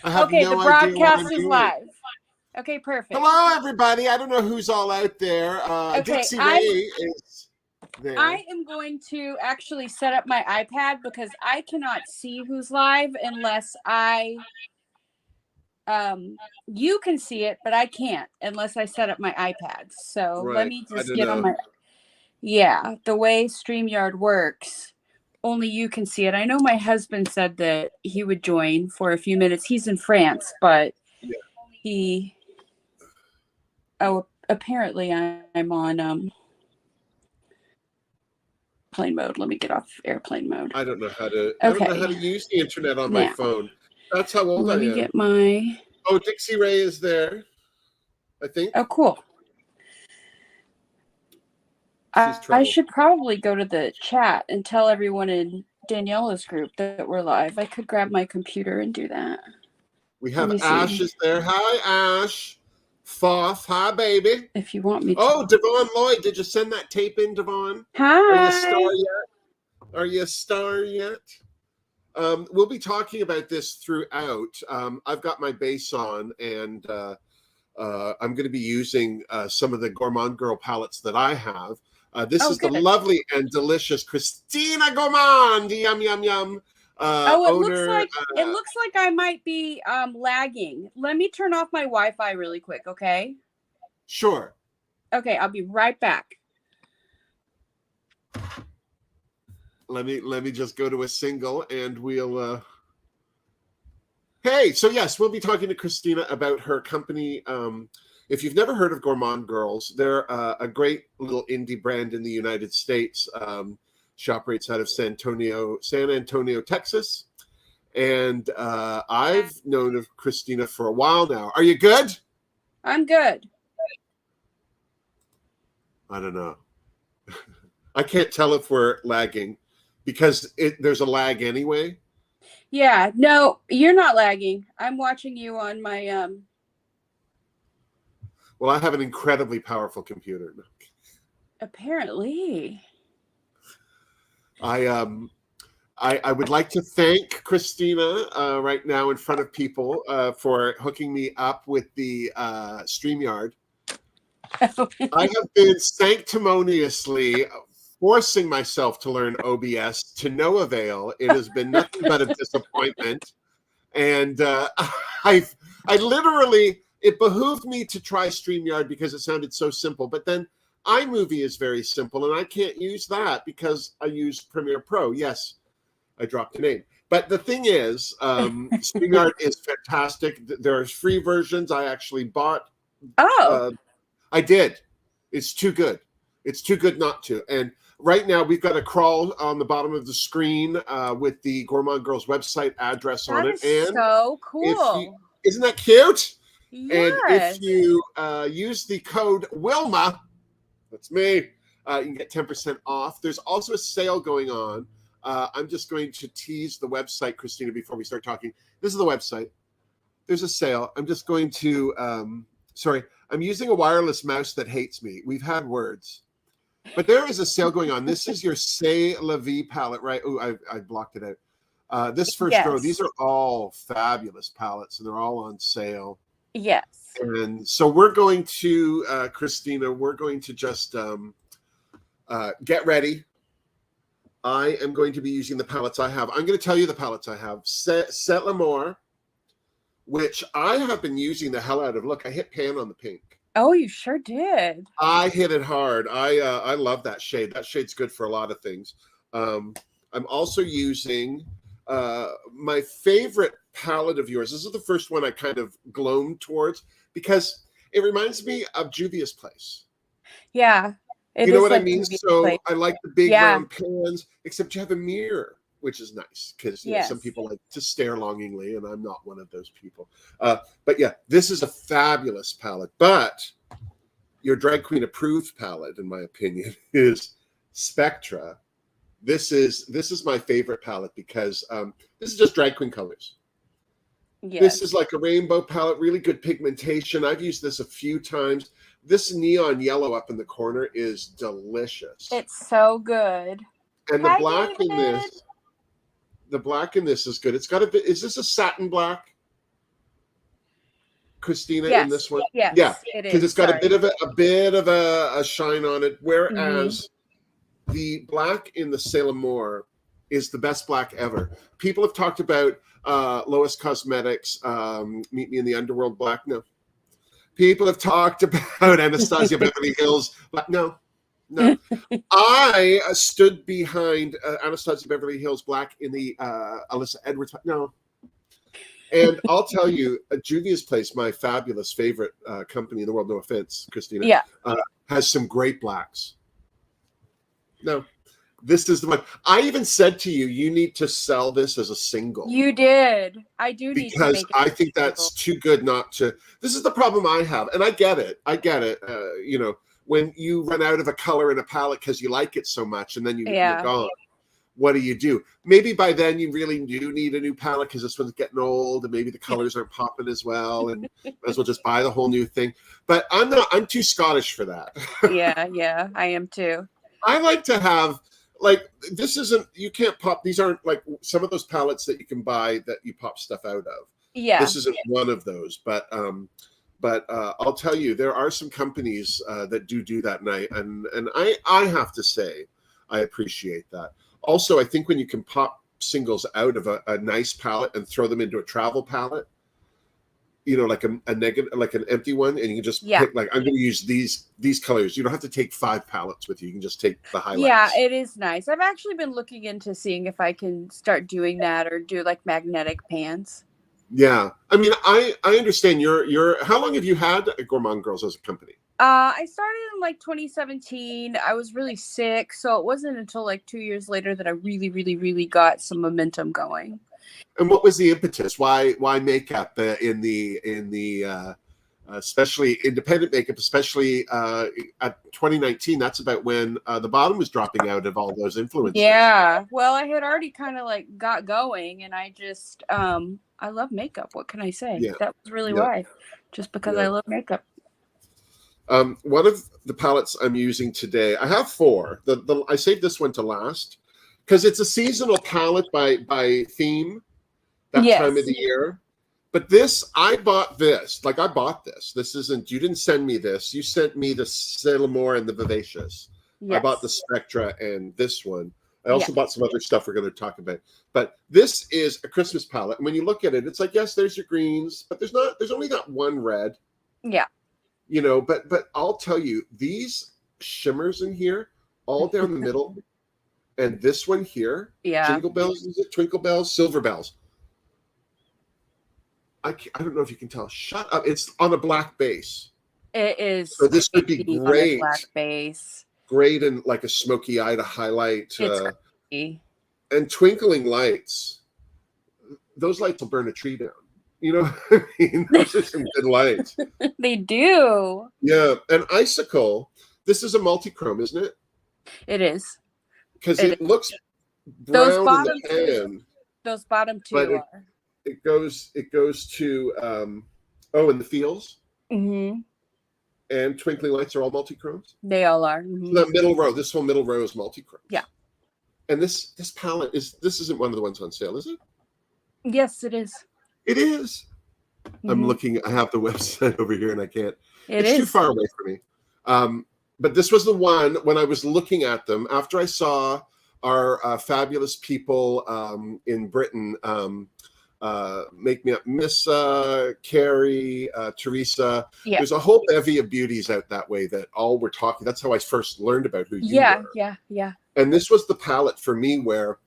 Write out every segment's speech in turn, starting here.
I have Okay, no the idea what broadcast I'm is doing. live. Okay, perfect. Hello, everybody. I don't know who's all out there. Okay, Dixie Ray is there. I am going to actually set up my iPad because I cannot see who's live unless you can see it, but I can't unless I set up my iPad. So Right. let me I just don't get on know. my, yeah, the way StreamYard works, only you can see it. I know my husband said that he would join for a few minutes. He's in France, but apparently I'm on plane mode. Let me get off airplane mode. I don't know how to. Okay. I don't know how to use the internet on my phone. That's how old I am. Let me get my. Oh, Dixie Ray is there. I think. Oh, cool. I should probably go to the chat and tell everyone in Daniela's group that we're live. I could grab my computer and do that. We have Ash is there. Hi, Ash. Foff. Hi, baby. If you want me to. Oh, Devon Lloyd. Did you send that tape in, Devon? Hi. Are you a star yet? Are you a star yet? We'll be talking about this throughout. I've got my bass on, and I'm going to be using some of the Gourmande Girl palettes that I have. This is good. The lovely and delicious Christina Gourmand. Yum, yum, yum. It looks like I might be lagging. Let me turn off my Wi-Fi really quick, okay? Sure. Okay, I'll be right back. Let me just go to a single and we'll Hey, so yes, we'll be talking to Christina about her company. If you've never heard of Gourmande Girls, they're a great little indie brand in the United States. She operates out of San Antonio, Texas. And I've known of Christina for a while now. Are you good? I'm good. I don't know. I can't tell if we're lagging because there's a lag anyway. Yeah, no, you're not lagging. I'm watching you on my Well, I have an incredibly powerful computer. Apparently. I would like to thank Christina right now in front of people for hooking me up with the StreamYard. I have been sanctimoniously forcing myself to learn OBS to no avail. It has been nothing but a disappointment. And I literally, it behooved me to try StreamYard because it sounded so simple. But then iMovie is very simple, and I can't use that because I use Premiere Pro. Yes, I dropped a name. But the thing is, StreamYard is fantastic. There's free versions. I actually bought. I did. It's too good. It's too good not to. And right now, we've got a crawl on the bottom of the screen with the Gourmande Girls website address on it. And so cool. Isn't that cute? Yes. And if you use the code Wilma, that's me, you can get 10% off. There's also a sale going on. I'm just going to tease the website, Christina, before we start talking. This is the website. There's a sale. I'm just going to, I'm using a wireless mouse that hates me. We've had words. But there is a sale going on. This is your C'est La Vie palette, right? Oh, I blocked it out. This first row, these are all fabulous palettes, and they're all on sale. Yes. And so we're going to, Christina, we're going to just get ready. I am going to be using the palettes I have. I'm going to tell you the palettes I have. Set L'Amour, which I have been using the hell out of. Look, I hit pan on the pink. Oh, you sure did. I hit it hard. I love that shade. That shade's good for a lot of things. I'm also using my favorite palette of yours. This is the first one I kind of glowed towards because it reminds me of Juvia's Place. Yeah. You know what I mean? So I like the big round pans, except you have a mirror, which is nice because some people like to stare longingly, and I'm not one of those people. But yeah, this is a fabulous palette. But your drag queen approved palette, in my opinion, is Spectra. This is my favorite palette because this is just drag queen colors. Yes. This is like a rainbow palette, really good pigmentation. I've used this a few times. This neon yellow up in the corner is delicious. It's so good. And the black in this is good. It's got a bit. Is this a satin black? Christina, in Yes. this one? Yes, Yeah, it because is. it's got Sorry. a bit of a shine on it, Mm-hmm. whereas the black in the Salem Moore is the best black ever. People have talked about Lois Cosmetics, Meet Me in the Underworld black. No. People have talked about Anastasia Beverly Hills black. No. I stood behind Anastasia Beverly Hills black in the Alyssa Edwards. No. And I'll tell you, Juvia's Place, my fabulous favorite company in the world, no offense, Christina, Yeah. has some great blacks. No. This is the one. I even said to you, you need to sell this as a single. You did. I do need to Because make it I think that's too good not to. This is the problem I have, and I get it. You know, when you run out of a color in a palette because you like it so much, and then you're gone. What do? Maybe by then you really do need a new palette because this one's getting old, and maybe the colors aren't popping as well, and might as well just buy the whole new thing. But I'm not. I'm too Scottish for that. Yeah, I am too. I like to have. Like, this isn't, you can't pop, these aren't like some of those palettes that you can buy that you pop stuff out of. Yeah. This isn't one of those, but I'll tell you, there are some companies that do that, and I have to say, I appreciate that. Also, I think when you can pop singles out of a nice palette and throw them into a travel palette, you know, like a negative, like an empty one, and you can just pick, like, I'm going to use these colors. You don't have to take 5 palettes with you. You can just take the highlights. Yeah, it is nice. I've actually been looking into seeing if I can start doing that or do like magnetic pans. Yeah, I mean, I understand your. How long have you had Gourmande Girls as a company? I started in like 2017. I was really sick, so it wasn't until like 2 years later that I really got some momentum going. And what was the impetus? Why makeup in the especially independent makeup, especially at 2019? That's about when the bottom was dropping out of all those influences. Yeah, well, I had already kind of like got going, and I just I love makeup. What can I say? Yeah. That was really why, just because I love makeup. One of the palettes I'm using today, I have 4. I saved this one to last because it's a seasonal palette by theme. That time of the year. But I bought this. Like, I bought this. This isn't, you didn't send me this. You sent me the Sailor Moore and the Vivacious. Yes. I bought the Spectra and this one. I also bought some other stuff we're going to talk about. But this is a Christmas palette. And when you look at it, it's like, yes, there's your greens, but there's only that one red. Yeah. You know, but I'll tell you, these shimmers in here, all down the middle, and this one here, Jingle Bells, is it? Twinkle Bells, Silver Bells. I don't know if you can tell. Shut up. It's on a black base. It is. So this would be great. On a black base. Great in like a smoky eye to highlight. It's and twinkling lights. Those lights will burn a tree down. You know what I mean? Those are some good lights. They do. Yeah. And Icicle, this is a multi-chrome, isn't it? It is. Because it looks brown in the hand. Those bottom 2 are. It goes to and the feels. Mm-hmm. And twinkling lights are all multi-chromes. They all are. Mm-hmm. The middle row, this whole middle row is multi-chrome. Yeah. And this palette isn't one of the ones on sale, is it? Yes, it is. It is. Mm-hmm. I'm looking. I have the website over here, and I can't. It's too far away for me. But this was the one when I was looking at them after I saw our fabulous people in Britain. Make Me Up, Miss Carrie, Teresa. Yeah. There's a whole bevy of beauties out that way that all were talking. That's how I first learned about who you were. Yeah. And this was the palette for me where,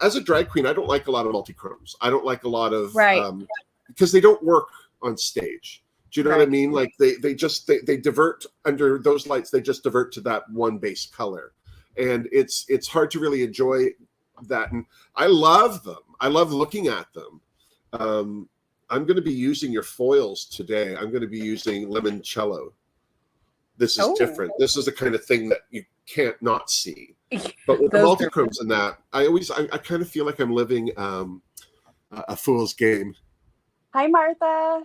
as a drag queen, I don't like a lot of multi-chromes. I don't like a lot of, because they don't work on stage. Do you know what I mean? Like they divert under those lights. They just divert to that one base color. And it's hard to really enjoy that. And I love them. I love looking at them. I'm going to be using your foils today. I'm going to be using limoncello. This is different. This is the kind of thing that you can't not see. But with the multi-chromes and that, I kind of feel like I'm living a fool's game. Hi, Martha.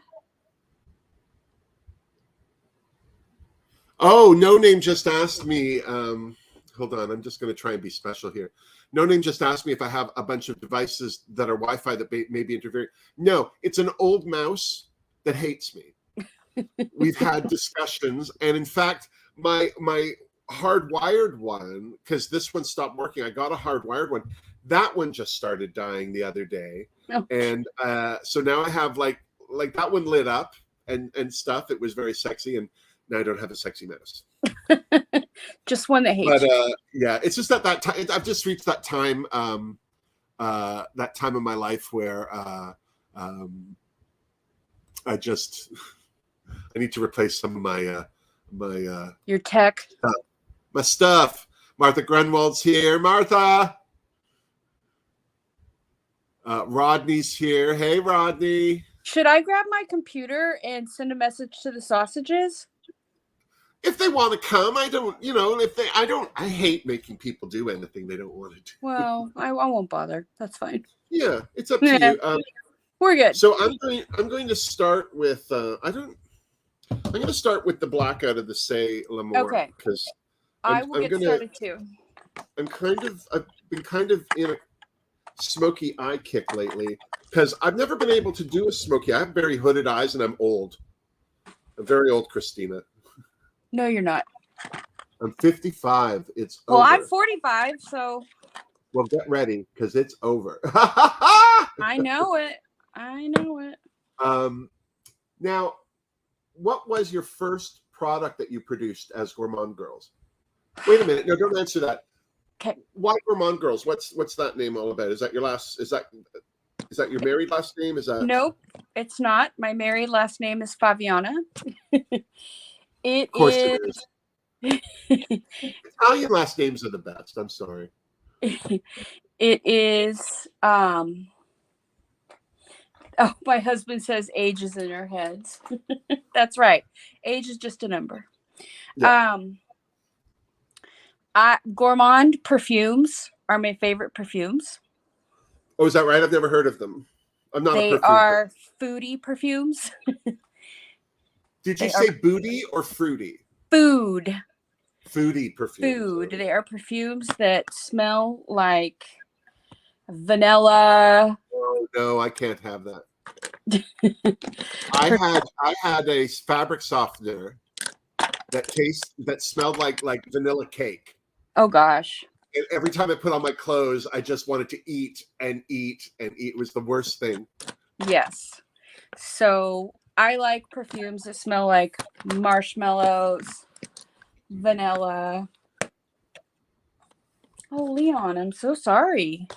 Oh, No Name just asked me. Hold on, I'm just going to try and be special here. No Name just asked me if I have a bunch of devices that are Wi-Fi that may be interfering. No, it's an old mouse that hates me. We've had discussions, and in fact, my hardwired one, because this one stopped working, I got a hardwired one. That one just started dying the other day, and so now I have like that one lit up and stuff. It was very sexy, and now I don't have a sexy mouse. Just one that hates. But yeah, it's just that time. I've just reached that time of my life where I need to replace some of my your tech stuff. My stuff. Martha Grunwald's here. Martha. Rodney's here. Hey, Rodney. Should I grab my computer and send a message to the sausages? If they want to come, I don't. I hate making people do anything they don't want to do. Well, I won't bother. That's fine. Yeah, it's up to you. We're good. So I'm going to start with. I'm going to start with the blackout of the Say L'Amour. Okay. Because I will get started too. I've been kind of in a smoky eye kick lately because I've never been able to do a smoky. I have very hooded eyes and I'm old. I'm very old, Christina. No, you're not. I'm 55. It's well, over. I'm 45, so. Well, get ready because it's over. I know it. Now, what was your first product that you produced as Gourmande Girls? Wait a minute. No, don't answer that. Okay. Why Gourmande Girls? What's that name all about? Is that is that your married last name? Is that Nope, it's not. My married last name is Faviana. It of course is. It is. Italian last names are the best. I'm sorry. It is oh, my husband says age is in our heads. That's right. Age is just a number. Yeah. Gourmand perfumes are my favorite perfumes. Oh, is that right? I've never heard of them. I'm not a perfume. They are foodie perfumes. Did you say booty or fruity? Food. Foodie perfumes. Food. They are perfumes that smell like vanilla. Oh no, I can't have that. I had a fabric softener that smelled like vanilla cake. Oh gosh. And every time I put on my clothes, I just wanted to eat and eat and eat. It was the worst thing. Yes. So I like perfumes that smell like marshmallows, vanilla. Oh, Leon, I'm so sorry.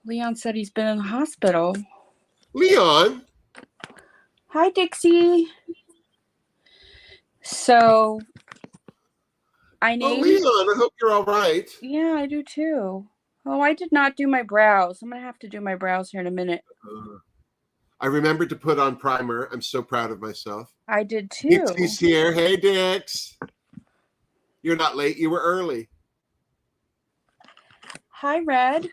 Leon said he's been in the hospital. Leon? Hi, Dixie. So I named... Oh, Leon, I hope you're all right. Yeah, I do too. Oh, I did not do my brows. I'm going to have to do my brows here in a minute. I remembered to put on primer. I'm so proud of myself. I did too. Dixie's here. Hey, Dix. You're not late. You were early. Hi, Red.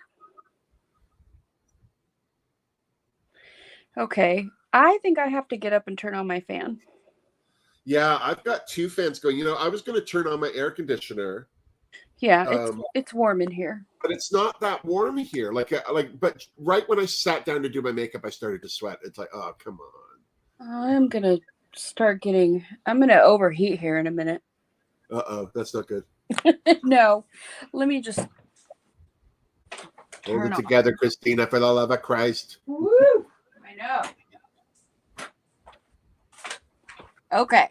Okay. I think I have to get up and turn on my fan. Yeah, I've got two fans going. I was going to turn on my air conditioner. Yeah, it's warm in here. But it's not that warm here. But right when I sat down to do my makeup, I started to sweat. It's like, oh, come on. I'm going to overheat here in a minute. Uh-oh, that's not good. No, let me just hold it together, Christina, for the love of Christ. Woo! I know. Okay.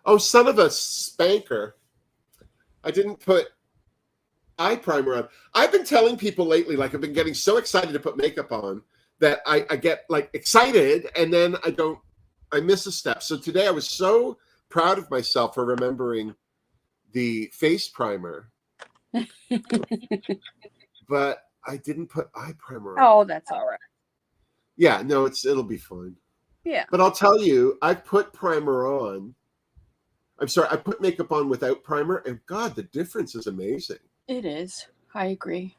Oh, son of a spanker. I didn't put eye primer on. I've been telling people lately, I've been getting so excited to put makeup on that I get excited and then I miss a step. So today I was so proud of myself for remembering the face primer. But I didn't put eye primer on. Oh, that's all right. Yeah, no, it'll be fine. Yeah. But I'll tell you, I put primer on. I'm sorry, I put makeup on without primer, and God, the difference is amazing. It is. I agree.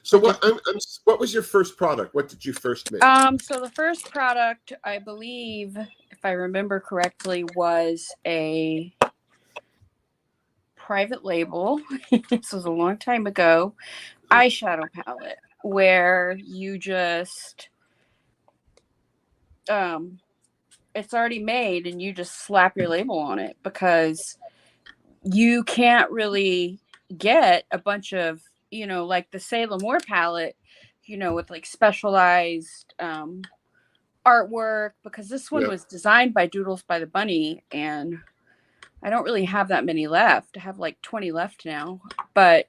So what was your first product? What did you first make? So the first product, I believe, if I remember correctly, was a private label. This was a long time ago. Eyeshadow palette where you just it's already made and you just slap your label on it, because you can't really get a bunch of, like the Sailor Moore palette, with like specialized artwork, because this one was designed by Doodles by the Bunny, and I don't really have that many left. I have like 20 left now, but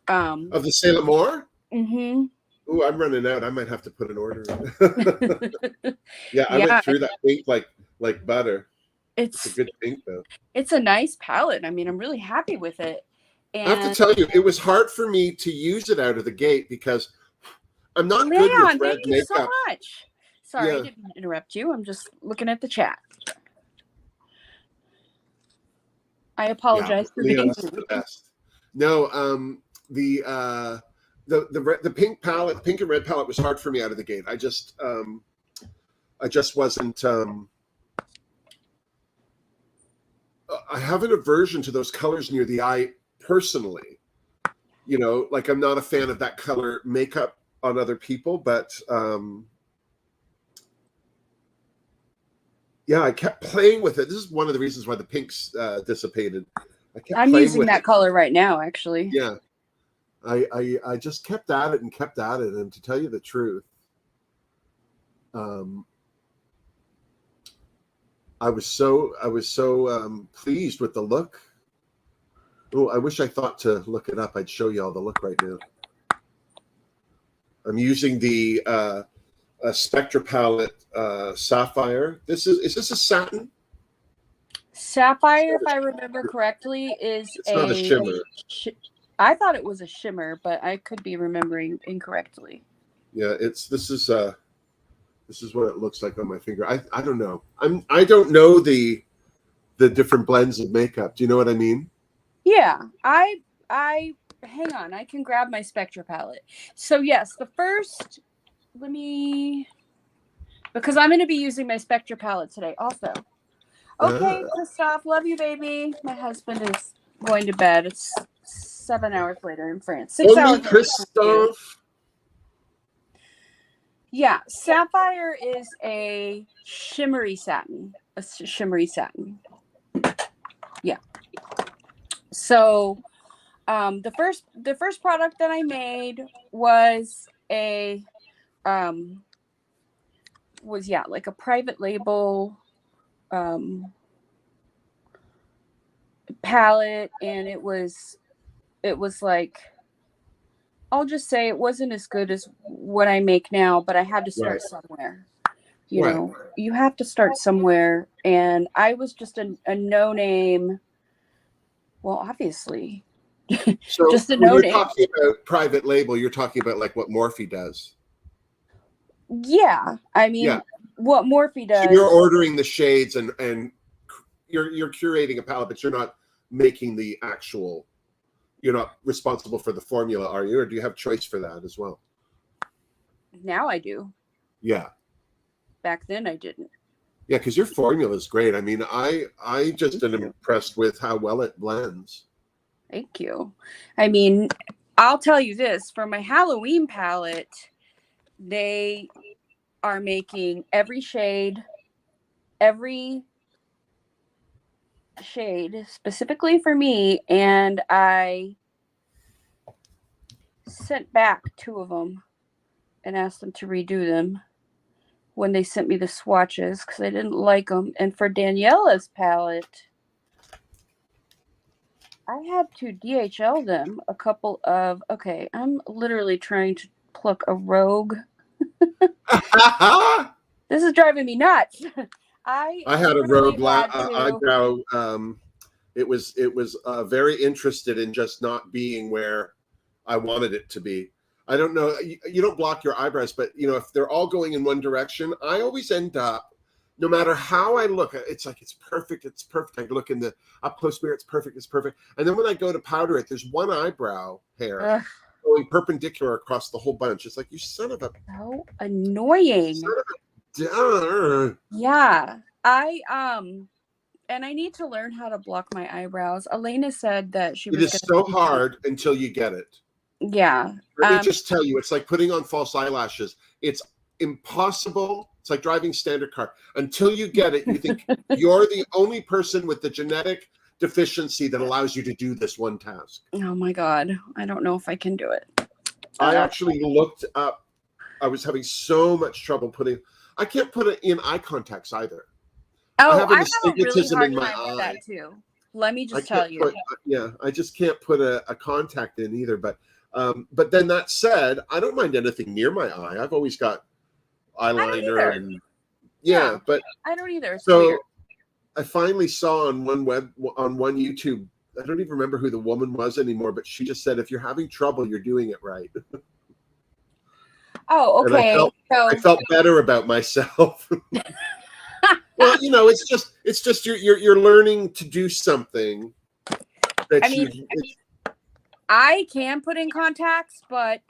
of the Sailor Moore. Mm-hmm. Oh, I'm running out. I might have to put an order in. Yeah, I went through that pink like butter. It's a good pink though. It's a nice palette. I mean, I'm really happy with it. And I have to tell you, it was hard for me to use it out of the gate because I'm not good with red makeup. Thank you so much. Sorry, I didn't interrupt you. I'm just looking at the chat. I apologize for being the best. No, the pink palette, pink and red palette was hard for me out of the gate. I just wasn't. I have an aversion to those colors near the eye personally. Like I'm not a fan of that color makeup on other people, but yeah, I kept playing with it. This is one of the reasons why the pinks dissipated. I'm using that color right now, actually. Yeah. I just kept at it, and to tell you the truth, I was so pleased with the look. Oh, I wish I thought to look it up. I'd show you all the look right now. I'm using the Spectra palette Sapphire. Is this a satin? Sapphire, if I remember correctly, it's not a shimmer. I thought it was a shimmer, but I could be remembering incorrectly. Yeah, this is what it looks like on my finger. I don't know. I don't know the different blends of makeup. Do you know what I mean? Yeah, I hang on. I can grab my Spectra palette. So yes, the first. Because I'm going to be using my Spectra palette today also. Okay, Christophe, love you, baby. My husband is going to bed. It's 7 hours later in France. 6 hours later. Christophe. Yeah, Sapphire is a shimmery satin. Yeah. So, the first product that I made was like a private label palette, and it was like, I'll just say it wasn't as good as what I make now, but I had to start somewhere. You have to start somewhere, and I was just a no-name. Well, obviously, so just a no-name. When you're talking about private label, you're talking about like what Morphe does. Yeah, I mean, what Morphe does. So you're ordering the shades and you're curating a palette, but you're not making the actual. You're not responsible for the formula, are you? Or do you have choice for that as well? Now I do. Yeah. Back then I didn't. Yeah, because your formula is great. I mean, I just am impressed with how well it blends. Thank you. I mean, I'll tell you this, for my Halloween palette, they are making every shade specifically for me, and I sent back 2 of them and asked them to redo them when they sent me the swatches, because I didn't like them. And for Daniela's palette, I had to DHL them a couple of, okay, I'm literally trying to pluck a rogue. This is driving me nuts. I had a rogue eyebrow. It was very interested in just not being where I wanted it to be. I don't know. You don't block your eyebrows, but if they're all going in one direction, I always end up, no matter how I look, it's like, it's perfect. It's perfect. I look in the up close mirror. It's perfect. It's perfect. And then when I go to powder it, there's one eyebrow hair going perpendicular across the whole bunch. It's like, you son of a. So annoying. Yeah. And I need to learn how to block my eyebrows. Elena said that she was. It is so hard until you get it. Yeah. Let me just tell you, it's like putting on false eyelashes. It's impossible. It's like driving standard car. Until you get it, you think you're the only person with the genetic deficiency that allows you to do this one task. Oh my God. I don't know if I can do it. I actually looked up. I was having so much trouble I can't put it in eye contacts either. Oh, I have an I have a really astigmatism hard in my time with eye. that too. Let me just tell you. I just can't put a contact in either. But then that said, I don't mind anything near my eye. I've always got eyeliner and but I don't either. It's so weird. I finally saw on one YouTube, I don't even remember who the woman was anymore, but she just said, if you're having trouble, you're doing it right. Oh, okay. I felt better about myself. Well, it's just you're learning to do something that I can put in contacts, but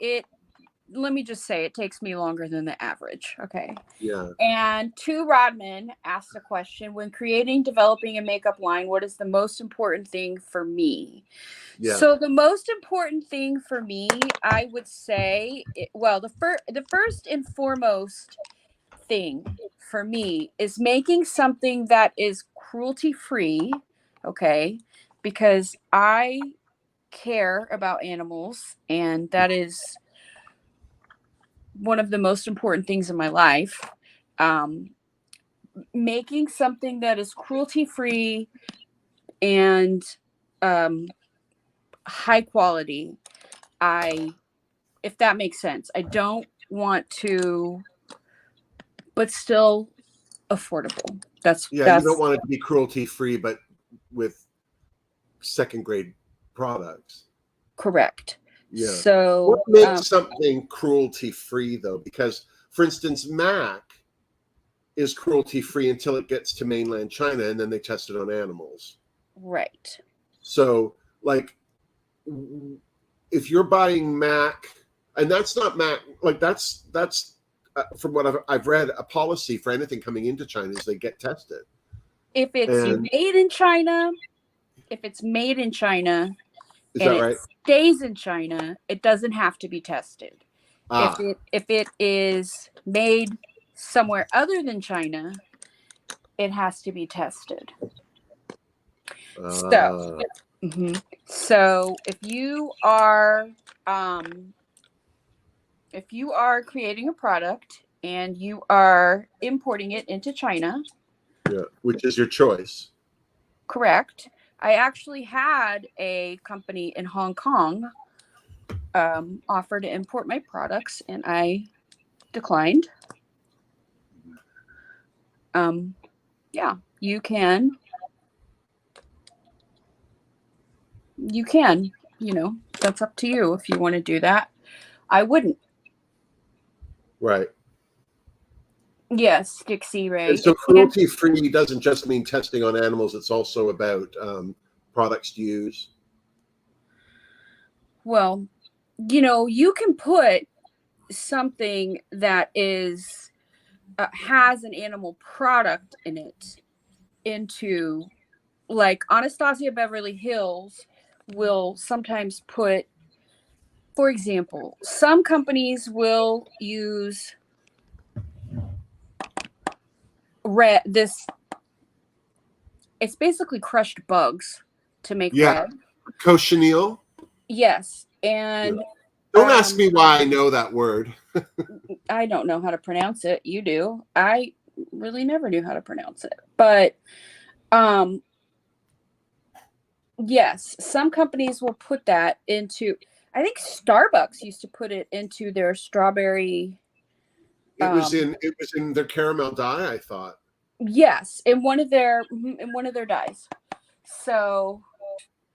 let me just say, it takes me longer than the average. Okay. Yeah. And Two Rodman asked a question: when creating, developing a makeup line, what is the most important thing for me? Yeah. So the most important thing for me, I would say, the first and foremost thing for me is making something that is cruelty free. Okay. Because I care about animals, and that is one of the most important things in my life. Making something that is cruelty free and high quality. If that makes sense, I don't want to, but still affordable. You don't want it to be cruelty free, but with second grade products. Correct. Yeah. So what makes something cruelty free though? Because for instance, MAC is cruelty free until it gets to mainland China, and then they test it on animals. Right. So like, if you're buying MAC, and that's not MAC, like that's from what I've read, a policy for anything coming into China is they get tested. If it's made in China, is that right? Stays in China, it doesn't have to be tested. If it is made somewhere other than China, it has to be tested. So if you are creating a product and you are importing it into China, which is your choice. Correct. I actually had a company in Hong Kong offer to import my products, and I declined. You can, that's up to you if you want to do that. I wouldn't. Right. Yes, Dixie Ray. And so cruelty free doesn't just mean testing on animals. It's also about products to use. Well, you can put something that is has an animal product in it into, like, Anastasia Beverly Hills will sometimes put, for example, some companies will use it's basically crushed bugs to make red. Cochineal. Yes. And don't ask me why I know that word. I don't know how to pronounce it. You do. I really never knew how to pronounce it. But yes, some companies will put that into, I think Starbucks used to put it into their strawberry. It was in their caramel dye, I thought. Yes, in one of their dyes. So,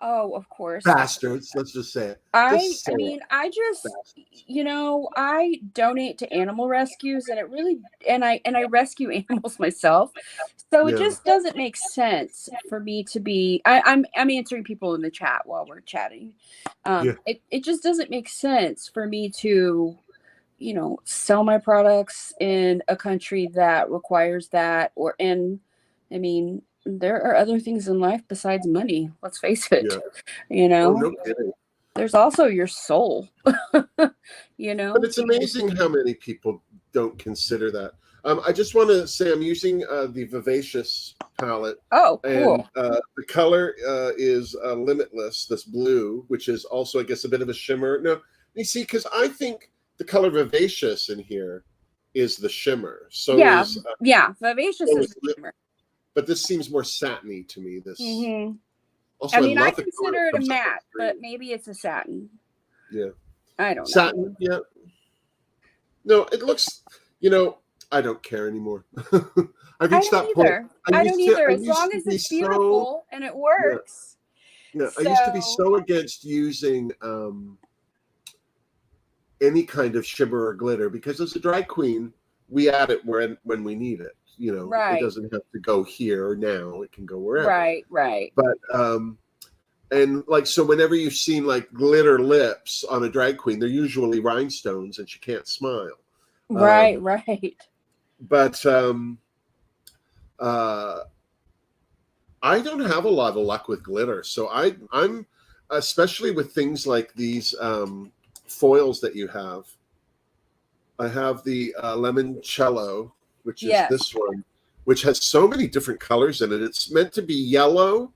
of course. Bastards, let's just say it. I donate to animal rescues, and I rescue animals myself. So it just doesn't make sense for me to be, I'm answering people in the chat while we're chatting. It just doesn't make sense for me to, sell my products in a country that requires that, there are other things in life besides money. Let's face it. Oh, no kidding. there's also your soul. You know, But it's amazing how many people don't consider that. I just want to say I'm using the Vivacious palette. Oh, and cool. the color is Limitless, this blue, which is also, I guess, a bit of a shimmer. No, you see, because I think the color Vivacious in here is the shimmer. So Yeah, is Vivacious so is is the shimmer. but this seems more satiny to me. This also, I mean, I love the color consider it a comes out of matte, the green. but maybe it's a satin. Yeah, I don't know. satin. Yeah, no, it looks. I don't care anymore. I've reached that point. I don't either. I As used long to as be it's so beautiful and it yeah, works. yeah. I used to be So, so against using any kind of shimmer or glitter because as a drag queen, we add it when we need it. It right, doesn't have to go here or now. It can go wherever. right. But and like so, whenever you've seen like glitter lips on a drag queen, they're usually rhinestones and she can't smile. Right. But I don't have a lot of luck with glitter, so I'm especially with things like these foils that you have. I have the Lemoncello, which is Yes. this one, which has so many different colors in it. It's meant to be yellow,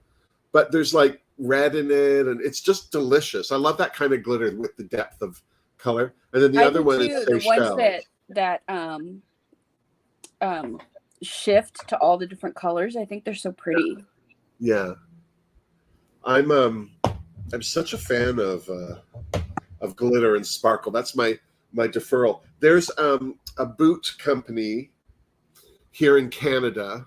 but there's like red in it, and it's just delicious. I love that kind of glitter with the depth of color. And then the I other do one too. is The ones Seychelles. that shift to all the different colors. I think they're so pretty. Yeah, I'm such a fan of glitter and sparkle. That's my deferral. There's a boot company here in Canada.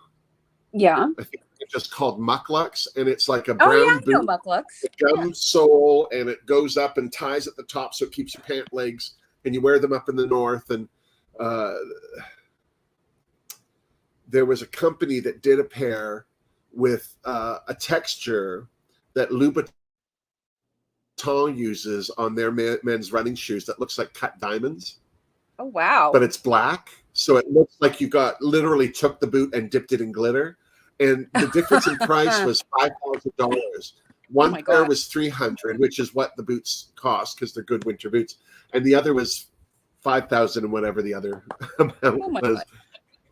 Yeah. I think it's just called Mucklux, and it's like a Oh yeah, brown I know boot, Mucklux. gum sole, and it goes up and ties at the top, so it keeps your pant legs. And you wear them up in the north. And there was a company that did a pair with a texture that Louboutin uses on their men's running shoes that looks like cut diamonds. Oh wow. But it's black, so it looks like you literally took the boot and dipped it in glitter. And the difference in price was $5,000. One pair was $300, which is what the boots cost because they're good winter boots, and the other was $5,000 and whatever the other amount was. God.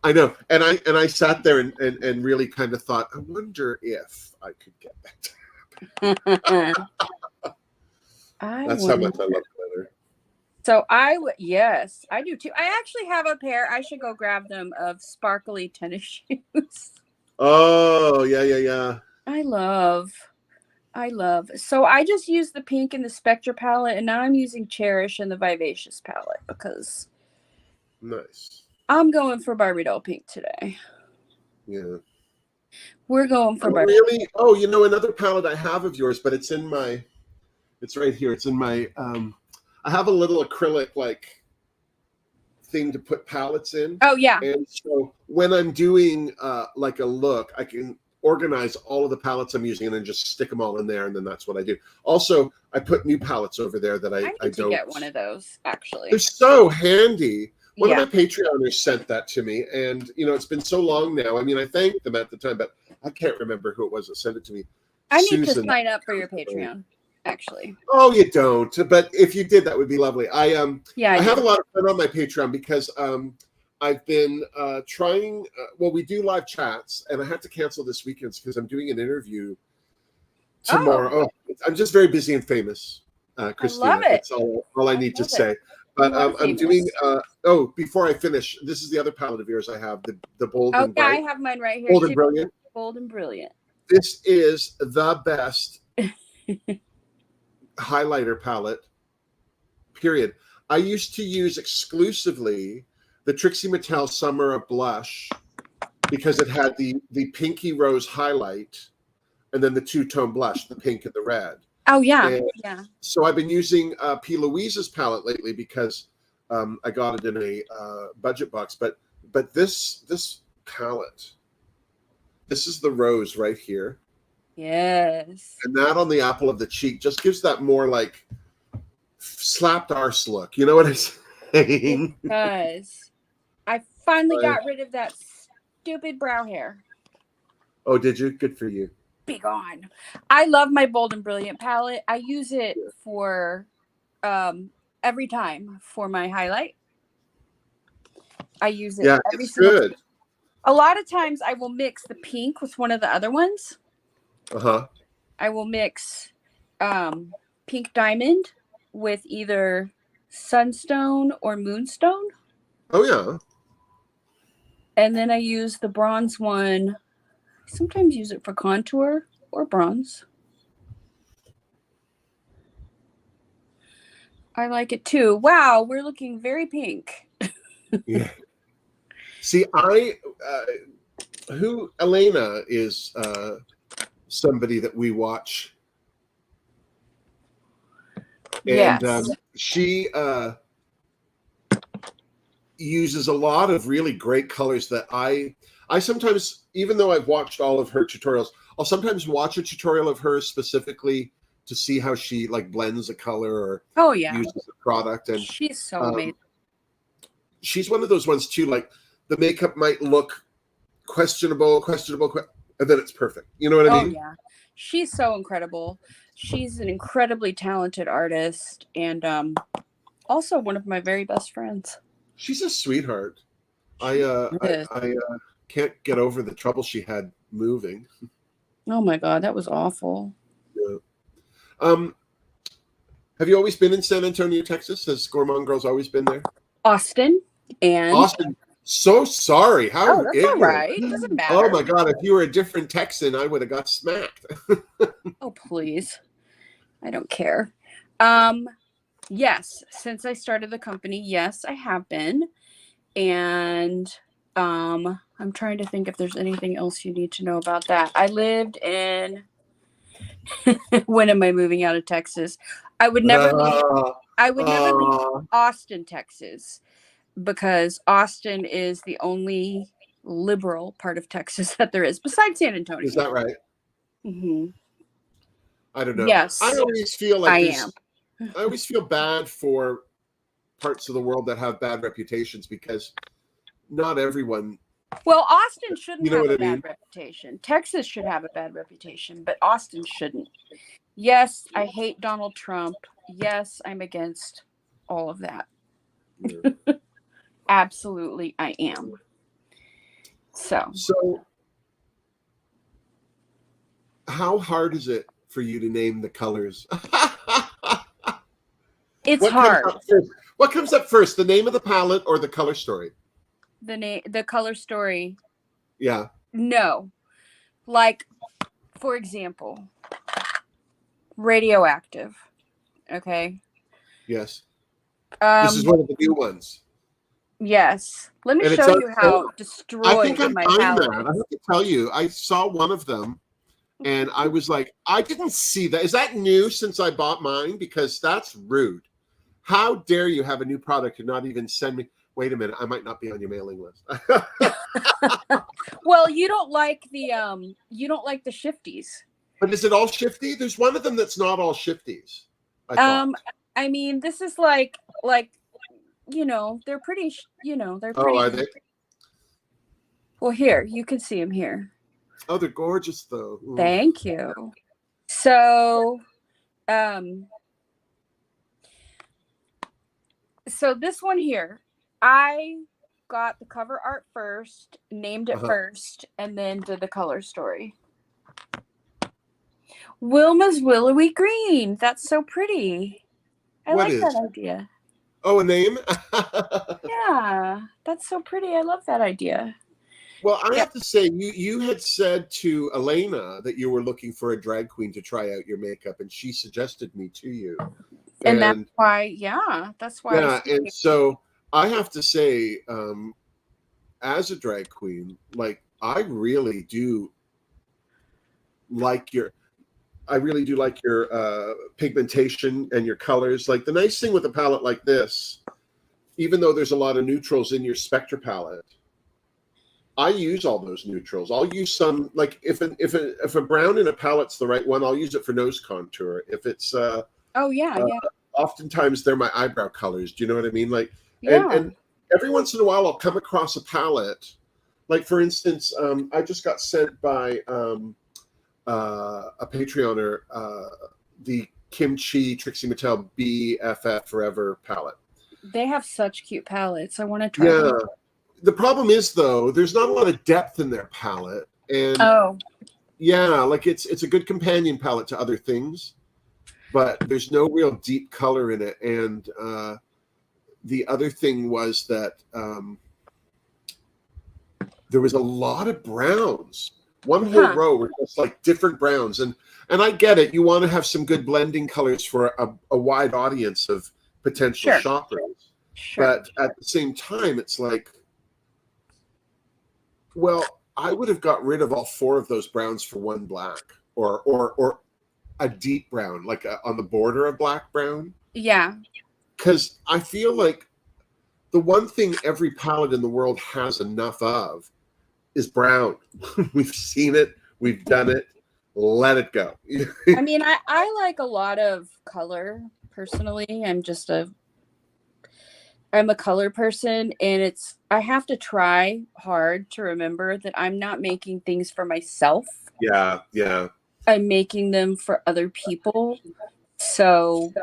I know, and I sat there and really kind of thought, I wonder if I could get that. That's how much I love glitter. So yes, I do too. I actually have a pair. I should go grab them of sparkly tennis shoes. Oh, yeah. I love. So I just used the pink in the Spectra palette, and now I'm using Cherish and the Vivacious palette because nice. I'm going for Barbie doll pink today. Yeah. We're going for Barbie. Really? Oh, another palette I have of yours, but it's right here. It's in my I have a little acrylic like thing to put palettes in. Oh yeah. And so when I'm doing like a look, I can organize all of the palettes I'm using and then just stick them all in there, and then that's what I do. Also, I put new palettes over there that I need to don't get one of those actually. They're so handy. One of my Patreoners sent that to me, and it's been so long now. I mean, I thanked them at the time, but I can't remember who it was that sent it to me. I need to sign up for your Patreon. Actually. Oh, you don't. But if you did, that would be lovely. I have a lot of fun on my Patreon because I've been trying. Well, we do live chats, and I had to cancel this weekend because I'm doing an interview tomorrow. Oh, I'm just very busy and famous, Christina. I love it. That's all I need to say. But I'm doing. Before I finish, this is the other palette of yours I have, the Bold and Bright. I have mine right here. Bold and Brilliant. Bold and Brilliant. This is the best highlighter palette, period. I used to use exclusively the Trixie Mattel Summer of Blush because it had the pinky rose highlight and then the two-tone blush, the pink and the red. Oh, yeah. And so I've been using P. Louise's palette lately because I got it in a budget box. But this palette, this is the rose right here. Yes. And that on the apple of the cheek just gives that more like slapped arse look. You know what I'm saying? It does. I finally got rid of that stupid brow hair. Oh, did you? Good for you. be gone. I love my Bold and Brilliant palette. I use it for every time for my highlight. I use it every it's single good. time. A lot of times I will mix the pink with one of the other ones. I will mix pink diamond with either sunstone or moonstone. Oh yeah. And then I use the bronze one. I sometimes use it for contour or bronze. I like it too. Wow, we're looking very pink. Yeah. See, Elena is somebody that we watch. And Yes. she uses a lot of really great colors that I sometimes, even though I've watched all of her tutorials, I'll sometimes watch a tutorial of hers specifically to see how she like blends a color or uses a product. And she's so amazing. She's one of those ones too, like the makeup might look questionable, and then it's perfect. You know what I mean? Oh yeah. She's so incredible. She's an incredibly talented artist and also one of my very best friends. She's a sweetheart. I can't get over the trouble she had moving. Oh my God, that was awful. Yeah. Have you always been in San Antonio, Texas? Has Gourmande Girls always been there? Austin. So sorry. How that's ignorant. all right. It doesn't matter. Oh my God, if you were a different Texan, I would have got smacked. Oh please. I don't care. Yes, since I started the company, yes, I have been. And I'm trying to think if there's anything else you need to know about that. I lived in when am I moving out of Texas? I would never leave Austin, Texas, because Austin is the only liberal part of Texas that there is besides San Antonio. Is that right? Mm-hmm. I don't know. Yes. I always feel like I always feel bad for parts of the world that have bad reputations because not everyone. Well, Austin shouldn't have a bad reputation. Texas should have a bad reputation, but Austin shouldn't. Yes, I hate Donald Trump. Yes, I'm against all of that. Yeah. Absolutely, I am. So, how hard is it for you to name the colors? It's hard. What comes up first, the name of the palette or the color story? The color story. Yeah. No. Like, for example, radioactive. Okay. Yes. This is one of the new ones. Yes. Let me show you how destroyed I think I'm my buying palette that. I have to tell you, I saw one of them and I was like, I didn't see that. Is that new since I bought mine? Because that's rude. How dare you have a new product and not even send me? Wait a minute, I might not be on your mailing list. Well, you don't like the shifties. But is it all shifty? There's one of them that's not all shifties. I mean, this is like they're pretty. They're pretty. Oh, are they? Well, here you can see them here. Oh, they're gorgeous though. Ooh. Thank you. So, so this one here, I got the cover art first, named it first, and then did the color story. Wilma's Willowy Green. That's so pretty. I like that idea. Oh, a name? Yeah, that's so pretty. I love that idea. Well, I have to say, you had said to Elena that you were looking for a drag queen to try out your makeup, and she suggested me to you. And that's why, that's why. Yeah, and so I have to say, as a drag queen, like I really do like your pigmentation and your colors. Like the nice thing with a palette like this, even though there's a lot of neutrals in your Spectra palette, I use all those neutrals. I'll use some, like if a brown in a palette's the right one, I'll use it for nose contour. If it's oftentimes they're my eyebrow colors. Do you know what I mean? Like, and every once in a while I'll come across a palette. Like for instance, I just got sent by a Patreoner, the Kimchi Trixie Mattel BFF Forever palette. They have such cute palettes. I want to try Yeah. them. The problem is, though, there's not a lot of depth in their palette. And Oh, yeah, like it's a good companion palette to other things, but there's no real deep color in it. And the other thing was that there was a lot of browns. One whole row were just like different browns. And I get it. You want to have some good blending colors for a wide audience of potential shoppers. Sure. But at the same time, it's like, well, I would have got rid of all 4 of those browns for one black, or a deep brown, like on the border of black brown. Yeah. Because I feel like the one thing every palette in the world has enough of is brown. We've seen it. We've done it. Let it go. I mean, I like a lot of color personally. I'm a color person, and I have to try hard to remember that I'm not making things for myself. Yeah, yeah. I'm making them for other people. So,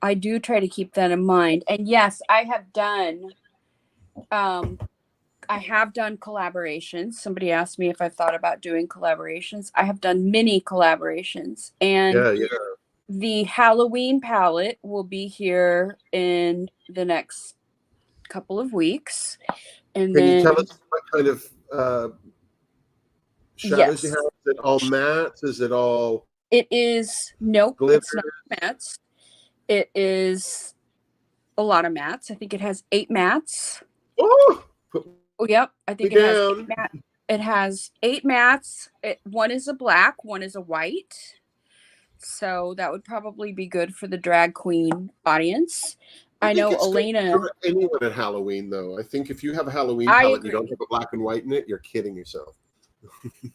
I do try to keep that in mind. And yes, I have done collaborations. Somebody asked me if I've thought about doing collaborations. I have done many collaborations, and Yeah. the Halloween palette will be here in the next couple of weeks. And Can then, you tell us what kind of shadows you have? Is it all mattes? Is it all? It is, nope, glitter? It's not mattes. It is a lot of mattes. I think it has 8 mattes. Oh, yep. I think it has 8 mattes. It has 8 mattes. One is a black, one is a white. So that would probably be good for the drag queen audience. I know Elena. For anyone at Halloween, though. I think if you have a Halloween palette and you don't have a black and white in it, you're kidding yourself.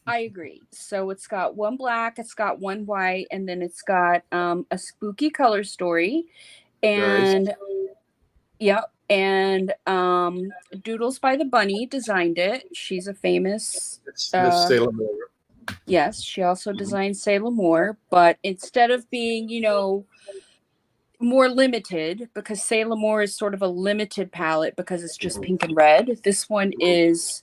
I agree. So it's got one black, it's got one white, and then it's got a spooky color story. And and Doodles by the Bunny designed it. She's a famous Miss Salem Moore. Yes, she also designed Sailor Moore, but instead of being, more limited, because Sailor Moore is sort of a limited palette because it's just pink and red. This one is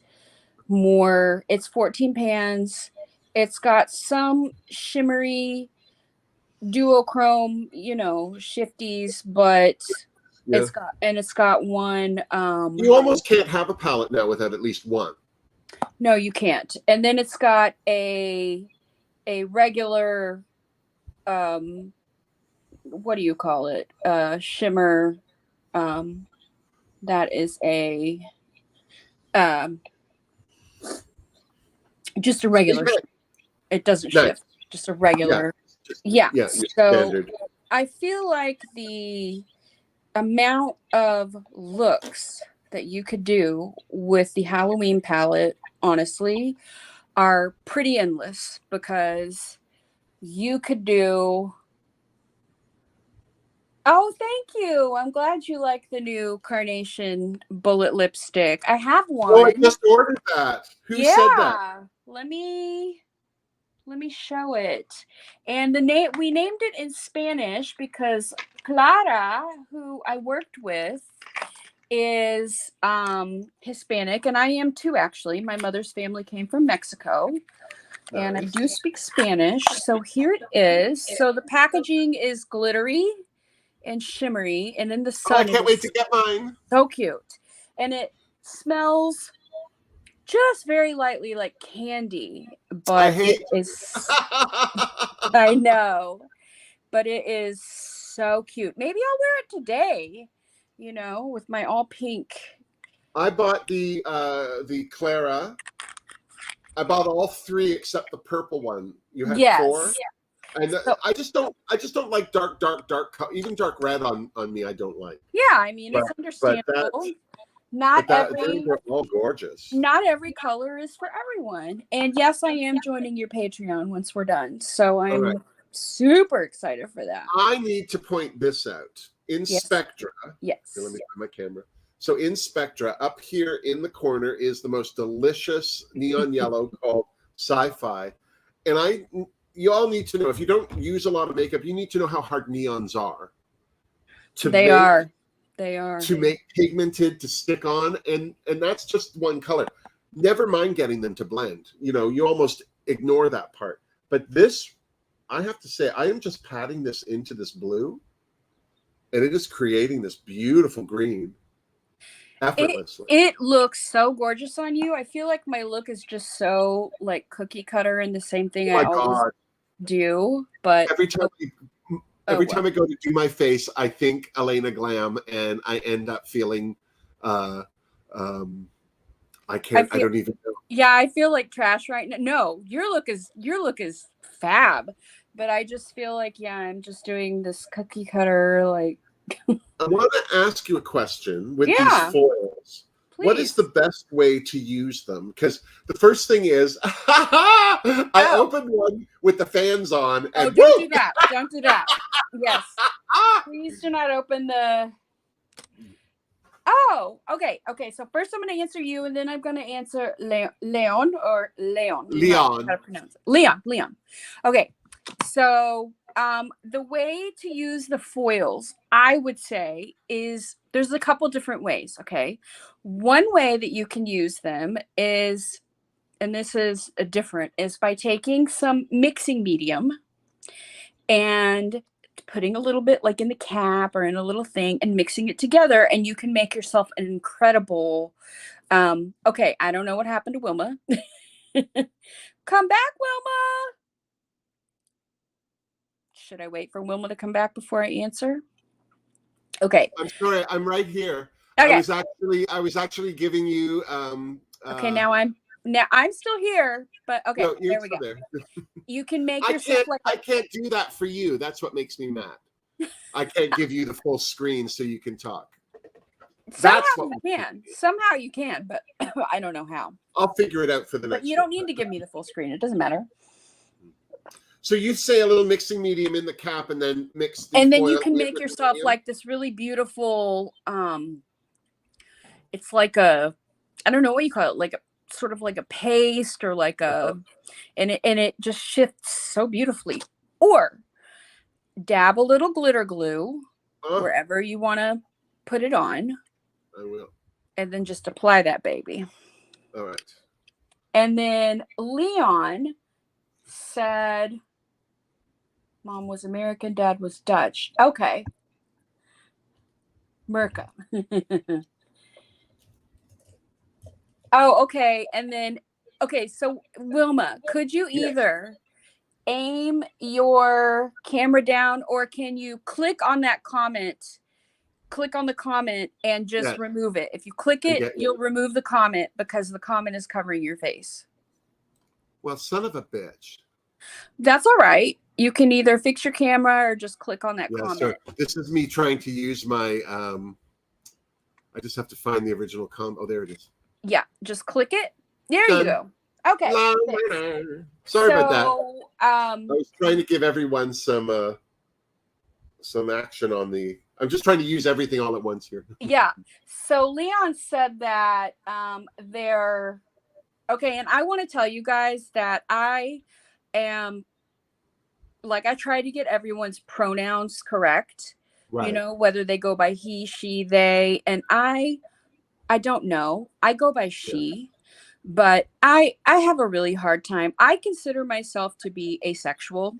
more, it's 14 pans. It's got some shimmery duochrome, shifties, but it's got one. You almost can't have a palette now without at least one. No, you can't. And then it's got a regular, what do you call it? Shimmer. That is just a regular. It doesn't shift. Just a regular. Yeah. So standard. I feel like the amount of looks that you could do with the Halloween palette, honestly, are pretty endless, because you could do. Oh, thank you. I'm glad you like the new carnation bullet lipstick. I have one. Oh, I just ordered that. Who said that? Let me show it. And we named it in Spanish because Clara, who I worked with, is Hispanic, and I am too, actually. My mother's family came from Mexico. Nice. And I do speak Spanish. So here it is. So the packaging is glittery and shimmery, and in the sun. I can't wait to get mine. So cute. And it smells just very lightly like candy, but it is I know, but it is so cute. Maybe I'll wear it today, with my all pink. I bought the Clara. I bought all 3 except the purple one. You had 4? Yeah. And I just don't like dark, even dark red on me. I don't like. Yeah, I mean, it's understandable. They're all gorgeous. Not every color is for everyone. And yes, I am joining your Patreon once we're done. So I'm super excited for that. I need to point this out. In Spectra. Yes. Here, let me find my camera. So in Spectra, up here in the corner is the most delicious neon yellow called sci-fi. And you all need to know, if you don't use a lot of makeup, you need to know how hard neons are. They are to make pigmented, to stick on, and that's just one color. Never mind getting them to blend. You almost ignore that part. But this, I have to say, I am just patting this into this blue, and it is creating this beautiful green effortlessly. It looks so gorgeous on you. I feel like my look is just so like cookie cutter and the same thing I always do. But every time I go to do my face, I think Elena Glam, and I end up feeling I don't even know. Yeah, I feel like trash right now. No, your look is fab. But I just feel like, yeah, I'm just doing this cookie cutter, like. I want to ask you a question with these foils. Please. What is the best way to use them? Because the first thing is, I opened one with the fans on. And don't do that. Don't do that. Yes. Please do not open the... Oh, okay. Okay, so first I'm going to answer you, and then I'm going to answer Leon. Leon. How to pronounce it. Leon. Okay, so the way to use the foils, I would say, is there's a couple different ways, okay? One way that you can use them is, and this is is by taking some mixing medium and putting a little bit like in the cap or in a little thing and mixing it together, and you can make yourself an incredible, okay, I don't know what happened to Wilma. Come back, Wilma. Should I wait for Wilma to come back before I answer? Okay. I'm sorry, I'm right here. Okay. I was actually giving you okay, now I'm still here, but okay, no, there we go. There. You can make yourself I can't do that for you. That's what makes me mad. I can't give you the full screen so you can talk. Somehow you can, but I don't know how. I'll figure it out for the next. But you don't need to give me the full screen. It doesn't matter. So you say a little mixing medium in the cap, and then mix. And then you can make yourself like this really beautiful. It's like I don't know what you call it, like a sort of like a paste or like a, and it just shifts so beautifully. Or dab a little glitter glue wherever you want to put it on. I will. And then just apply that baby. All right. And then Leon said, Mom was American, Dad was Dutch. Okay. Merca. Oh, okay. And then, okay, so Wilma, could you either aim your camera down, or can you click on that comment? Click on the comment and just remove it. If you click it, you'll remove the comment because the comment is covering your face. Well, son of a bitch. That's all right. You can either fix your camera or just click on that comment. So this is me trying to use my, I just have to find the original comment. Oh, there it is. Yeah, just click it. There you go. Okay. Sorry about that. I was trying to give everyone some action on the, I'm just trying to use everything all at once here. Yeah. So Leon said that they're, okay, and I want to tell you guys that I am, like, I try to get everyone's pronouns correct, right. You know, whether they go by he, she, they, and I don't know. I go by she, but I have a really hard time. I consider myself to be asexual,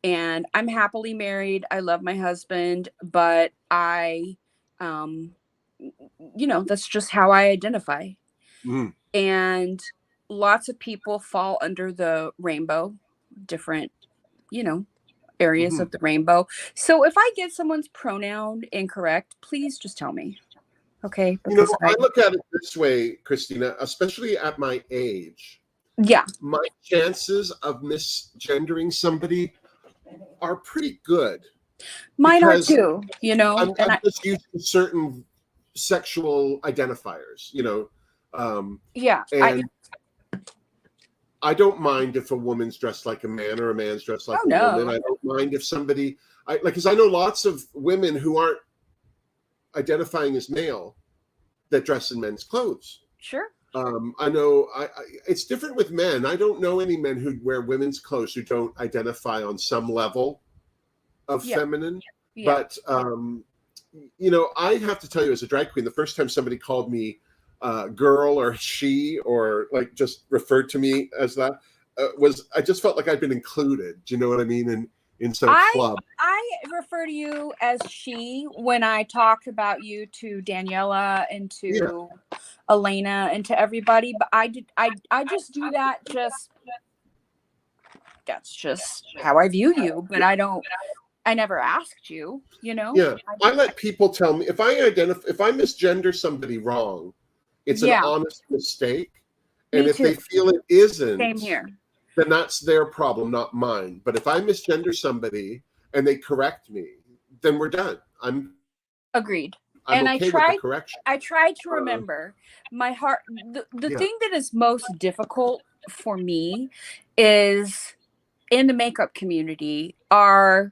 and I'm happily married. I love my husband, but I, you know, that's just how I identify. Mm. And lots of people fall under the rainbow, different, you know, areas of the rainbow. So if I get someone's pronoun incorrect, please just tell me. Okay. You know, I look at it this way, Christina, especially at my age. Yeah. My chances of misgendering somebody are pretty good. Mine are too, you know. I'm just using certain sexual identifiers, you know. Yeah. And I don't mind if a woman's dressed like a man or a man's dressed like a woman. I don't mind if somebody, because I know lots of women who aren't identifying as male that dress in men's clothes. Sure. I know it's different with men. I don't know any men who wear women's clothes who don't identify on some level of feminine. Yeah. But you know, I have to tell you, as a drag queen, the first time somebody called me girl or she, or like just referred to me as that, was I just felt like I'd been included. Do you know what I mean? In some club. I refer to you as she when I talked about you to Daniela and to Elena and to everybody, but I just do that, that's just how I view you, but I never asked you, you know? Yeah. I let people tell me if I misgender somebody wrong, it's an honest mistake. And if they feel it isn't, same here, then that's their problem, not mine. But if I misgender somebody and they correct me, then we're done. Agreed. I'm and okay with the correction. I try to remember my heart. The thing that is most difficult for me is in the makeup community are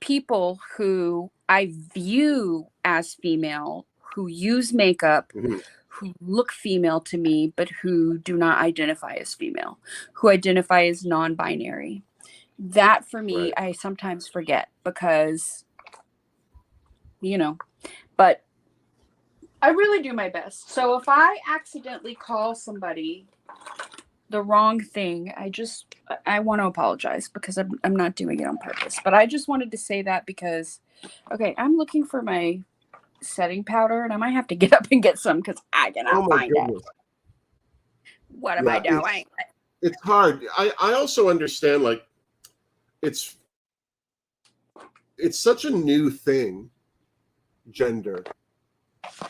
people who I view as female, who use makeup, who look female to me, but who do not identify as female, who identify as non-binary. That for me, I sometimes forget because, you know, but I really do my best. So if I accidentally call somebody the wrong thing, I want to apologize because I'm not doing it on purpose. But I just wanted to say that because, okay, I'm looking for my setting powder and I might have to get up and get some because I cannot find it. What am I doing? It's hard. I also understand, like, it's such a new thing, gender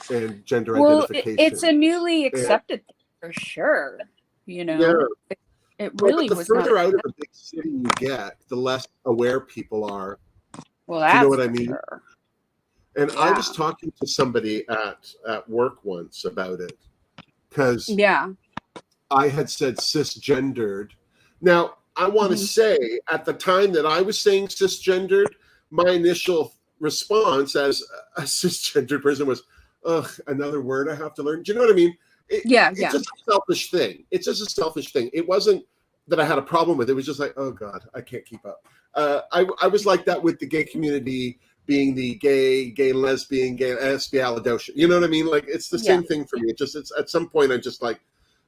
and gender identification. It's a newly accepted thing for sure. You know, it really the was further out of a big city you get, the less aware people are. Well, do you know what I mean? Sure. And I was talking to somebody at work once about it because I had said cisgendered. Now, I want to say at the time that I was saying cisgendered, my initial response as a cisgendered person was, ugh, another word I have to learn. Do you know what I mean? It's just a selfish thing. It's just a selfish thing. It wasn't that I had a problem with it. It was just like, oh God, I can't keep up. I was like that with the gay community being the gay, lesbian, gay, espialidocious. You know what I mean? Like, it's the same thing for me. It's at some point I'm just like,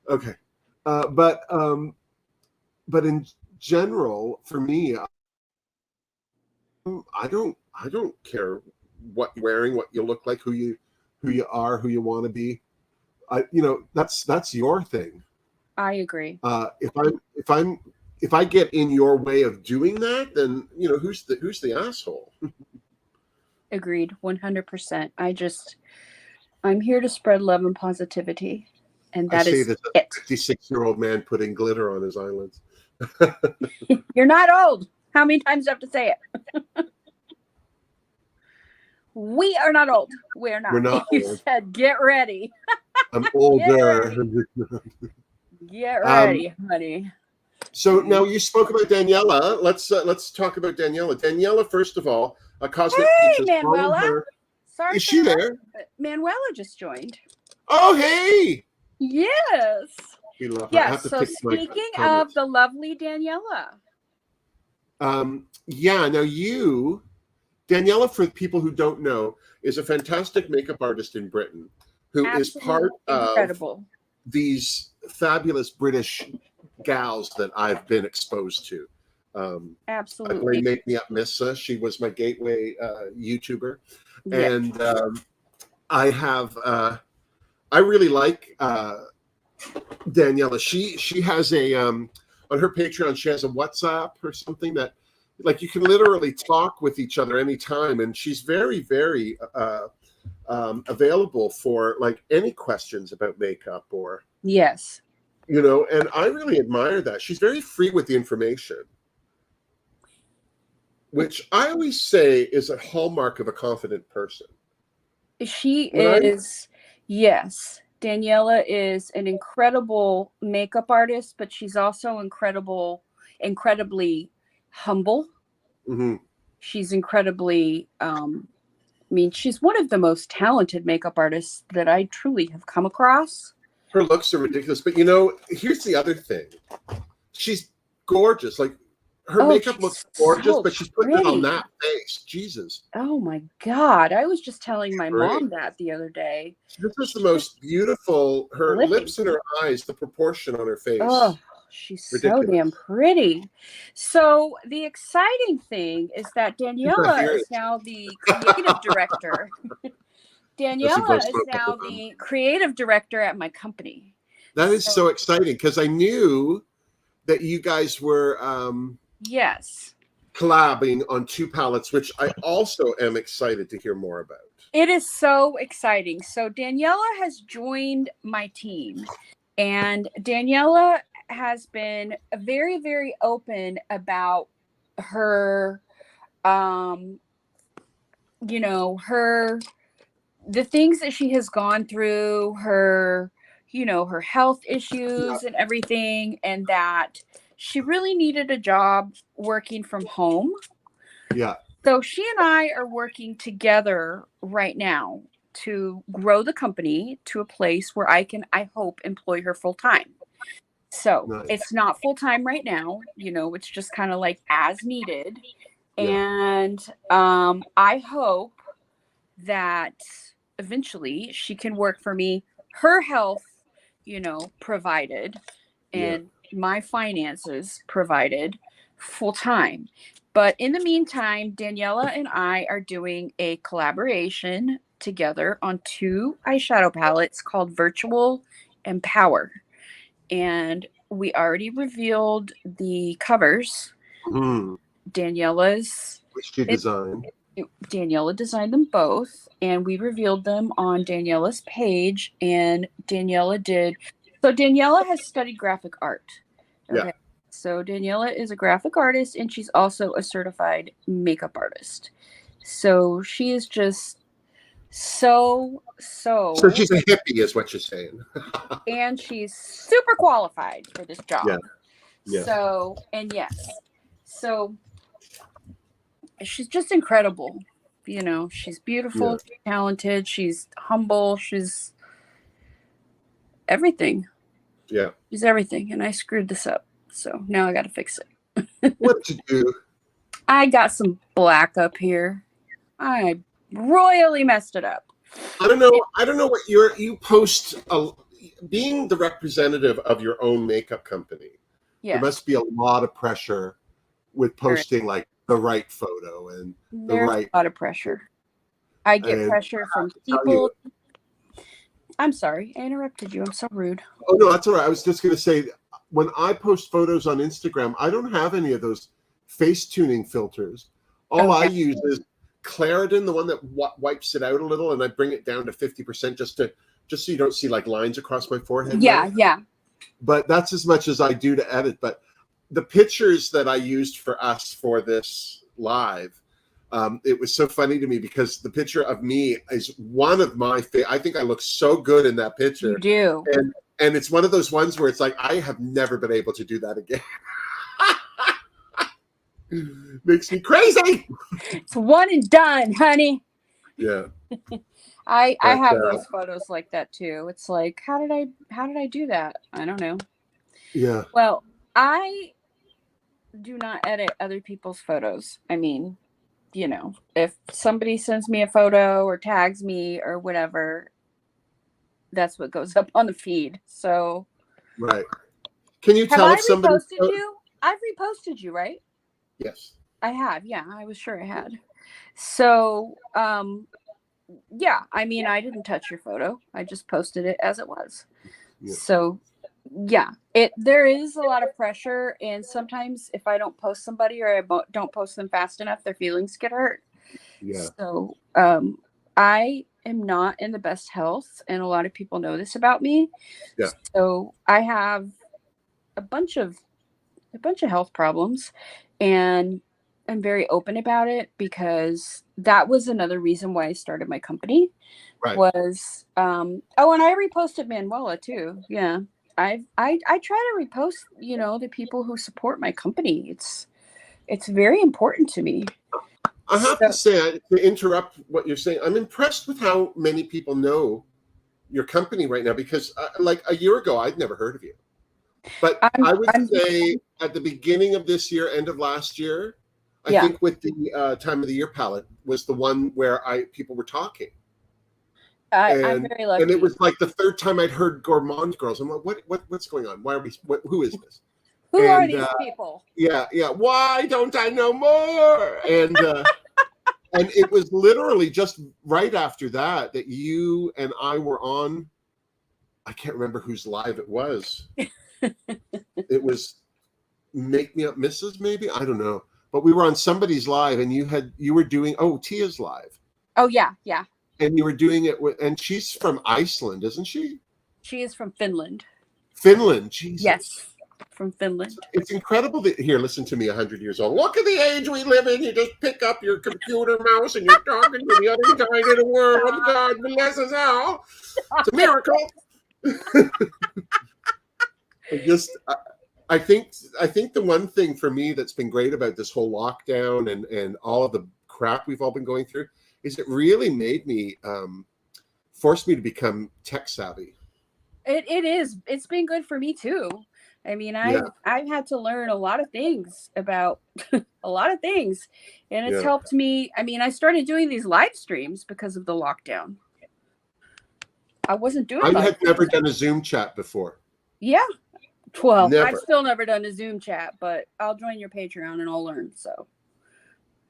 okay. But in general, for me, I don't care what you look like, who you are, who you want to be. That's your thing. I agree. If I get in your way of doing that, then who's the asshole? Agreed, 100%. I'm here to spread love and positivity, and that is it. A 56-year-old man putting glitter on his eyelids. You're not old. How many times do I have to say it? We are not old. We're not. We're not You old. said get ready. I'm older. Get ready, honey. So now you spoke about Daniela. Let's talk about Daniela. Daniela, first of all, a cosmic teacher. Manuela. Sorry, is she there? Manuela just joined. Oh, hey. Yes. We love her. Yes. So speaking of the lovely Daniela. Yeah. Now Daniela, for people who don't know, is a fantastic makeup artist in Britain who is part of these fabulous British gals that I've been exposed to. Absolutely. I blame Make Me Up Missa. She was my gateway YouTuber. Yes. And I really like Daniela. She has on her Patreon, she has a WhatsApp or something that, like, you can literally talk with each other anytime, and she's very, very available for like any questions about makeup or and I really admire that. She's very free with the information, which I always say is a hallmark of a confident person. She is, yes. Daniela is an incredible makeup artist, but she's also incredibly humble. Mm-hmm. She's incredibly, she's one of the most talented makeup artists that I truly have come across. Her looks are ridiculous. But, you know, here's the other thing. She's gorgeous. Like, her makeup looks gorgeous, so but she's putting it on pretty. that face. Jesus. Oh my God. I was just telling my Great. mom that the other day. This is the most beautiful, her lips and her eyes, the proportion on her face. Oh, she's ridiculous. So damn pretty. So the exciting thing is that Daniela is now the creative director. Daniela is now the creative director at my company. That is so exciting, because I knew that you guys were yes, collabing on 2 palettes, which I also am excited to hear more about. It is so exciting. So Daniela has joined my team, and Daniela has been very, very open about her, you know, the things that she has gone through, her, you know, her health issues and everything, and that she really needed a job working from home. Yeah. So she and I are working together right now to grow the company to a place where I can, I hope, employ her full time. So it's not full time right now, you know, it's just kind of like as needed. And I hope that eventually she can work for me, her health, you know, provided, and my finances provided full time. But in the meantime, Daniela and I are doing a collaboration together on 2 eyeshadow palettes called Virtual and Power. And we already revealed the covers. Daniela's. Which she designed. Daniela designed them both, and we revealed them on Daniela's page, and Daniela did. So Daniela has studied graphic art. Okay. So Daniela is a graphic artist, and she's also a certified makeup artist. So she is just so she's a hippie, is what you're saying. And she's super qualified for this job. Yeah. So, and yes. So she's just incredible. You know, she's beautiful, she's talented, she's humble, she's everything. Yeah. She's everything. And I screwed this up. So now I got to fix it. What to do? I got some black up here. I royally messed it up. I don't know what you post, being the representative of your own makeup company. There must be a lot of pressure with posting like the right photo and there's a lot of pressure. I get pressure from people. I'm sorry, I interrupted you. I'm so rude. Oh no, that's all right. I was just going to say, when I post photos on Instagram, I don't have any of those face tuning filters. All I use is Claritin, the one that wipes it out a little, and I bring it down to 50% just so you don't see like lines across my forehead. Yeah. But that's as much as I do to edit. But the pictures that I used for us for this live, it was so funny to me because the picture of me is one of my favorite. I think I look so good in that picture. You do. And it's one of those ones where it's like, I have never been able to do that again. Makes me crazy. It's one and done, honey. Yeah. I have those photos like that too. It's like, how did I do that? I don't know. Yeah. Well, I do not edit other people's photos. I mean, you know, if somebody sends me a photo or tags me or whatever, that's what goes up on the feed. So, right. Can you tell if somebody reposted you? I've reposted you, right? Yes. I have. Yeah, I was sure I had. So, yeah, I mean, I didn't touch your photo. I just posted it as it was. Yeah. So, yeah, there is a lot of pressure, and sometimes if I don't post somebody or I don't post them fast enough, their feelings get hurt. Yeah. So, I am not in the best health, and a lot of people know this about me. Yeah. So I have a bunch of health problems, and I'm very open about it because that was another reason why I started my company. Right. Was and I reposted Manuela too. Yeah. I try to repost, you know, the people who support my company. It's very important to me. I have to say, to interrupt what you're saying, I'm impressed with how many people know your company right now, because like a year ago, I'd never heard of you. But I'm, I would I'm, say at the beginning of this year, end of last year, I yeah, think with the time of the year palette was the one where people were talking. I'm And very it lucky. was like the third time I'd heard Gourmande Girls. I'm like, what's going on? Why are we? Who is this? Who are And these people? yeah. Why don't I know more? And it was literally just right after that you and I were on. I can't remember whose live it was. It was Make Me Up Mrs. Maybe, I don't know. But we were on somebody's live, and you were doing Tia's live. Oh yeah. And you were doing it with, and she's from Iceland, isn't she? She is from Finland. Finland, Jesus. Yes, from Finland. It's incredible that, here, listen to me, 100 years old. Look at the age we live in. You just pick up your computer mouse and you're talking to the other side of the world. God bless us all. It's a miracle. I think the one thing for me that's been great about this whole lockdown and all of the crap we've all been going through is it really made me forced me to become tech savvy. It is. It's been good for me too. I mean, I've had to learn a lot of things about a lot of things, and it's helped me. I mean, I started doing these live streams because of the lockdown. I wasn't doing. I had never done a Zoom chat before. Yeah. Well, never. I've still never done a Zoom chat, but I'll join your Patreon and I'll learn. So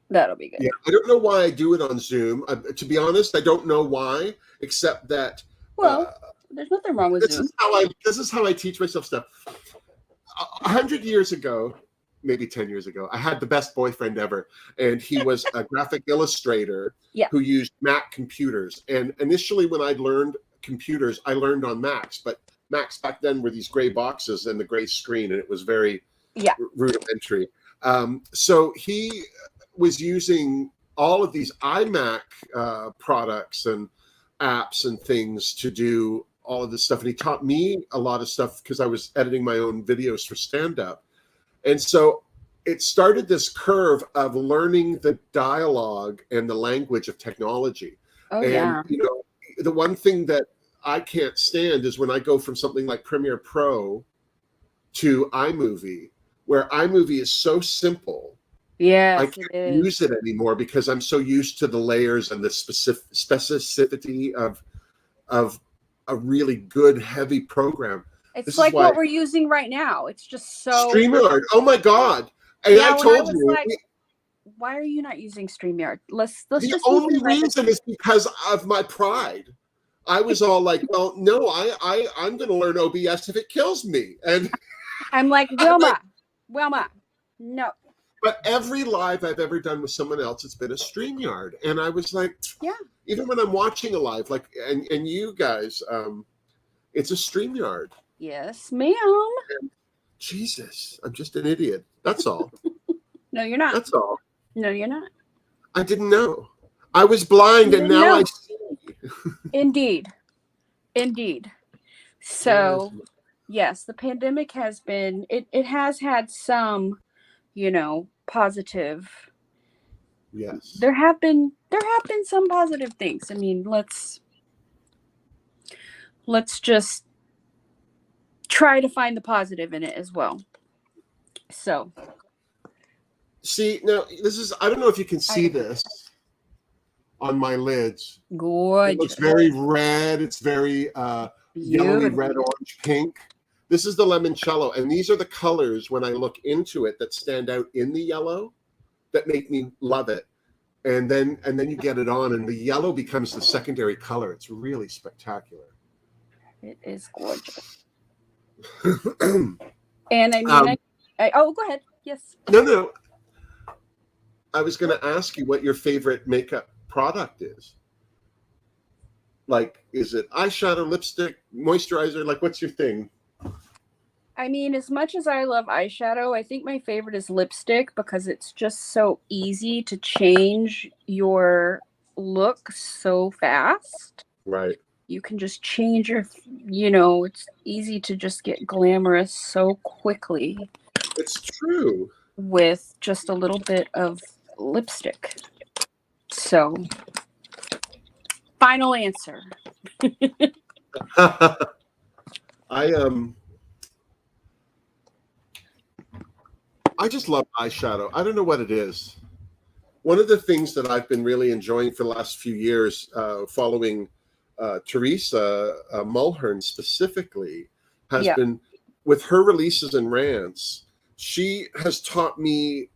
that'll be good. Yeah, I don't know why I do it on Zoom. To be honest, I don't know why, except that. Well, there's nothing wrong with Zoom. This is how I teach myself stuff. 100 years ago, maybe 10 years ago, I had the best boyfriend ever, and he was a graphic illustrator who used Mac computers. And initially, when I learned computers, I learned on Macs, but Macs back then were these gray boxes and the gray screen, and it was very rudimentary. So he was using all of these iMac products and apps and things to do all of this stuff. And he taught me a lot of stuff because I was editing my own videos for stand-up. And so it started this curve of learning the dialogue and the language of technology. You know, the one thing that I can't stand is when I go from something like Premiere Pro to iMovie, where iMovie is so simple. Yeah, I can't use it anymore because I'm so used to the layers and the specificity of a really good, heavy program. It's like what we're using right now. It's just so StreamYard. Oh my God! And I told you, like, why are you not using StreamYard? Let's the just only reason is because of my pride. I was all like, well, no, I'm going to learn OBS if it kills me. And I'm like, Wilma, no. But every live I've ever done with someone else, it's been a StreamYard. And I was like, even when I'm watching a live, like, and you guys, it's a StreamYard. Yes, ma'am. And Jesus, I'm just an idiot. That's all. No, you're not. That's all. No, you're not. I didn't know. I was blind and now I see. Indeed. So, yes, the pandemic has been, it has had some, positive. Yes. There have been some positive things. I mean, let's just try to find the positive in it as well. So. See, now I don't know if you can see this on my lids. Gorgeous. It looks very red. It's very yellowy, red, orange, pink. This is the limoncello, and these are the colors when I look into it that stand out in the yellow that make me love it. And then you get it on, and the yellow becomes the secondary color. It's really spectacular. It is gorgeous. And I mean, go ahead. Yes. No. I was going to ask you what your favorite makeup product is. Like, is it eyeshadow, lipstick, moisturizer? Like, what's your thing? I mean, as much as I love eyeshadow, I think my favorite is lipstick because it's just so easy to change your look so fast. Right. You can just change it's easy to just get glamorous so quickly. It's true. With just a little bit of lipstick. So, final answer. I just love eyeshadow. I don't know what it is. One of the things that I've been really enjoying for the last few years, following Teresa Mulhern specifically, has Yeah. been with her releases and rants. She has taught me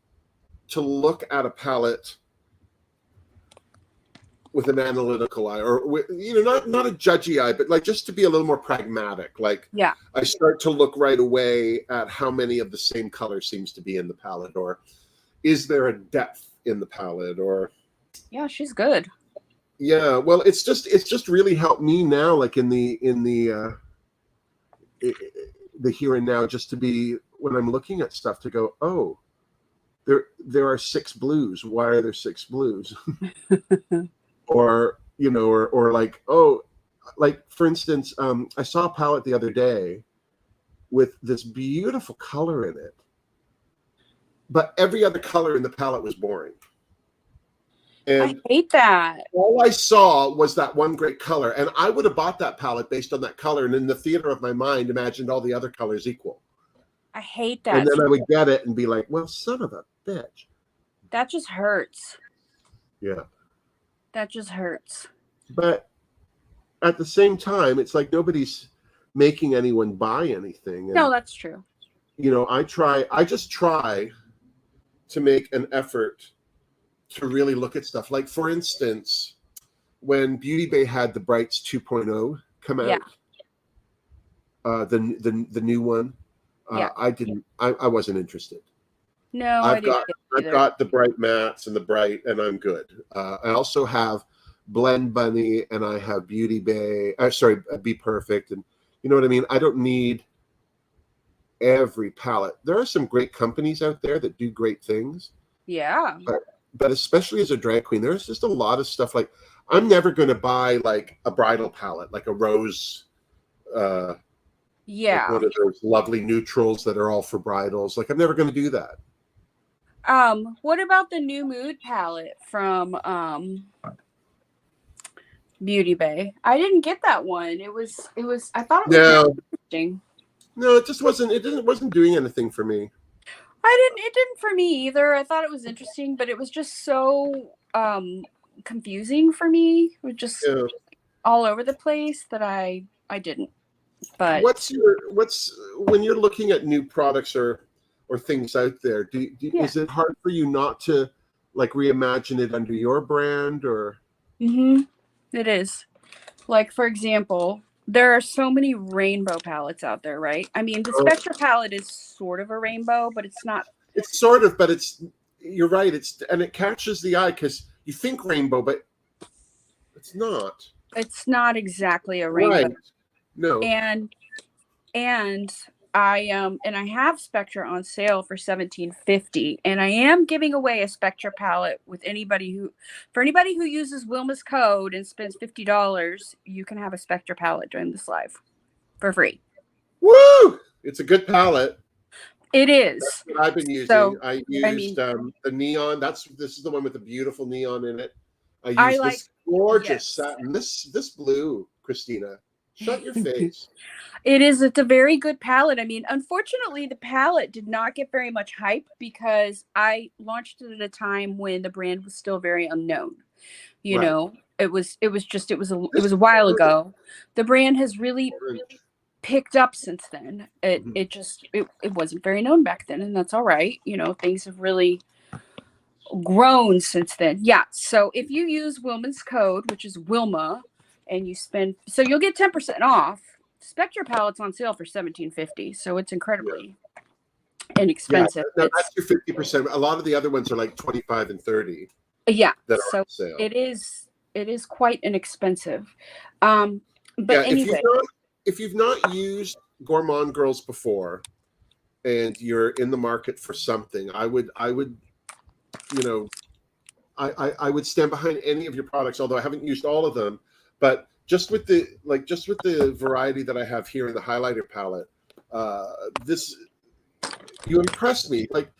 to look at a palette with an analytical eye, or not a judgy eye, but like just to be a little more pragmatic. Like, Yeah. I start to look right away at how many of the same color seems to be in the palette, or is there a depth in the palette, or Yeah, she's good. yeah. Well, it's just really helped me now, like in the here and now, just to be, when I'm looking at stuff, to go, oh, there are 6 blues. Why are there 6 blues? Or or like, oh, like for instance, I saw a palette the other day with this beautiful color in it, but every other color in the palette was boring. And I hate that. all I saw was that one great color, and I would have bought that palette based on that color, and in the theater of my mind imagined all the other colors equal. I hate that. And then I would get it and be like, well, son of a bitch. That just hurts. Yeah. That just hurts. But at the same time, it's like nobody's making anyone buy anything. And, No, that's true. I just try to make an effort to really look at stuff. Like, for instance, when Beauty Bay had the Brights 2.0 come out, Yeah. The new one, Yeah. I wasn't interested. No, I've I didn't got the Bright Mattes and the Bright, and I'm good. I also have Blend Bunny, and I have Beauty Bay. Be Perfect, and you know what I mean. I don't need every palette. There are some great companies out there that do great things. Yeah. But especially as a drag queen, there's just a lot of stuff. Like, I'm never going to buy like a bridal palette, like a rose. Yeah. Like one of those lovely neutrals that are all for bridals. Like, I'm never going to do that. What about the New Mood palette from Beauty Bay? I didn't get that one. It was I thought it was interesting. No, it just wasn't. It wasn't doing anything for me. It didn't for me either. I thought it was interesting, but it was just so confusing for me. It was just all over the place that I didn't. But what's when you're looking at new products or things out there, is it hard for you not to like reimagine it under your brand, or? It is. Like, for example, there are so many rainbow palettes out there, right? I mean, the Spectra palette is sort of a rainbow, but it's not. It's sort of, but you're right. And it catches the eye because you think rainbow, but it's not. It's not exactly a rainbow. Right. No. And I have Spectra on sale for $17.50, and I am giving away a Spectra palette with anybody who uses Wilma's code and spends $50, you can have a Spectra palette during this live for free. Woo! It's a good palette. It is. That's what I've been using. So, I used the neon. This is the one with the beautiful neon in it. I used this gorgeous satin. This blue, Christina. Shut your face. It's a very good palette. I mean, unfortunately, the palette did not get very much hype because I launched it at a time when the brand was still very unknown. You know, it was a while ago. The brand has really picked up since then. It wasn't very known back then, and that's all right. You know, things have really grown since then. Yeah. So if you use Wilma's code, which is Wilma, and you you'll get 10% off. Spectra palette's on sale for $17.50, so it's incredibly inexpensive. Yeah, that's your 50%. A lot of the other ones are like 25 and 30. Yeah, so it is quite inexpensive. But anyway, if you've not used Gourmande Girls before, and you're in the market for something, I would stand behind any of your products. Although I haven't used all of them. But just with the variety that I have here in the highlighter palette, you impressed me. Like,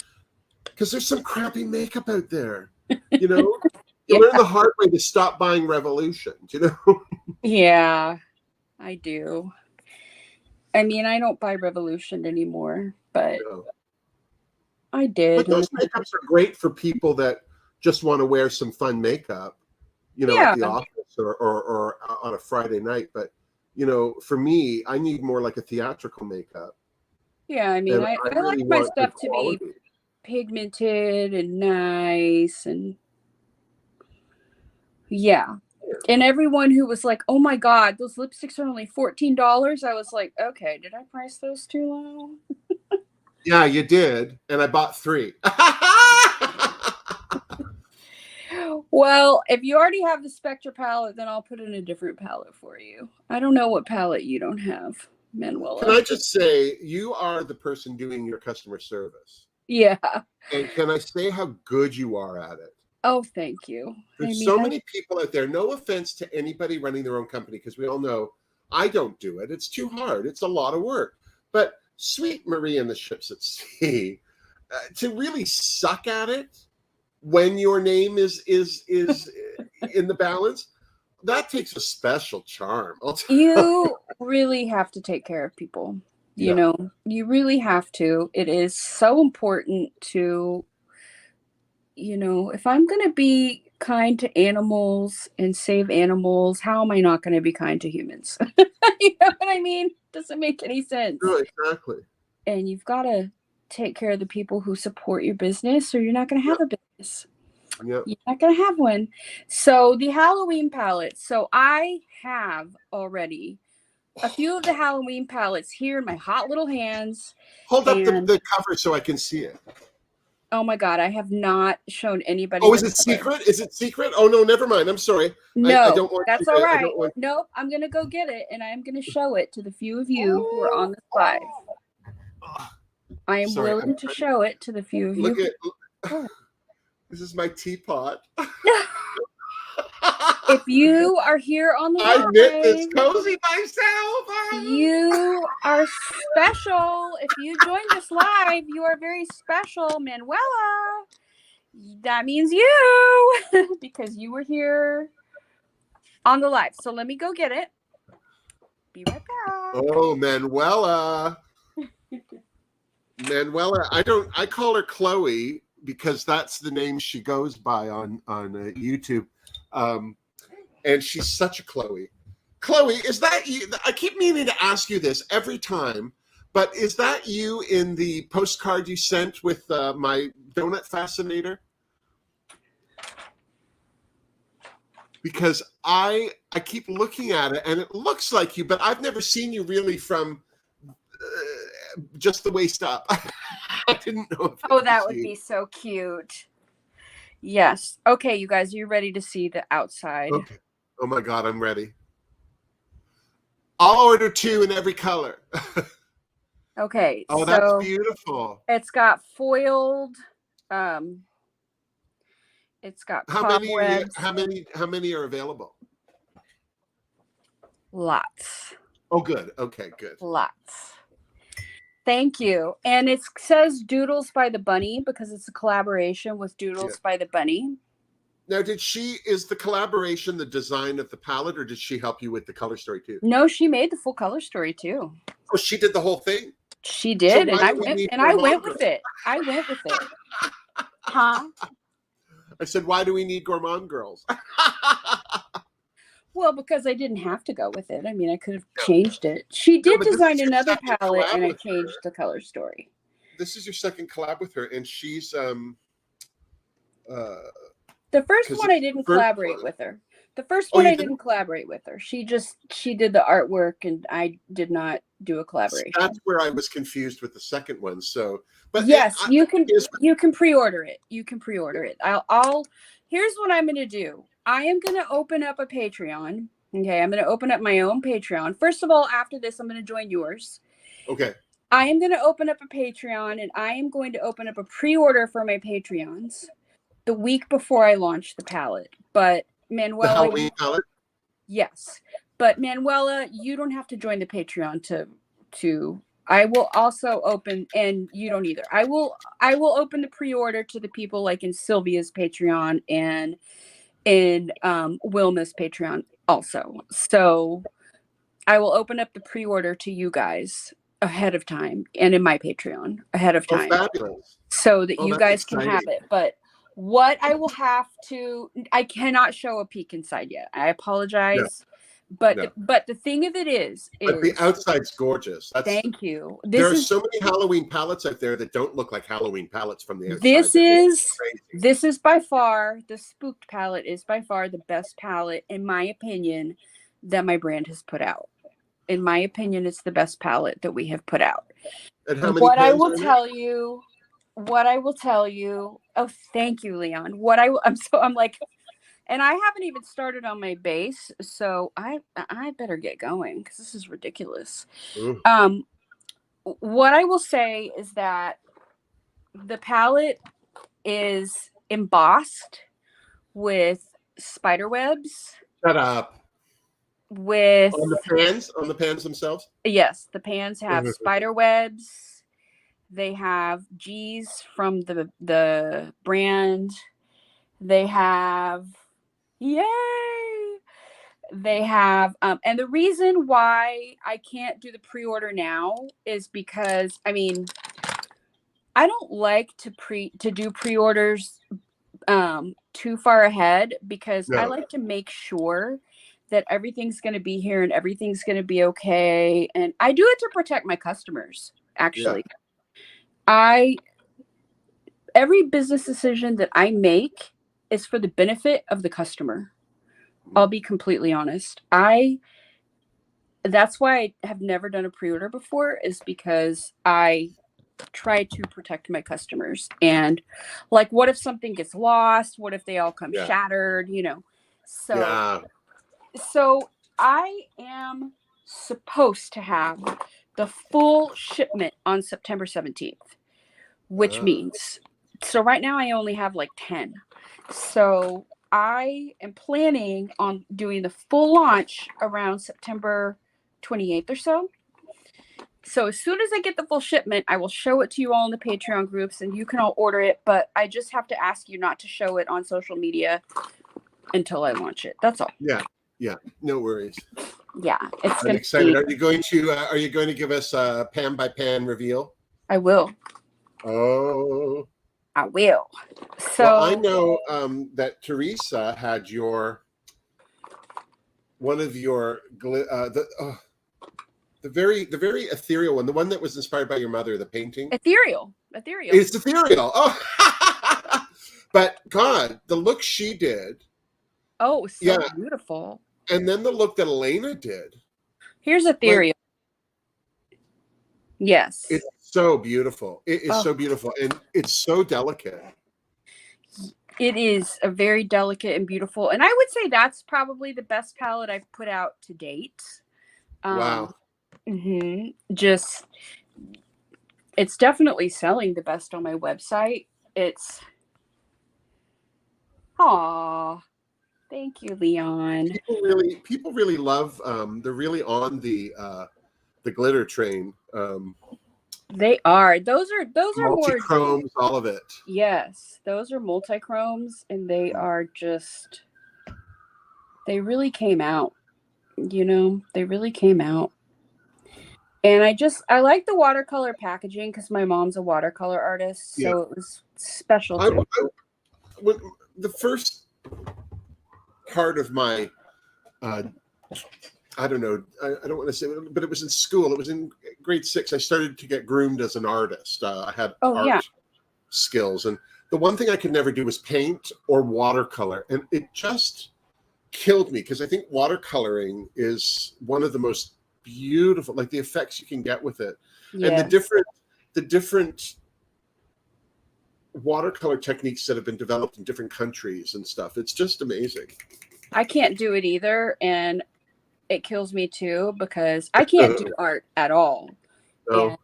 because there's some crappy makeup out there, you learn the hard way to stop buying Revolution, Yeah. I do. I mean, I don't buy Revolution anymore, but No. I did. But those makeups are great for people that just want to wear some fun makeup, Yeah. at the office or on a Friday night. But, for me, I need more like a theatrical makeup. Yeah, I mean, And I really like my want good stuff to be quality. pigmented and nice, and yeah. And everyone who was like, "Oh my God, those lipsticks are only $14," I was like, "Okay, did I price those too low?" Yeah, you did. And I bought 3. Well, if you already have the Spectra palette, then I'll put in a different palette for you. I don't know what palette you don't have, Manuela. Can I just say, you are the person doing your customer service. Yeah. And can I say how good you are at it? Oh, thank you. There's so many people out there, no offense to anybody running their own company, because we all know I don't do it. It's too hard. It's a lot of work. But sweet Marie and the ships at sea, to really suck at it when your name is in the balance, that takes a special charm. You really have to take care of people. Yeah. You really have to. It is so important to, if I'm going to be kind to animals and save animals, how am I not going to be kind to humans? You know what I mean? Doesn't make any sense. No, exactly. And you've got to take care of the people who support your business, or you're not going to have a business. Yep. You're not going to have one. So the Halloween palettes. So I have already a few of the Halloween palettes here in my hot little hands. Hold up the cover so I can see it. Oh my God, I have not shown anybody. Oh, is it secret? Is it secret? Oh no, never mind. I'm sorry. No, I don't want that's all right. Nope, I'm gonna go get it, and I'm gonna show it to the few of you who are on this live. I am willing to show it to the few of you. This is my teapot. If you are here on the live, I knit this cozy myself. You are special. If you join this live, you are very special, Manuela. That means you, because you were here on the live. So let me go get it. Be right back. Oh, Manuela. Manuela, I call her Chloe because that's the name she goes by on YouTube. And she's such a Chloe. Chloe, is that you? I keep meaning to ask you this every time, but is that you in the postcard you sent with my donut fascinator? Because I keep looking at it and it looks like you, but I've never seen you really from just the waist up. I didn't know. Oh, that would be so cute. Yes. Okay, you guys, you ready to see the outside? Okay. Oh my God, I'm ready. I'll order 2 in every color. Okay. Oh, that's beautiful. It's got foiled. It's got cobwebs. How many are available? Lots. Oh, good. Okay, good. Lots. Thank you. And it says Doodles by the Bunny because it's a collaboration with Doodles by the Bunny. Now, is the collaboration the design of the palette, or did she help you with the color story too? No, she made the full color story too. Oh, she did the whole thing? She did, and I went with it. I went with it. Huh? I said, why do we need Gourmande Girls? Well, because I didn't have to go with it. I mean, I could have changed it. She did design another palette, and I changed the color story. This is your second collab with her, and she's the first one I didn't collaborate with her. The first one I didn't collaborate with her. She did the artwork, and I did not do a collaboration. That's where I was confused with the second one. So, but yes, you can pre-order it. You can pre-order it. Here's what I'm going to do. I am going to open up a Patreon. Okay, I'm going to open up my own Patreon. First of all, after this, I'm going to join yours. Okay. I am going to open up a Patreon, and I am going to open up a pre-order for my Patreons the week before I launch the palette. But Manuela, the Halloween palette? Yes. But Manuela, you don't have to join the Patreon to I will also open, and you don't either. I will open the pre-order to the people like in Sylvia's Patreon and in Wilma's Patreon also. So I will open up the pre-order to you guys ahead of time and in my Patreon ahead of time. Oh, fabulous. So that Oh, you that's guys can exciting. have it. But what I will have to, I cannot show a peek inside yet. I apologize. But the thing of it is But the outside's gorgeous. Thank you. There are so many Halloween palettes out there that don't look like Halloween palettes from the outside. This is by far, the Spooked palette is by far the best palette, in my opinion, that my brand has put out. In my opinion, it's the best palette that we have put out. And how many what I pans will are in tell you, what I will tell you. Oh, thank you, Leon. I'm like, and I haven't even started on my base, so I better get going because this is ridiculous. Ooh. What I will say is that the palette is embossed with spider webs. Shut up. With on the pans themselves. Yes, the pans have spider webs. They have G's from the brand. They have They have and the reason why I can't do the pre-order now is because I don't like to do pre-orders too far ahead because I like to make sure that everything's going to be here and everything's going to be okay. And I do it to protect my customers, actually. Yeah. Every business decision that I make is for the benefit of the customer. I'll be completely honest. That's why I have never done a pre-order before, is because I try to protect my customers. And like, what if something gets lost? What if they all come shattered? So I am supposed to have the full shipment on September 17th, which means, so right now I only have like 10. So I am planning on doing the full launch around September 28th or so. So as soon as I get the full shipment, I will show it to you all in the Patreon groups and you can all order it. But I just have to ask you not to show it on social media until I launch it. That's all. Yeah, no worries. Yeah, I'm excited. Are you going to give us a pan by pan reveal? I will. Oh, I will. So well, I know that Teresa had one of your the very ethereal one, the one that was inspired by your mother, the painting. Ethereal. It's ethereal. Oh, but God, the look she did. Oh, so beautiful. And then the look that Elena did. Here's ethereal. Yes. It's so beautiful. It is so beautiful. And it's so delicate. It is a very delicate and beautiful. And I would say that's probably the best palette I've put out to date. Wow. Just, it's definitely selling the best on my website. It's, thank you, Leon. People really love. They're really on the glitter train. They are. Those are multi-chromes, all of it. Yes, those are multi-chromes, and they are just. They really came out. They really came out. And I like the watercolor packaging because my mom's a watercolor artist, so it was special. The first part of my, I don't know, I don't want to say, but it was in school. It was in grade 6. I started to get groomed as an artist. I had art skills, and the one thing I could never do was paint or watercolor, and it just killed me because I think watercoloring is one of the most beautiful, like the effects you can get with it, and the different watercolor techniques that have been developed in different countries and stuff. It's just amazing. I can't do it either, and it kills me too because I can't do art at all. No.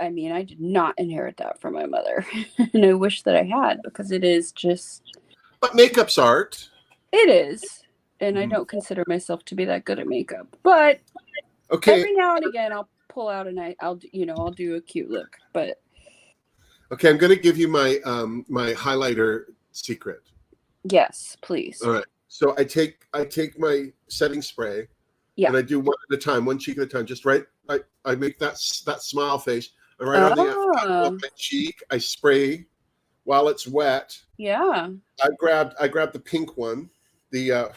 And, I did not inherit that from my mother, and I wish that I had because it is just. But makeup's art. It is, and I don't consider myself to be that good at makeup, but every now and again I'll pull out and I'll do a cute look. But okay, I'm going to give you my my highlighter secret. Yes, please. All right. So I take my setting spray Yeah. And I do one at a time, one cheek at a time. Just right. I make that smile face. And right on the top of my cheek, I spray while it's wet. Yeah. I grabbed the pink one, the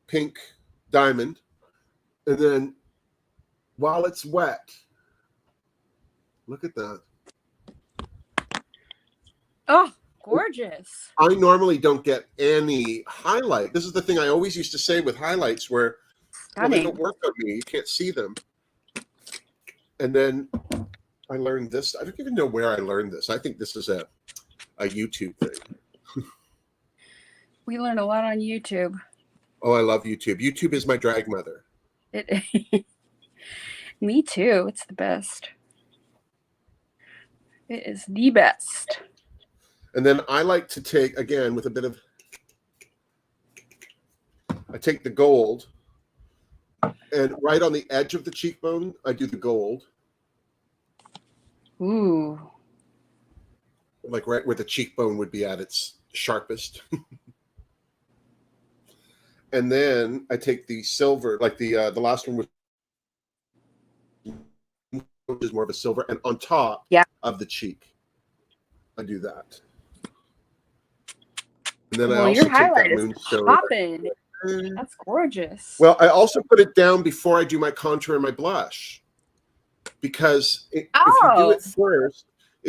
pink diamond, and then while it's wet, look at that. Oh, gorgeous. I normally don't get any highlight. This is the thing I always used to say with highlights where they don't work on me. You can't see them. And then I learned this. I don't even know where I learned this. I think this is a YouTube thing. We learn a lot on YouTube. Oh, I love YouTube. YouTube is my drag mother. Me too. It's the best. It is the best. And then I like to take, again, with a bit of, I take the gold, and right on the edge of the cheekbone, I do the gold. Ooh. Like right where the cheekbone would be at its sharpest. And then I take the silver, like the last one was more of a silver, and on top of the cheek, I do that. And then I also your take highlight that is moonstone. popping. That's gorgeous. Well, I also put it down before I do my contour and my blush, because if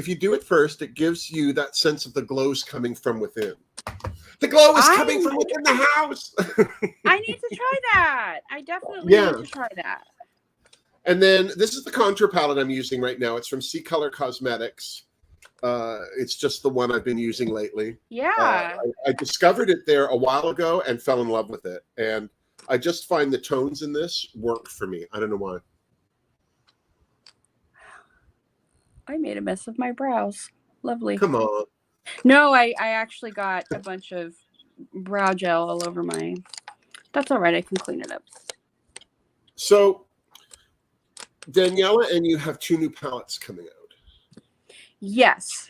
you do it first, it gives you that sense of the glow's coming from within. The glow is coming from within the house. I need to try that. I definitely need to try that. And then this is the contour palette I'm using right now. It's from C Color Cosmetics. It's just the one I've been using lately. Yeah. I discovered it there a while ago and fell in love with it. And I just find the tones in this work for me. I don't know why. I made a mess of my brows. Lovely. Come on. No, I actually got a bunch of brow gel all over my... That's all right. I can clean it up. So, Daniela and you have 2 new palettes coming out. Yes.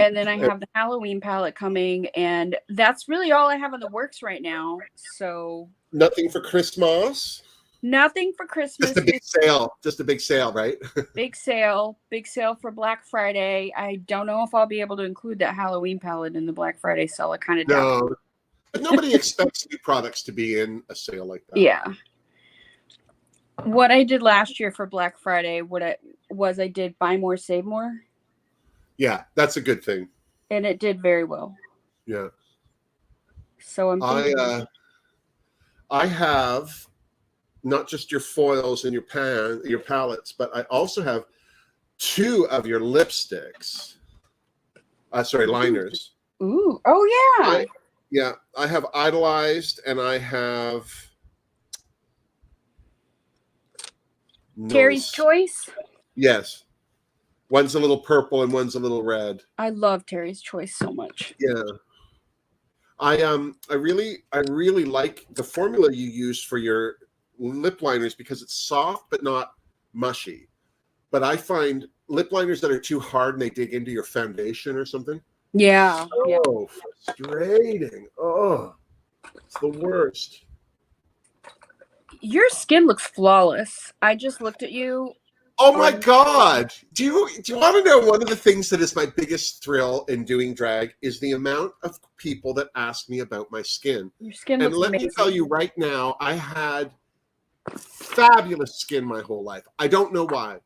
And then I have the Halloween palette coming, and that's really all I have in the works right now. So nothing for Christmas? Nothing for Christmas. Just a big sale. Just a big sale, right? Big sale. Big sale for Black Friday. I don't know if I'll be able to include that Halloween palette in the Black Friday sale. I kind of doubt it. But nobody expects new products to be in a sale like that. Yeah. What I did last year for Black Friday, I did buy more, save more. Yeah, that's a good thing. And it did very well. Yeah. So I'm thinking I have not just your foils and your palettes, but I also have 2 of your lipsticks. Liners. Ooh. Oh yeah. I have Idolized and I have Terry's Choice. Yes. One's a little purple and one's a little red. I love Terry's Choice so much. Yeah. I really like the formula you use for your lip liners because it's soft but not mushy. But I find lip liners that are too hard and they dig into your foundation or something. Yeah. Oh, frustrating. Oh, it's the worst. Your skin looks flawless. I just looked at you. Oh my God. Do you want to know one of the things that is my biggest thrill in doing drag is the amount of people that ask me about my skin. Your skin looks amazing. And let me tell you right now, I had fabulous skin my whole life. I don't know why.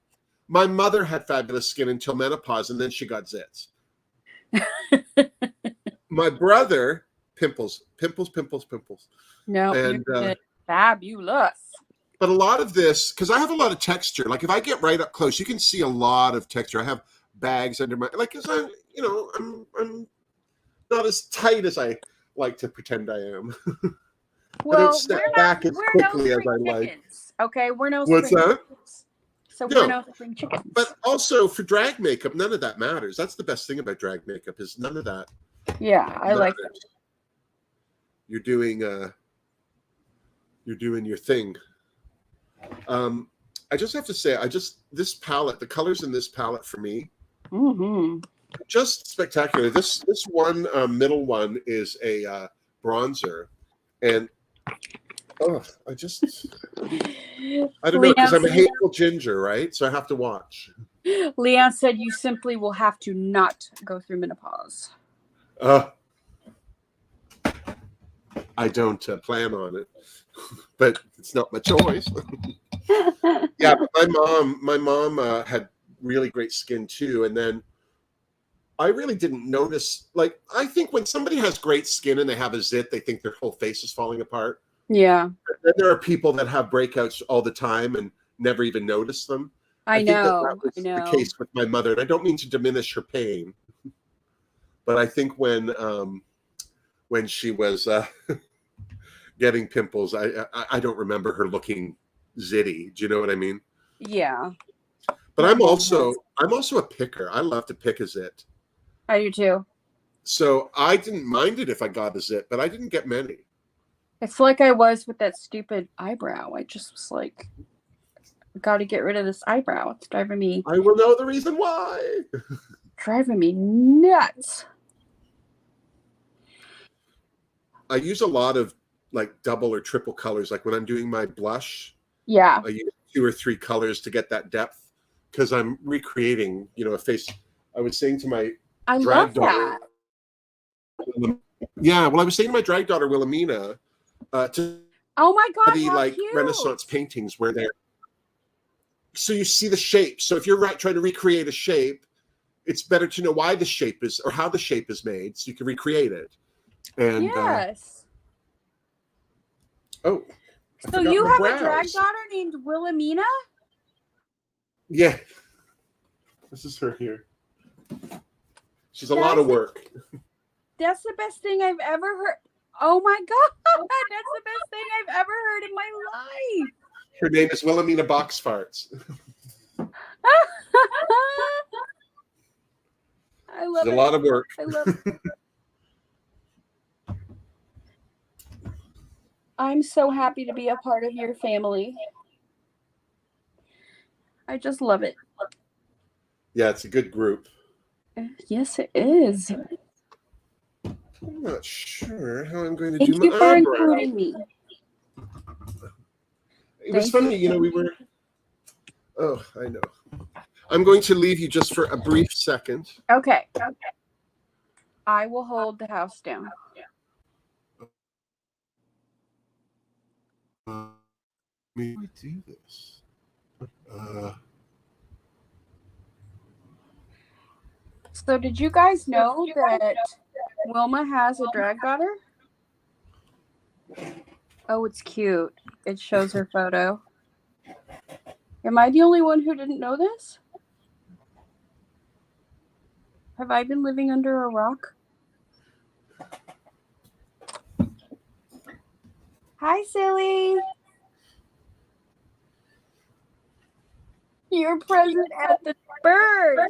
My mother had fabulous skin until menopause, and then she got zits. My brother, pimples. No, and fabulous. But a lot of this, because I have a lot of texture. Like if I get right up close, you can see a lot of texture. I have bags under my, like, because I'm not as tight as I like to pretend I am. Well, I don't step back as quickly as I like. Okay, we're no What's that? Chickens. So we're no spring chickens. But also for drag makeup, none of that matters. That's the best thing about drag makeup is none of that. Yeah, I like that. You're doing your thing. I just have to say, this palette, the colors in this palette for me, just spectacular. This one middle one is a bronzer, and Oh, I don't know, because I'm a Leanne, hateful ginger, right? So I have to watch. Leanne said you simply will have to not go through menopause. I don't plan on it, but it's not my choice. Yeah, but my mom had really great skin too, and then I really didn't notice. Like, I think when somebody has great skin and they have a zit, they think their whole face is falling apart. Yeah. Then there are people that have breakouts all the time and never even notice them. I think that know. was I the know. case with my mother, and I don't mean to diminish her pain, but I think when she was getting pimples, I don't remember her looking zitty. Do you know what I mean? Yeah. But My I'm mom also has. a picker. I love to pick a zit. I do too. So I didn't mind it if I got a zit, but I didn't get many. It's like I was with that stupid eyebrow. I just was like, got to get rid of this eyebrow. It's driving me I will know the reason why. nuts. I use a lot of like double or triple colors. Like when I'm doing my blush, Yeah. I use 2 or 3 colors to get that depth because I'm recreating, a face. I was saying to my I drag love daughter. that. Yeah, well, I was saying to my drag daughter Wilhelmina to Oh my God, study how like cute. Renaissance paintings where they're so you see the shape. So if you're trying to recreate a shape, it's better to know why the shape is or how the shape is made, so you can recreate it. And Yes. I So forgot you my have brows. a drag daughter named Wilhelmina? Yeah, this is her here. She's a lot of work. That's the best thing I've ever heard. Oh my God, that's the best thing I've ever heard in my life. Her name is Wilhelmina Box Farts. I love She's it. a lot of work. I love it. I'm so happy to be a part of your family. I just love it. Yeah, it's a good group. Yes, it is. I'm not sure how I'm going to Thank do you my for eyebrow. including me. It was funny, we were. Oh, I know. I'm going to leave you just for a brief second. Okay. I will hold the house down. Maybe we do this. So did you guys know that Wilma has a drag daughter? Oh, it's cute. It shows her photo. Am I the only one who didn't know this? Have I been living under a rock? Hi, silly. You're present at the birth.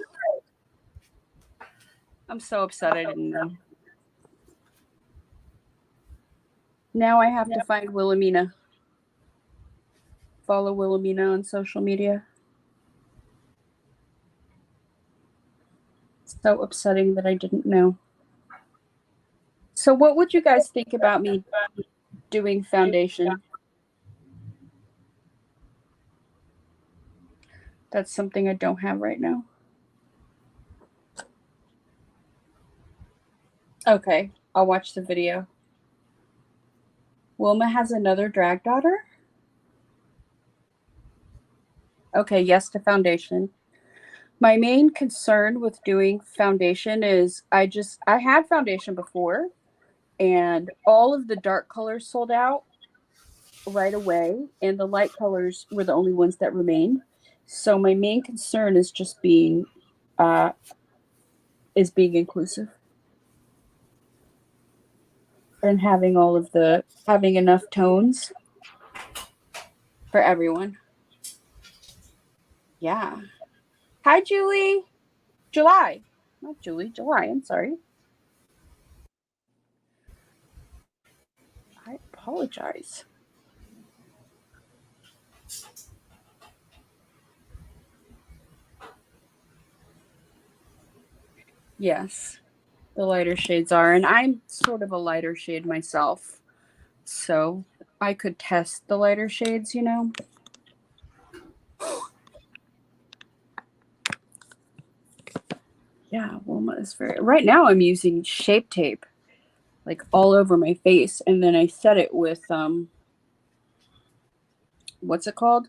I'm so upset I didn't know. Now I have to find Wilhelmina. Follow Wilhelmina on social media. So upsetting that I didn't know. So what would you guys think about me doing foundation? That's something I don't have right now. Okay, I'll watch the video. Wilma has another drag daughter? Okay, yes to foundation. My main concern with doing foundation is I had foundation before and all of the dark colors sold out right away and the light colors were the only ones that remained. So my main concern is just being inclusive and having enough tones for everyone. Yeah. Hi, Julie. July. Not Julie, July. I'm sorry. I apologize. Yes, the lighter shades are, and I'm sort of a lighter shade myself. So I could test the lighter shades, you know. Yeah, Wilma is very. Right now, I'm using Shape Tape, like all over my face, and then I set it with what's it called?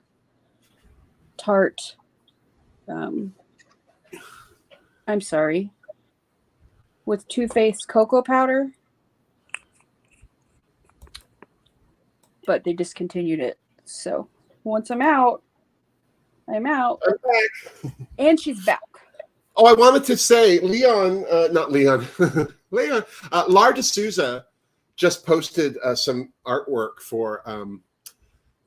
Tarte. I'm sorry. With Too Faced cocoa powder, but they discontinued it. So once I'm out, I'm out. I'm back. And she's back. Oh, I wanted to say, not Leon, Leon, Lar D'Souza just posted some artwork for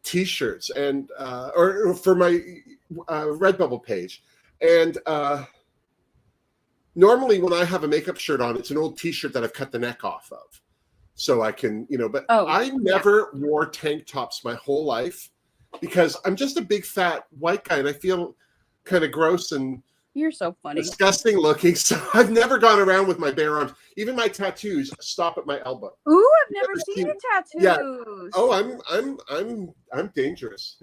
T-shirts and or for my Redbubble page, and normally when I have a makeup shirt on, it's an old T-shirt that I've cut the neck off of, so I can, but I never wore tank tops my whole life because I'm just a big fat white guy and I feel kind of gross and you're so funny, disgusting looking. So I've never gone around with my bare arms. Even my tattoos stop at my elbow. Ooh, I've never seen your tattoos. Yeah. Oh, I'm dangerous.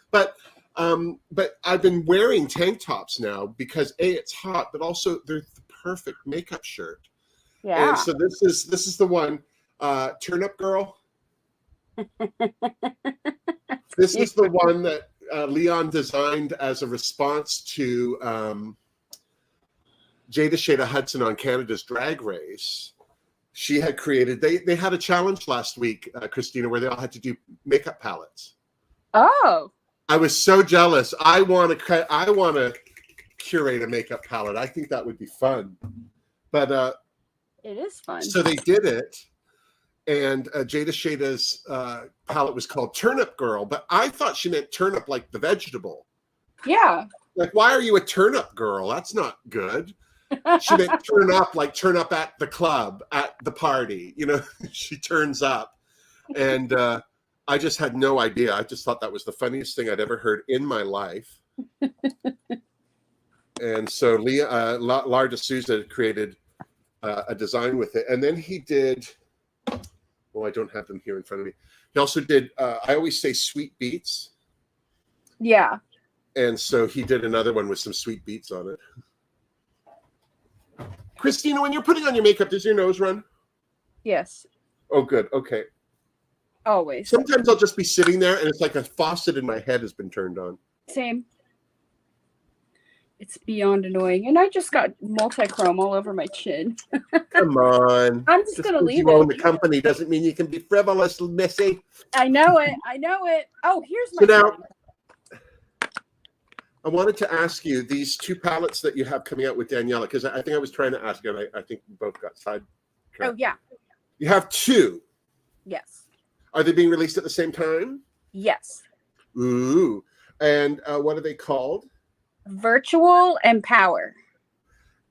But I've been wearing tank tops now because it's hot, but also they're the perfect makeup shirt. Yeah. And so this is the one, Turnip Girl. This is the one that Leon designed as a response to Jada Shada Hudson on Canada's Drag Race. She had created, they had a challenge last week, Christina, where they all had to do makeup palettes. Oh. I was so jealous. I want to curate a makeup palette. I think that would be fun. But it is fun. So they did it. And Jada Shada's palette was called Turnip Girl, but I thought she meant turnip like the vegetable. Yeah. Like, why are you a turnip girl? That's not good. She meant turn up, like turn up at the club, at the party. She turns up. And I just had no idea. I just thought that was the funniest thing I'd ever heard in my life. And so Lar D'Souza created a design with it. And then he did... Well, I don't have them here in front of me. He also did, I always say sweet beets. Yeah. And so he did another one with some sweet beets on it. Christina, when you're putting on your makeup, does your nose run? Yes. Oh, good. Okay. Always. Sometimes I'll just be sitting there and it's like a faucet in my head has been turned on. Same. It's beyond annoying. And I just got multi-chrome all over my chin. Come on. I'm just going to leave you own the company doesn't mean you can be frivolous, Missy. I know it. Oh, here's my now, I wanted to ask you these two palettes that you have coming out with Daniela, because I think I was trying to ask you, and I think we both got sidetracked. Oh, yeah. You have two. Yes. Are they being released at the same time? Yes. Ooh. And what are they called? Virtual and Power.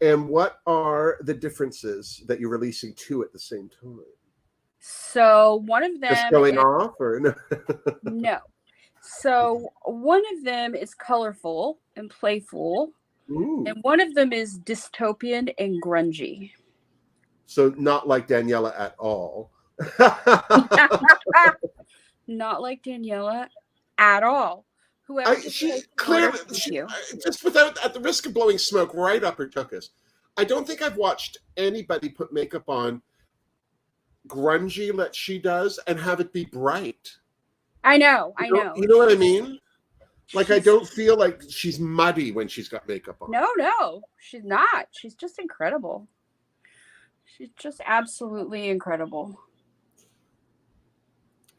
And what are the differences that you're releasing two at the same time? So one of them just going off, or no? No. So one of them is colorful and playful. Ooh. And one of them is dystopian and grungy. So not like Daniela at all. Not like Daniela at all. Whoever she's clearly, just without, at the risk of blowing smoke right up her tuchus, I don't think I've watched anybody put makeup on grungy like she does and have it be bright. I know. You know what I mean? Like, I don't feel like she's muddy when she's got makeup on. No, she's not. She's just incredible. She's just absolutely incredible.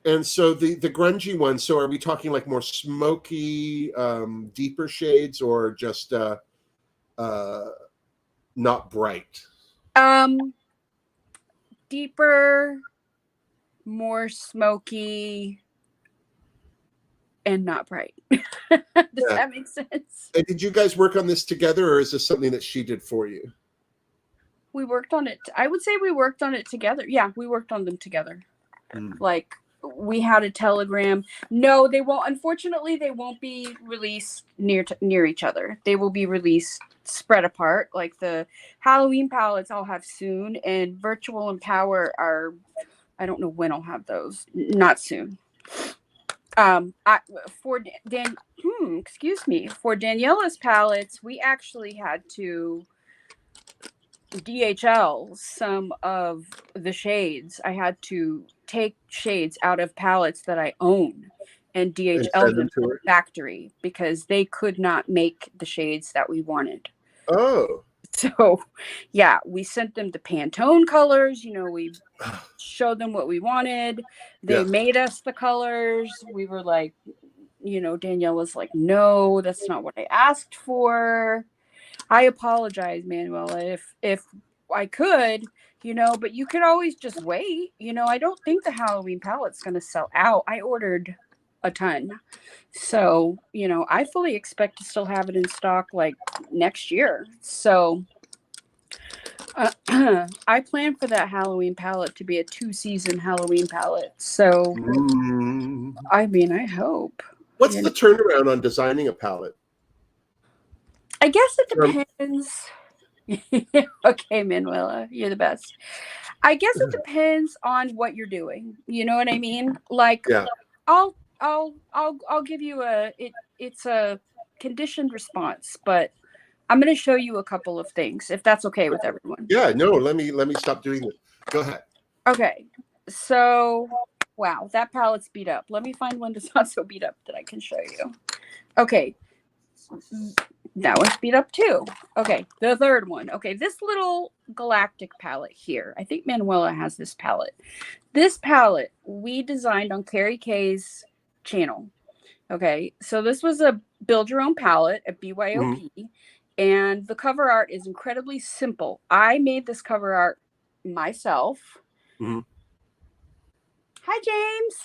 And so the grungy one, so are we talking like more smoky, deeper shades, or just not bright? Deeper, more smoky, and not bright. Does that make sense? And did you guys work on this together, or is this something that she did for you? We worked on it. I would say we worked on it together. Yeah, we worked on them together. Like, we had a telegram. No, they won't. Unfortunately, they won't be released near each other. They will be released spread apart. Like the Halloween palettes I'll have soon, and Virtual and Power are I don't know when I'll have those. Not soon. For excuse me, for Daniela's palettes, we actually had to DHL some of the shades. I had to take shades out of palettes that I own and DHL them to the factory because they could not make the shades that we wanted. Oh. So, yeah, we sent them the Pantone colors. You know, we showed them what we wanted. They made us the colors. We were like, you know, Danielle was like, no, that's not what I asked for. I apologize, Manuela, if I could, you know, but you could always just wait. You know, I don't think the Halloween palette's going to sell out. I ordered a ton. So, you know, I fully expect to still have it in stock like next year. So I plan for that Halloween palette to be a 2-season Halloween palette. So, I mean, I hope. What's the turnaround on designing a palette? I guess it depends. Okay, Manuela, you're the best. I guess it depends on what you're doing. You know what I mean? Like, I'll give you it's a conditioned response, but I'm going to show you a couple of things if that's okay with everyone. Yeah, no, let me stop doing this. Go ahead. Okay. So, wow, that palette's beat up. Let me find one that's not so beat up that I can show you. Okay. That one's beat up too. Okay, the third one. Okay, this little galactic palette here. I think Manuela has this palette. This palette we designed on Carrie Kay's channel. Okay, so this was a build your own palette at BYOP, and the cover art is incredibly simple. I made this cover art myself. Hi, James.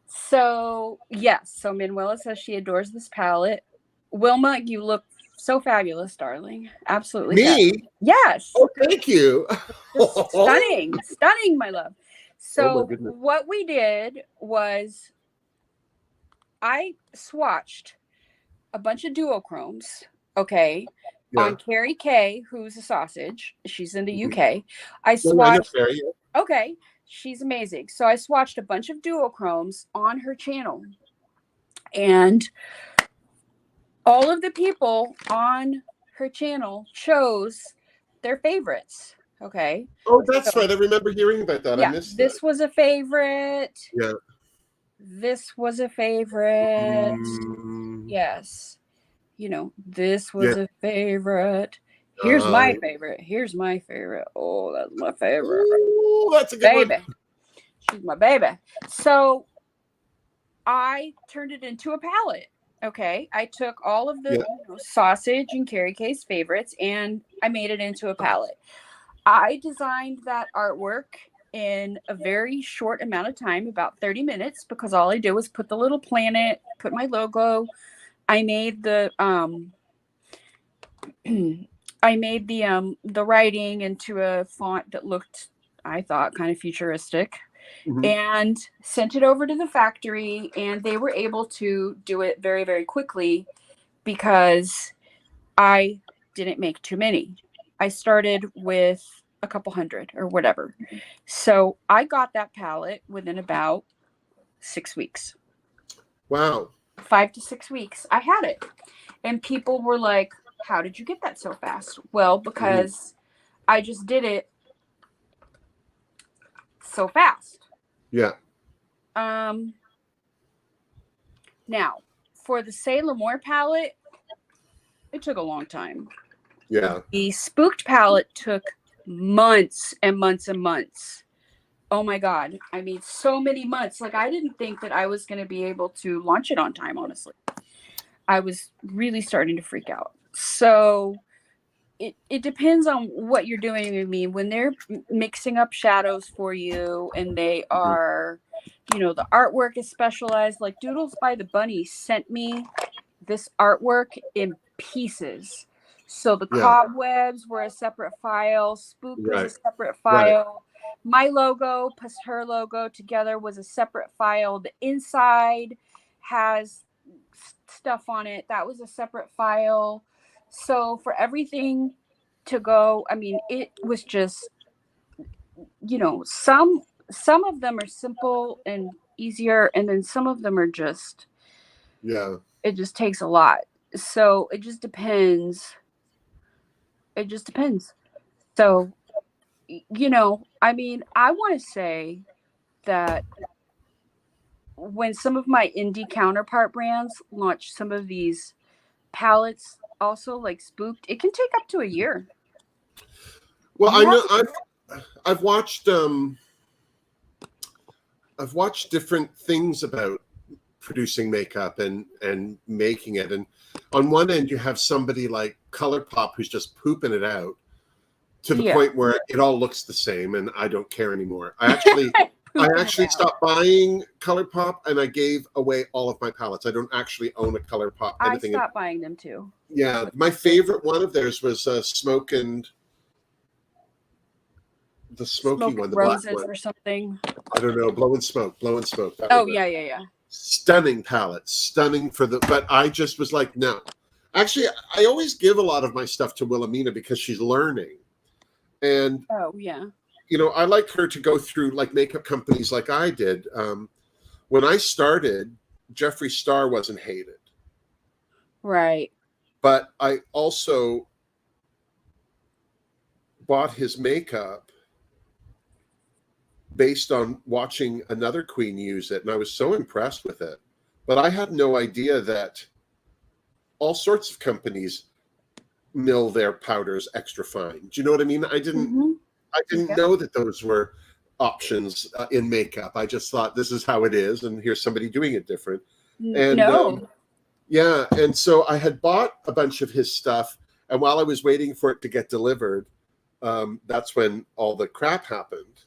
So yes, so Manuela says she adores this palette. Wilma, you look so fabulous, darling. Absolutely. Me? Fabulous. Yes. Oh, thank you. Stunning, stunning, my love. So what we did was I swatched a bunch of duochromes, okay, on Carrie Kay, who's a sausage. She's in the UK. I swatched. Okay, she's amazing. So I swatched a bunch of duochromes on her channel, and all of the people on her channel chose their favorites. Okay. Oh, that's right. I remember hearing about that. Yeah, I missed this that. was a favorite. Yeah. This was a favorite. Yes. You know, this was a favorite. Here's my favorite. Here's my favorite. Oh, that's my favorite. Oh, that's a good baby. one. She's my baby. So I turned it into a palette. Okay, I took all of the sausage and Carrie Kay's favorites and I made it into a palette. I designed that artwork in a very short amount of time, about 30 minutes, because all I did was put the little planet, put my logo. I made the the writing into a font that looked, I thought, kind of futuristic. And sent it over to the factory, and they were able to do it very, very quickly because I didn't make too many. I started with a couple hundred or whatever. So I got that palette within about 6 weeks. Wow. 5 to 6 weeks. I had it. And people were like, how did you get that so fast? Well, because I just did it so fast. Yeah. Now, for the Sailor Moore palette, it took a long time. Yeah. The Spooked palette took months and months and months. Oh my God. I mean, so many months. Like, I didn't think that I was going to be able to launch it on time, honestly. I was really starting to freak out. So it depends on what you're doing. I mean, when they're mixing up shadows for you and they are, you know, the artwork is specialized. Like Doodles by the Bunny sent me this artwork in pieces. So the cobwebs were a separate file. Spook was a separate file. My logo plus her logo together was a separate file. The inside has stuff on it. That was a separate file. So for everything to go, I mean, it was just, you know, some some of them are simple and easier, and then some of them are just, it just takes a lot. So it just depends. It just depends. So, you know, I mean, I want to say that when some of my indie counterpart brands launch some of these palettes, also like Spooked, it can take up to a year. Well, I know I've watched different things about producing makeup and making it, and on one end you have somebody like ColourPop who's just pooping it out to the point where it all looks the same, and I don't care anymore. I actually stopped buying ColourPop, and I gave away all of my palettes. I don't actually own a ColourPop anything. I stopped buying them too. Yeah, my favorite one of theirs was Smoke and the smoky one, the roses black one. or something. I don't know, Blow and Smoke. Oh yeah. Stunning palette, stunning but I just was like, no. Actually, I always give a lot of my stuff to Wilhelmina because she's learning. And you know, I like her to go through like makeup companies like I did. When I started, Jeffree Star wasn't hated. Right. But I also bought his makeup based on watching another queen use it, and I was so impressed with it. But I had no idea that all sorts of companies mill their powders extra fine. Do you know what I mean? I didn't know that those were options in makeup. I just thought this is how it is, and here's somebody doing it different. And and so I had bought a bunch of his stuff, and while I was waiting for it to get delivered, that's when all the crap happened.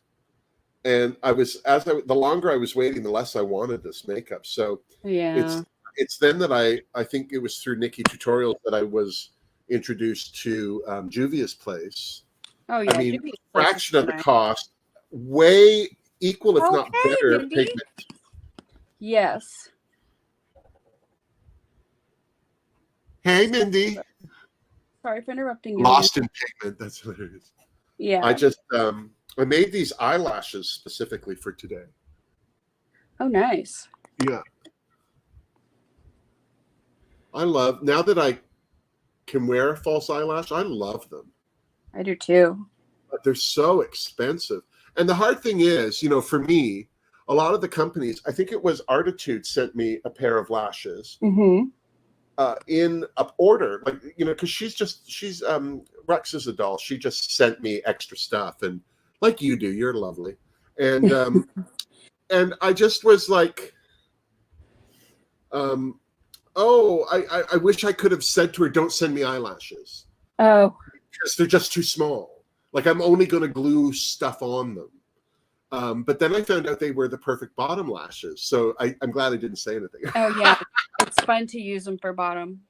And the longer I was waiting, the less I wanted this makeup. So it's then that I think it was through Nikki Tutorials that I was introduced to Juvia's Place. Oh yeah, I mean, fraction of the cost, way equal if not better pigment. Yes. Hey, Mindy. Sorry for interrupting you. Lost in pigment. That's what it is. Yeah. I just I made these eyelashes specifically for today. Oh, nice. Yeah. I love, now that I can wear a false eyelash, I love them. I do too. But they're so expensive. And the hard thing is, you know, for me, a lot of the companies, I think it was Artitude sent me a pair of lashes in a order, like, you know, because she's Rex is a doll. She just sent me extra stuff, and like you do, you're lovely. And and I just was like, I wish I could have said to her, don't send me eyelashes. Oh. Because they're just too small. Like, I'm only going to glue stuff on them. But then I found out they were the perfect bottom lashes. So I'm glad I didn't say anything. Oh, yeah. It's fun to use them for bottom.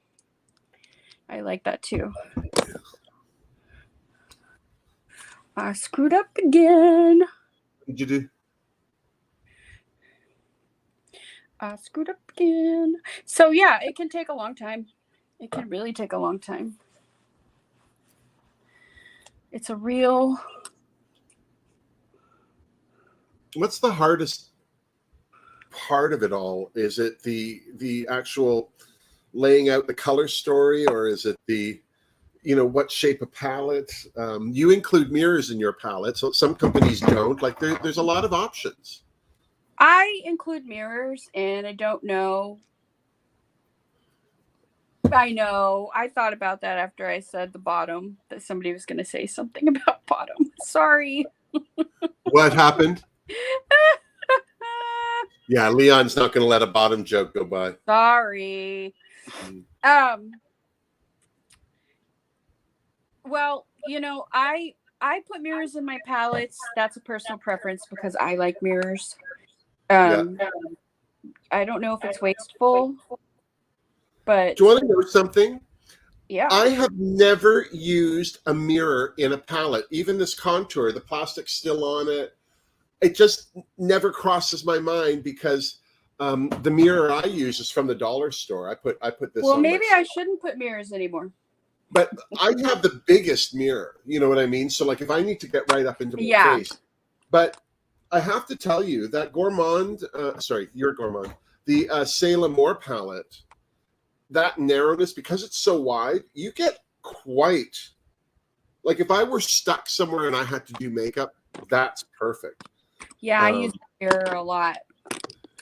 I like that too. I screwed up again. What did you do? I screwed up again. So, yeah, it can take a long time. It can really take a long time. It's a real... What's the hardest part of it all? Is it the actual laying out the color story, or is it the, you know, what shape of palette? You include mirrors in your palette, so some companies don't. Like, there's a lot of options. I include mirrors, and I don't know. I know. I thought about that after I said the bottom, that somebody was going to say something about bottom. Sorry. What happened? Yeah, Leon's not going to let a bottom joke go by. Sorry. Well, you know, I put mirrors in my palettes. That's a personal preference because I like mirrors. I don't know if it's wasteful, but... Do you want to know something? Yeah. I have never used a mirror in a palette. Even this contour, the plastic's still on it. It just never crosses my mind because the mirror I use is from the dollar store. I put this on. Well, maybe I shouldn't put mirrors anymore. But I have the biggest mirror. You know what I mean? So, like, if I need to get right up into my face. But I have to tell you that Gourmand, your Gourmand, the Salem Moore palette, that narrowness, because it's so wide, you get quite, like if I were stuck somewhere and I had to do makeup, that's perfect. Yeah, I use a mirror a lot.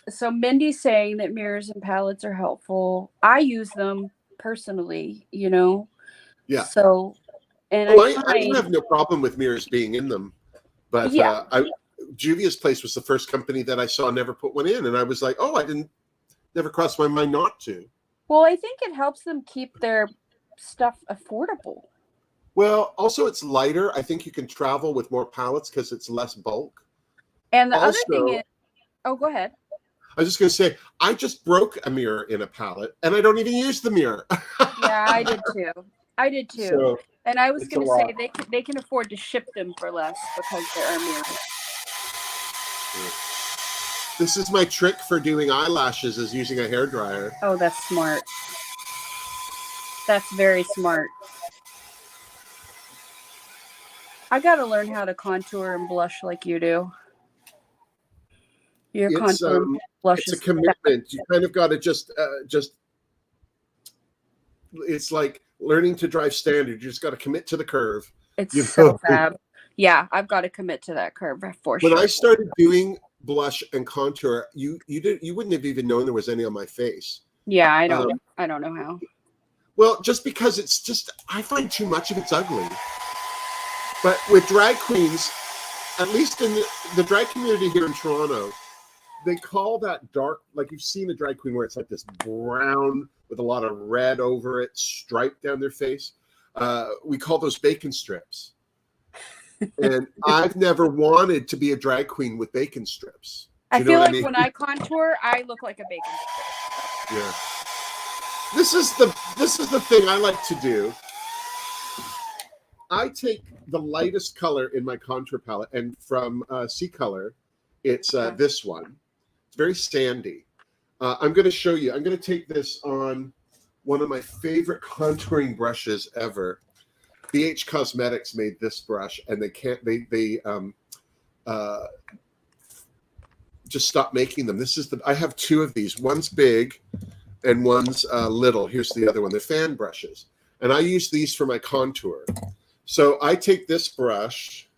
So Mindy's saying that mirrors and palettes are helpful. I use them personally, you know? Yeah. So, and I have no problem with mirrors being in them. But yeah. Juvia's Place was the first company that I saw never put one in. And I was like, oh, never crossed my mind not to. Well, I think it helps them keep their stuff affordable. Well, also it's lighter. I think you can travel with more palettes because it's less bulk. And the other thing is, oh, go ahead. I was just going to say, I just broke a mirror in a palette and I don't even use the mirror. Yeah, I did too. So, and I was going to say they can afford to ship them for less because there are mirrors. This is my trick for doing eyelashes, is using a hairdryer. Oh, that's smart. That's very smart. I got to learn how to contour and blush like you do. Your contour and blush it's a commitment. You kind of got to just it's like learning to drive standard. You just got to commit to the curve. It's so fab. Yeah, I've got to commit to that curve for sure. When I started doing blush and contour, you wouldn't have even known there was any on my face. Yeah, I don't know how. Well, just because it's just, I find too much of it's ugly. But with drag queens, at least in the drag community here in Toronto, they call that dark, like you've seen a drag queen where it's like this brown with a lot of red over it, striped down their face. We call those bacon strips. And I've never wanted to be a drag queen with bacon strips. I feel like when I contour, I look like a bacon strip. Yeah. This is the thing I like to do. I take the lightest color in my contour palette, and from C Color, it's this one. It's very sandy. I'm going to show you. I'm going to take this on one of my favorite contouring brushes ever. BH Cosmetics made this brush, and they just stopped making them. I have two of these. One's big, and one's little. Here's the other one. They're fan brushes, and I use these for my contour. So I take this brush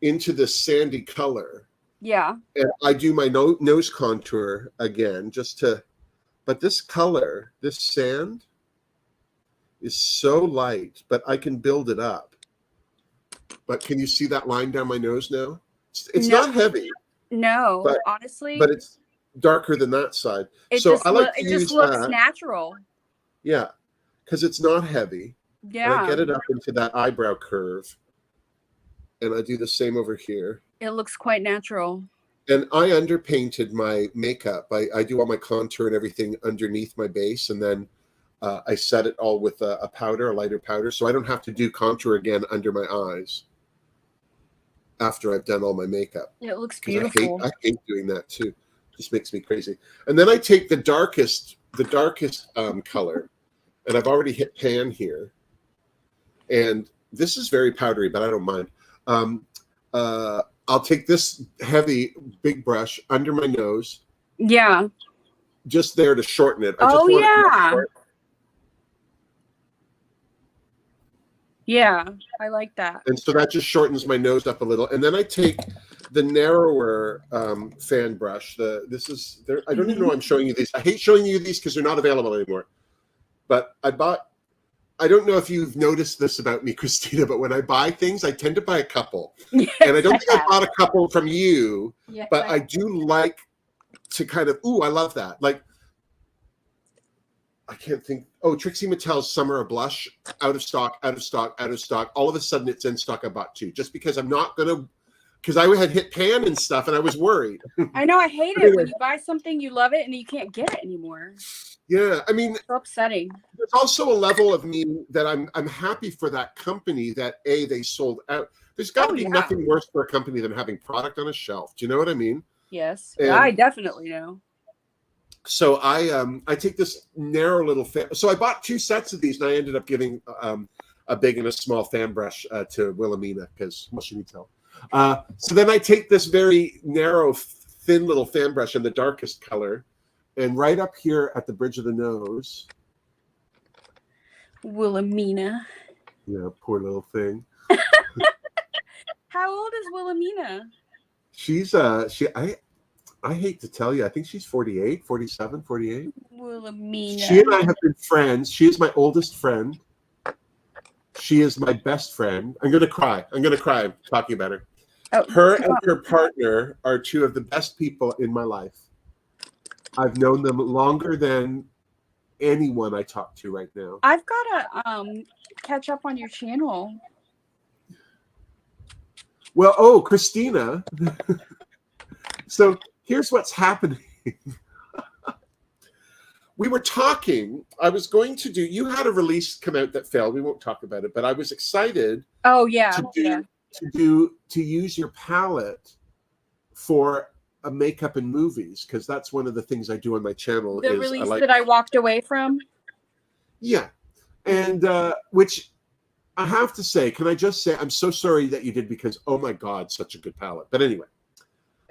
into this sandy color. Yeah. And I do my nose contour again, but this color, this sand, is so light, but I can build it up. But can you see that line down my nose now? It's not heavy. No, honestly. But it's darker than that side. It just looks natural. Yeah, because it's not heavy. Yeah. And I get it up into that eyebrow curve. And I do the same over here. It looks quite natural. And I underpainted my makeup. I do all my contour and everything underneath my base. And then I set it all with a lighter powder. So I don't have to do contour again under my eyes after I've done all my makeup. It looks beautiful. I hate doing that too. It just makes me crazy. And then I take the darkest color. And I've already hit pan here. And this is very powdery, but I don't mind. I'll take this heavy, big brush under my nose. Yeah. Just there to shorten it. Yeah, I like that. And so that just shortens my nose up a little. And then I take the narrower fan brush. I don't even know I'm showing you these. I hate showing you these because they're not available anymore. But I don't know if you've noticed this about me, Christina, but when I buy things, I tend to buy a couple. Yes, and I don't think I bought a couple from you, yes, but I do like to kind of, I love that. Like, I can't think. Oh, Trixie Mattel's Summer of Blush, out of stock. All of a sudden it's in stock. I bought two just because because I had hit pan and stuff and I was worried. I know, I hate it when you buy something, you love it, and you can't get it anymore. Yeah, I mean, it's so upsetting. There's also a level of me that I'm happy for that company that they sold out. There's got to be nothing worse for a company than having product on a shelf. Do you know what I mean? Yes, I definitely know. So I take this narrow little fan. So I bought two sets of these, and I ended up giving a big and a small fan brush to Wilhelmina because she needs help. So then I take this very narrow, thin little fan brush in the darkest color, and right up here at the bridge of the nose. Wilhelmina. Yeah, poor little thing. How old is Wilhelmina? She's I hate to tell you, I think she's 48, 47, 48. Wilhelmina. She and I have been friends. She is my oldest friend. She is my best friend. I'm going to cry. Talking about her. Oh, Her and her partner are two of the best people in my life. I've known them longer than anyone I talk to right now. I've got to catch up on your channel. Well, Christina. So here's what's happening. We were talking. I was going to do. You had a release come out that failed. We won't talk about it, but I was excited. Oh yeah, to use your palette for a makeup in movies, because that's one of the things I do on my channel. The release that I walked away from. Yeah, and which I have to say, can I just say, I'm so sorry that you did, because oh my God, such a good palette. But anyway.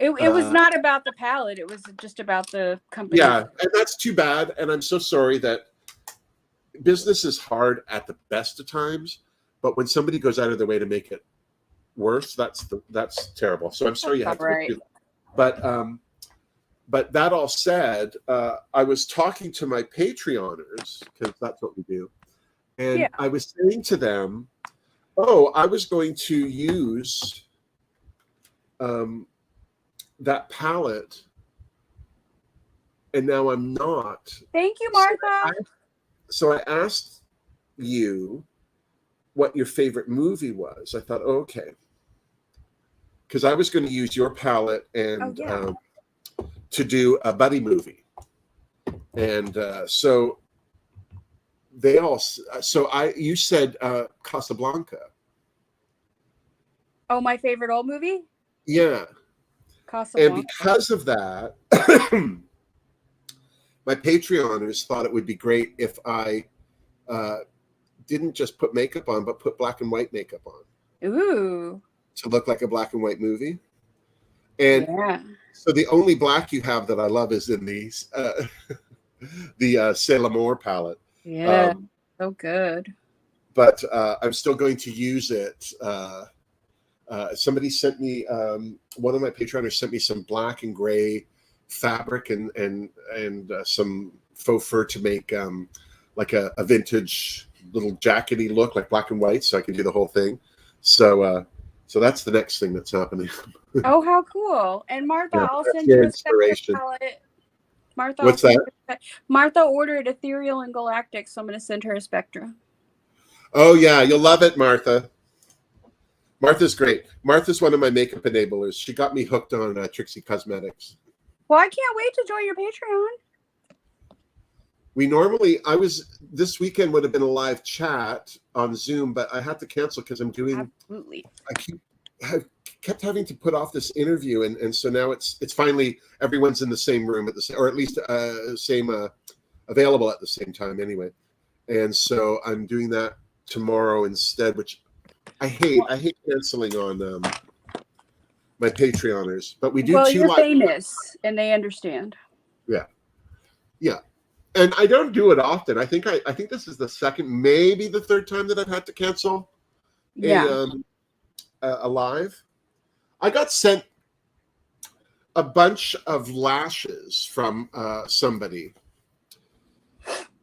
It was not about the palette. It was just about the company. Yeah, and that's too bad. And I'm so sorry that business is hard at the best of times, but when somebody goes out of their way to make it worse, that's terrible. So I'm sorry you had to go through that. But that all said, I was talking to my Patreoners, because that's what we do, and I was saying to them, I was going to use that palette, and now I'm not. Thank you, Martha. So I asked you what your favorite movie was. I thought, okay, because I was going to use your palette and to do a buddy movie, and so they all. So you said Casablanca. Oh, my favorite old movie. Yeah. Casablanca. And because of that, my Patreoners thought it would be great if I didn't just put makeup on, but put black and white makeup on. Ooh. To look like a black and white movie. And so the only black you have that I love is in these, the C'est l'Amour palette. Yeah, so good. But I'm still going to use it. Somebody sent me, one of my Patreoners sent me some black and gray fabric and some faux fur to make like a vintage little jackety look, like black and white, so I can do the whole thing. So that's the next thing that's happening. Oh, how cool! And Martha, I'll send you a Spectra palette. Martha, what's that? Martha ordered Ethereal and Galactic, so I'm going to send her a Spectra. Oh yeah, you'll love it, Martha. Martha's great. Martha's one of my makeup enablers. She got me hooked on Trixie Cosmetics. Well, I can't wait to join your Patreon. This weekend would have been a live chat on Zoom, but I had to cancel because I'm doing. Absolutely. I kept having to put off this interview, and so now it's finally everyone's in the same room at the same, or at least available at the same time anyway. And so I'm doing that tomorrow instead, which I hate canceling on my Patreoners, but we do. Well, you're famous, and they understand. Yeah, and I don't do it often. I think this is the second, maybe the third time that I've had to cancel. A live. I got sent a bunch of lashes from somebody.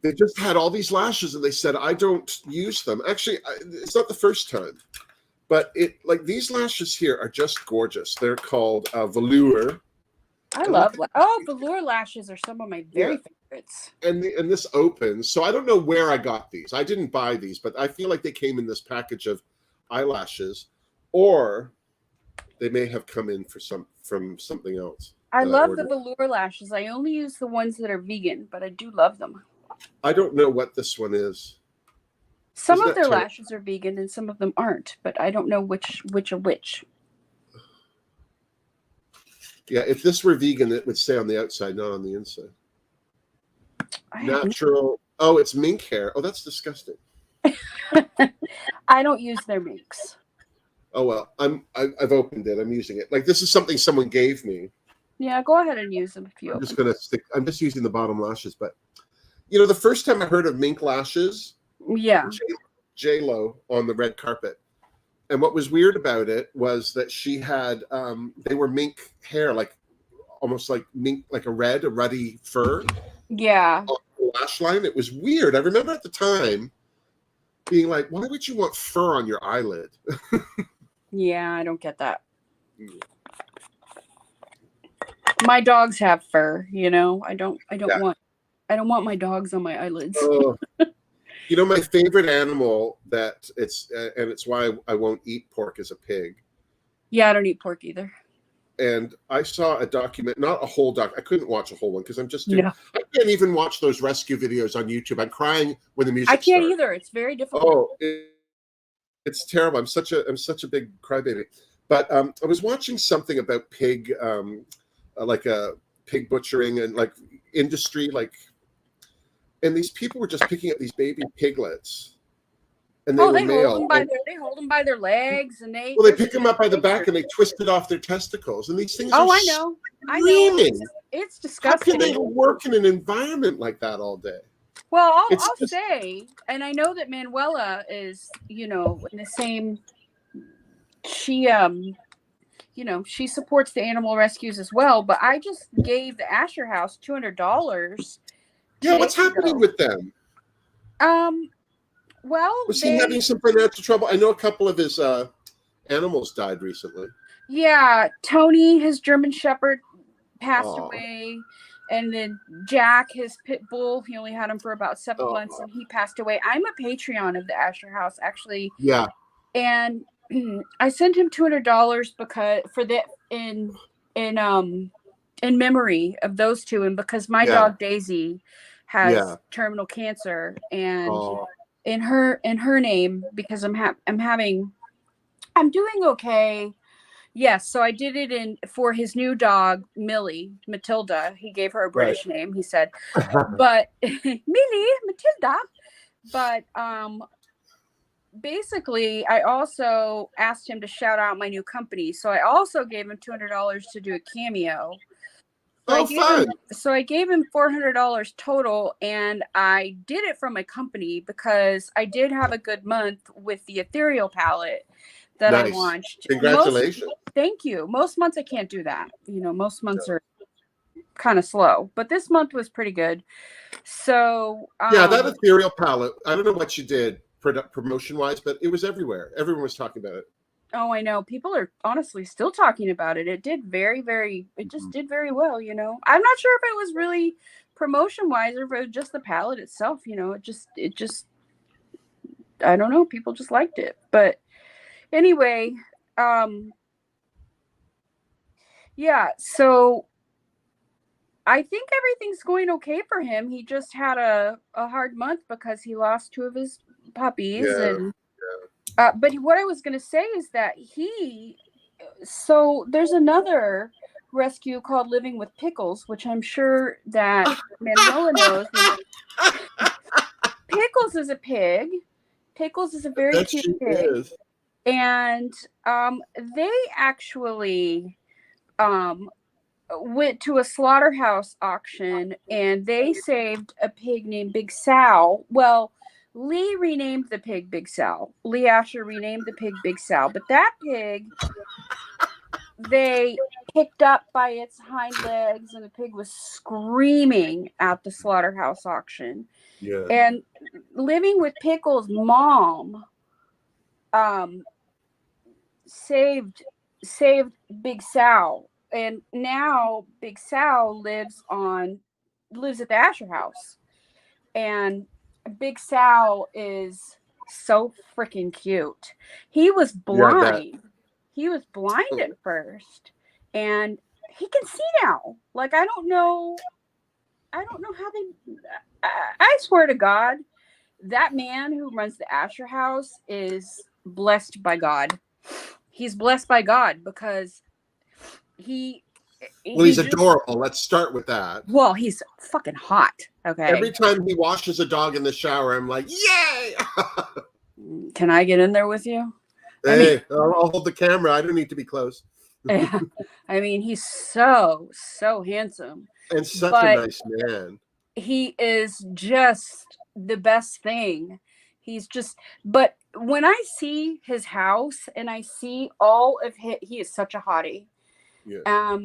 They just had all these lashes, and they said, I don't use them. Actually, it's not the first time, but these lashes here are just gorgeous. They're called velour. I love velour lashes are some of my very favorites. And this opens, so I don't know where I got these. I didn't buy these, but I feel like they came in this package of eyelashes, or they may have come in from something else. I love the velour lashes. I only use the ones that are vegan, but I do love them. I don't know what this one is. Some of their lashes are vegan and some of them aren't, but I don't know which are which. Yeah, if this were vegan, it would stay on the outside, not on the inside. Natural. Oh, it's mink hair. Oh, that's disgusting. I don't use their minks. Oh well, I've opened it. I'm using it. Like this is something someone gave me. Yeah, go ahead and use them if you I'm open. just gonna stick. I'm just using the bottom lashes, but you know, the first time I heard of mink lashes, Yeah. J Lo on the red carpet, and what was weird about it was that she had they were mink hair, like almost like mink, like a ruddy fur Yeah. on the lash line. It was weird. I remember at the time being like, why would you want fur on your eyelid? Yeah, I don't get that. My dogs have fur, you know. I don't want my dogs on my eyelids. Oh, you know, my favorite animal that and it's why I won't eat pork is a pig. Yeah, I don't eat pork either. And I saw a document, not a whole doc. I couldn't watch a whole one because I'm just too. No. I can't even watch those rescue videos on YouTube. I'm crying when the music. I can't starts. either. It's very difficult. Oh, it's terrible. I'm such a big crybaby. But I was watching something about pig, like a pig butchering and like industry, like, and these people were just picking up these baby piglets, and they were male. They hold them by their legs, and they pick them up by the back and they twist it off their testicles, and these things. Oh, are I know. It's disgusting. How can they work in an environment like that all day? Well, I'll say, and I know that Manuela is, you know, in the same. She you know, she supports the animal rescues as well. But I just gave the Asher House $200. Yeah, what's happening with them? Well, was he having some financial trouble? I know a couple of his animals died recently. Yeah, Tony, his German Shepherd, passed away, and then Jack, his pit bull, he only had him for about 7 months, and he passed away. I'm a Patreon of the Asher House, actually. Yeah, and I sent him $200 because for the in memory of those two, and because my dog Daisy has terminal cancer, and in her name, because I'm doing okay. Yes, so I did it for his new dog, Matilda. He gave her a British name, he said. But Matilda. But basically, I also asked him to shout out my new company. So I also gave him $200 to do a cameo. So I gave him $400 total, and I did it from my company because I did have a good month with the ethereal palette that I launched. Congratulations. Thank you. Most months I can't do that. You know, most months are kind of slow, but this month was pretty good. So that ethereal palette, I don't know what you did promotion wise, but it was everywhere. Everyone was talking about it. Oh, I know. People are honestly still talking about it. It did it just did very well, you know. I'm not sure if it was really promotion wise or if it was just the palette itself, you know. It just I don't know, people just liked it. But anyway, yeah, so I think everything's going okay for him. He just had a hard month because he lost 2 of his puppies. But what I was going to say is that so there's another rescue called Living with Pickles, which I'm sure that Manuela knows. Pickles is a pig. Pickles is a very cute pig. And they actually went to a slaughterhouse auction, and they saved a pig named Big Sal. Well, Lee renamed the pig Big Sal. Lee Asher renamed the pig Big Sal. But that pig, they picked up by its hind legs, and the pig was screaming at the slaughterhouse auction. Yeah. And Living with Pickles' mom saved Big Sal. And now Big Sal lives at the Asher House. And Big Sal is so freaking cute. He was blind. He was blind at first, and he can see now. Like, I don't know how they. I swear to God, that man who runs the Asher House is blessed by God. He's blessed by God because he's adorable. Let's start with that. Well, he's fucking hot. Okay. Every time he washes a dog in the shower, I'm like, yay! Can I get in there with you? Hey, I'll hold the camera. I don't need to be close. Yeah, I mean, he's so handsome, And such a but nice man. he is just the best thing. He's just, but when I see his house and I see all of his, he is such a hottie. Yeah.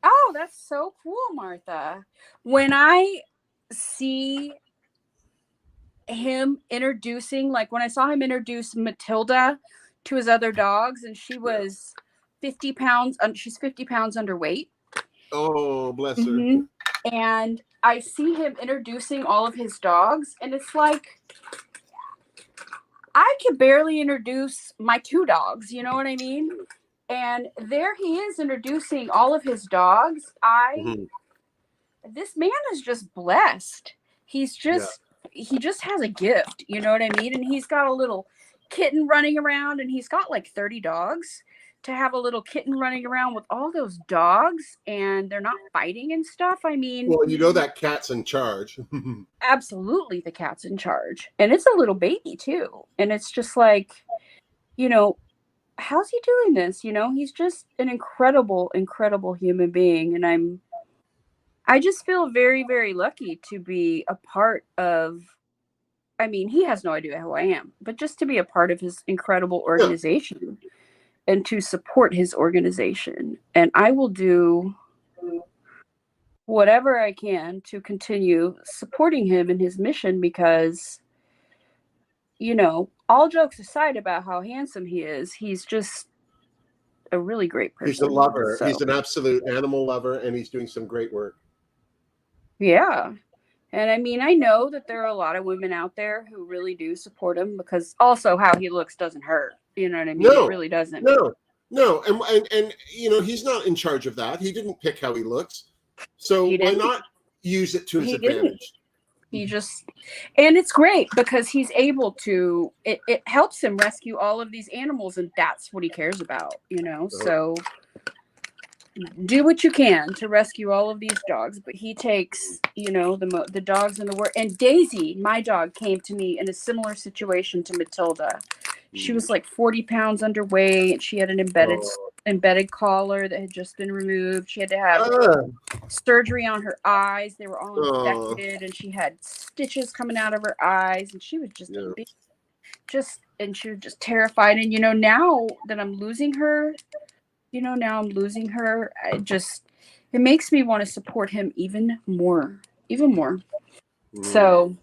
Oh, that's so cool, Martha. When I see him introducing, like when I saw him introduce Matilda to his other dogs, and she was 50 pounds, she's 50 pounds underweight. Oh, bless her. Mm-hmm. And I see him introducing all of his dogs, and it's like, I could barely introduce my 2 dogs, you know what I mean? And there he is introducing all of his dogs. This man is just blessed. He's just, he just has a gift, you know what I mean? And he's got a little kitten running around, and he's got like 30 dogs. To have a little kitten running around with all those dogs and they're not fighting and stuff. I mean, well, you know that cat's in charge. Absolutely, the cat's in charge. And it's a little baby too. And it's just like, you know, how's he doing this? You know, he's just an incredible human being. And I just feel very, very lucky to be a part of, I mean, he has no idea who I am, but just to be a part of his incredible organization. And to support his organization. And I will do whatever I can to continue supporting him in his mission because, you know, all jokes aside about how handsome he is, he's just a really great person. He's a lover. So, he's an absolute animal lover, and he's doing some great work. Yeah. And I mean, I know that there are a lot of women out there who really do support him because also how he looks doesn't hurt. You know what I mean? No, it really doesn't. No. And you know, he's not in charge of that. He didn't pick how he looks. So why not use it to his advantage? He just, and it's great because he's able to, it helps him rescue all of these animals, and that's what he cares about, you know? So do what you can to rescue all of these dogs, but he takes, you know, the dogs in the world. And Daisy, my dog, came to me in a similar situation to Matilda. She was like 40 pounds underweight, and she had an embedded collar that had just been removed. She had to have surgery on her eyes. They were all infected, and she had stitches coming out of her eyes, and she was just and she was just terrified. And, you know, now that I'm losing her, it makes me want to support him even more. So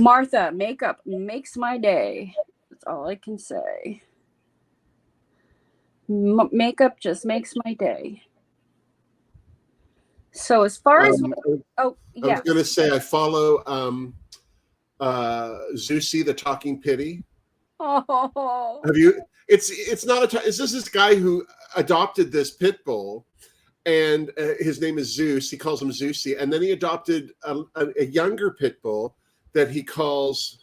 Martha, makeup makes my day. That's all I can say. Makeup just makes my day. So as far as I was going to say I follow Zeusy the Talking Pitty. Oh, have you? It's not a. It's just this guy who adopted this pit bull, and his name is Zeus. He calls him Zeusy, and then he adopted a younger pit bull that he calls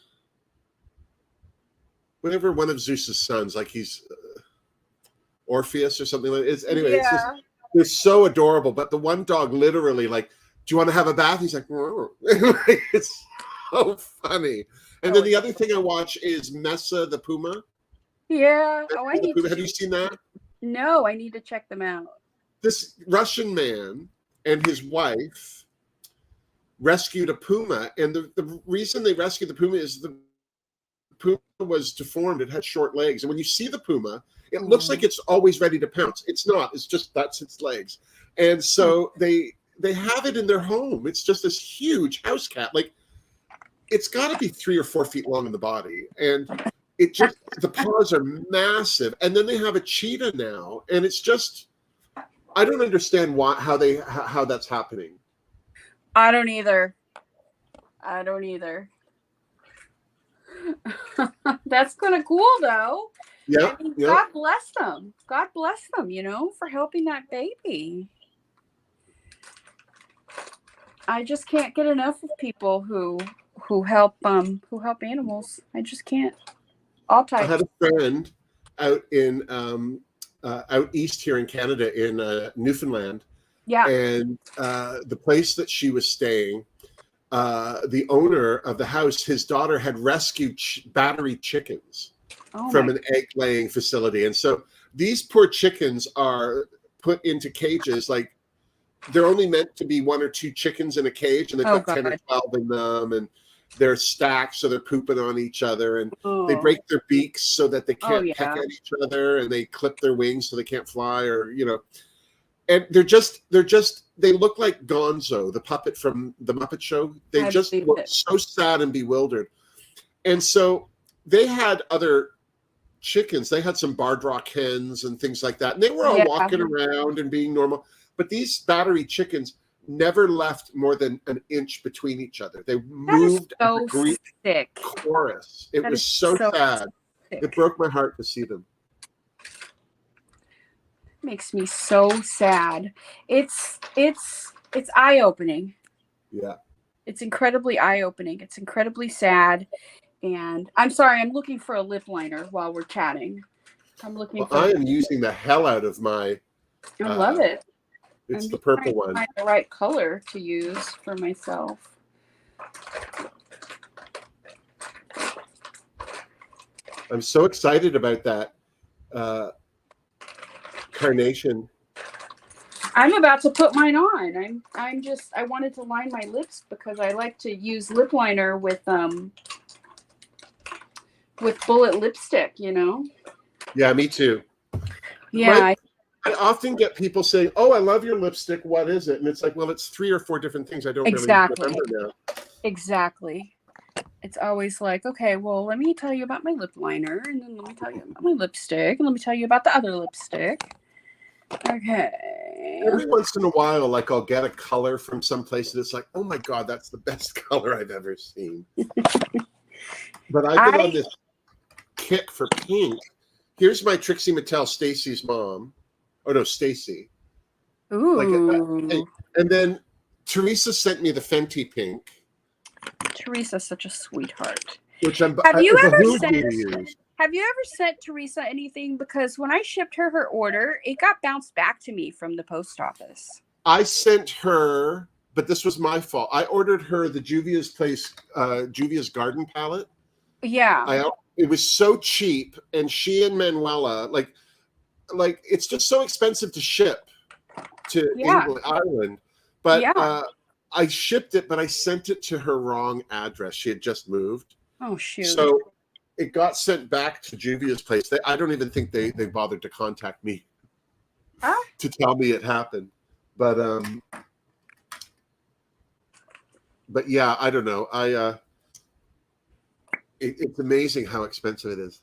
whatever one of Zeus's sons, like he's Orpheus or something like that. Anyway, it's so adorable. But the one dog literally, like, do you want to have a bath? He's like, it's so funny. And then the other thing I watch is Mesa the Puma. Yeah. Have you seen that? No, I need to check them out. This Russian man and his wife rescued a puma, and the reason they rescued the puma is the puma was deformed. It had short legs, and when you see the puma, it looks like it's always ready to pounce. It's not. It's just that's its legs. And so they have it in their home. It's just this huge house cat. Like, it's got to be 3 or 4 feet long in the body, and it just the paws are massive. And then they have a cheetah now, and it's just I don't understand how that's happening. I don't either. That's kind of cool, though. Yeah. I mean, God bless them. God bless them, you know, for helping that baby. I just can't get enough of people who help animals. I just can't. All types. I had a friend out in out east here in Canada in Newfoundland. Yeah. And the place that she was staying, the owner of the house, his daughter had rescued battery chickens Oh from my. an egg laying facility. And so these poor chickens are put into cages. Like, they're only meant to be 1 or 2 chickens in a cage, and they've Oh got 10 or God. 12 in them, and they're stacked, so they're pooping on each other, and they Oh. break their beaks so that they Oh can't peck yeah. at each other, and they clip their wings so they can't fly, or and they look like Gonzo, the puppet from the Muppet Show. They I just believe look it. so sad and bewildered. And so they had other chickens. They had some barred rock hens and things like that. And they were all Yeah. walking around and being normal. But these battery chickens never left more than an inch between each other. They That is moved as a so Greek sick. chorus. It That was is so so sad. sick. It broke my heart to see them. Makes me so sad. It's eye-opening. Yeah. It's incredibly eye-opening. It's incredibly sad. And I'm sorry, I'm looking for a lip liner while we're chatting. I'm looking Well, for. I am using the hell out of my. I love it. It's I'm the just purple trying to one. find the right color to use for myself. I'm so excited about that carnation. I'm about to put mine on. I wanted to line my lips because I like to use lip liner with bullet lipstick, Yeah, me too. Yeah. I often get people saying, "Oh, I love your lipstick. What is it?" And it's like, well, it's 3 or 4 different things. I don't Exactly. really remember now. Exactly. It's always like, okay, well, let me tell you about my lip liner, and then let me tell you about my lipstick, and let me tell you about the other lipstick. Okay. Every once in a while, like, I'll get a color from someplace and it's like, oh my God, that's the best color I've ever seen. But I've been on this kick for pink. Here's my Trixie Mattel, Stacy's mom. Oh no, Stacy. Ooh. And then Teresa sent me the Fenty pink. Teresa's such a sweetheart. Which I'm Have you ever behooves sent? me to use. Have you ever sent Teresa anything? Because when I shipped her order, it got bounced back to me from the post office. I sent her, but this was my fault. I ordered her the Juvia's Juvia's Garden palette. Yeah. It was so cheap, and she and Manuela, like it's just so expensive to ship to England, Ireland. But I shipped it, but I sent it to her wrong address. She had just moved. Oh shoot. So it got sent back to Juvia's place. I don't even think they bothered to contact me to tell me it happened. But yeah, I don't know. It's amazing how expensive it is.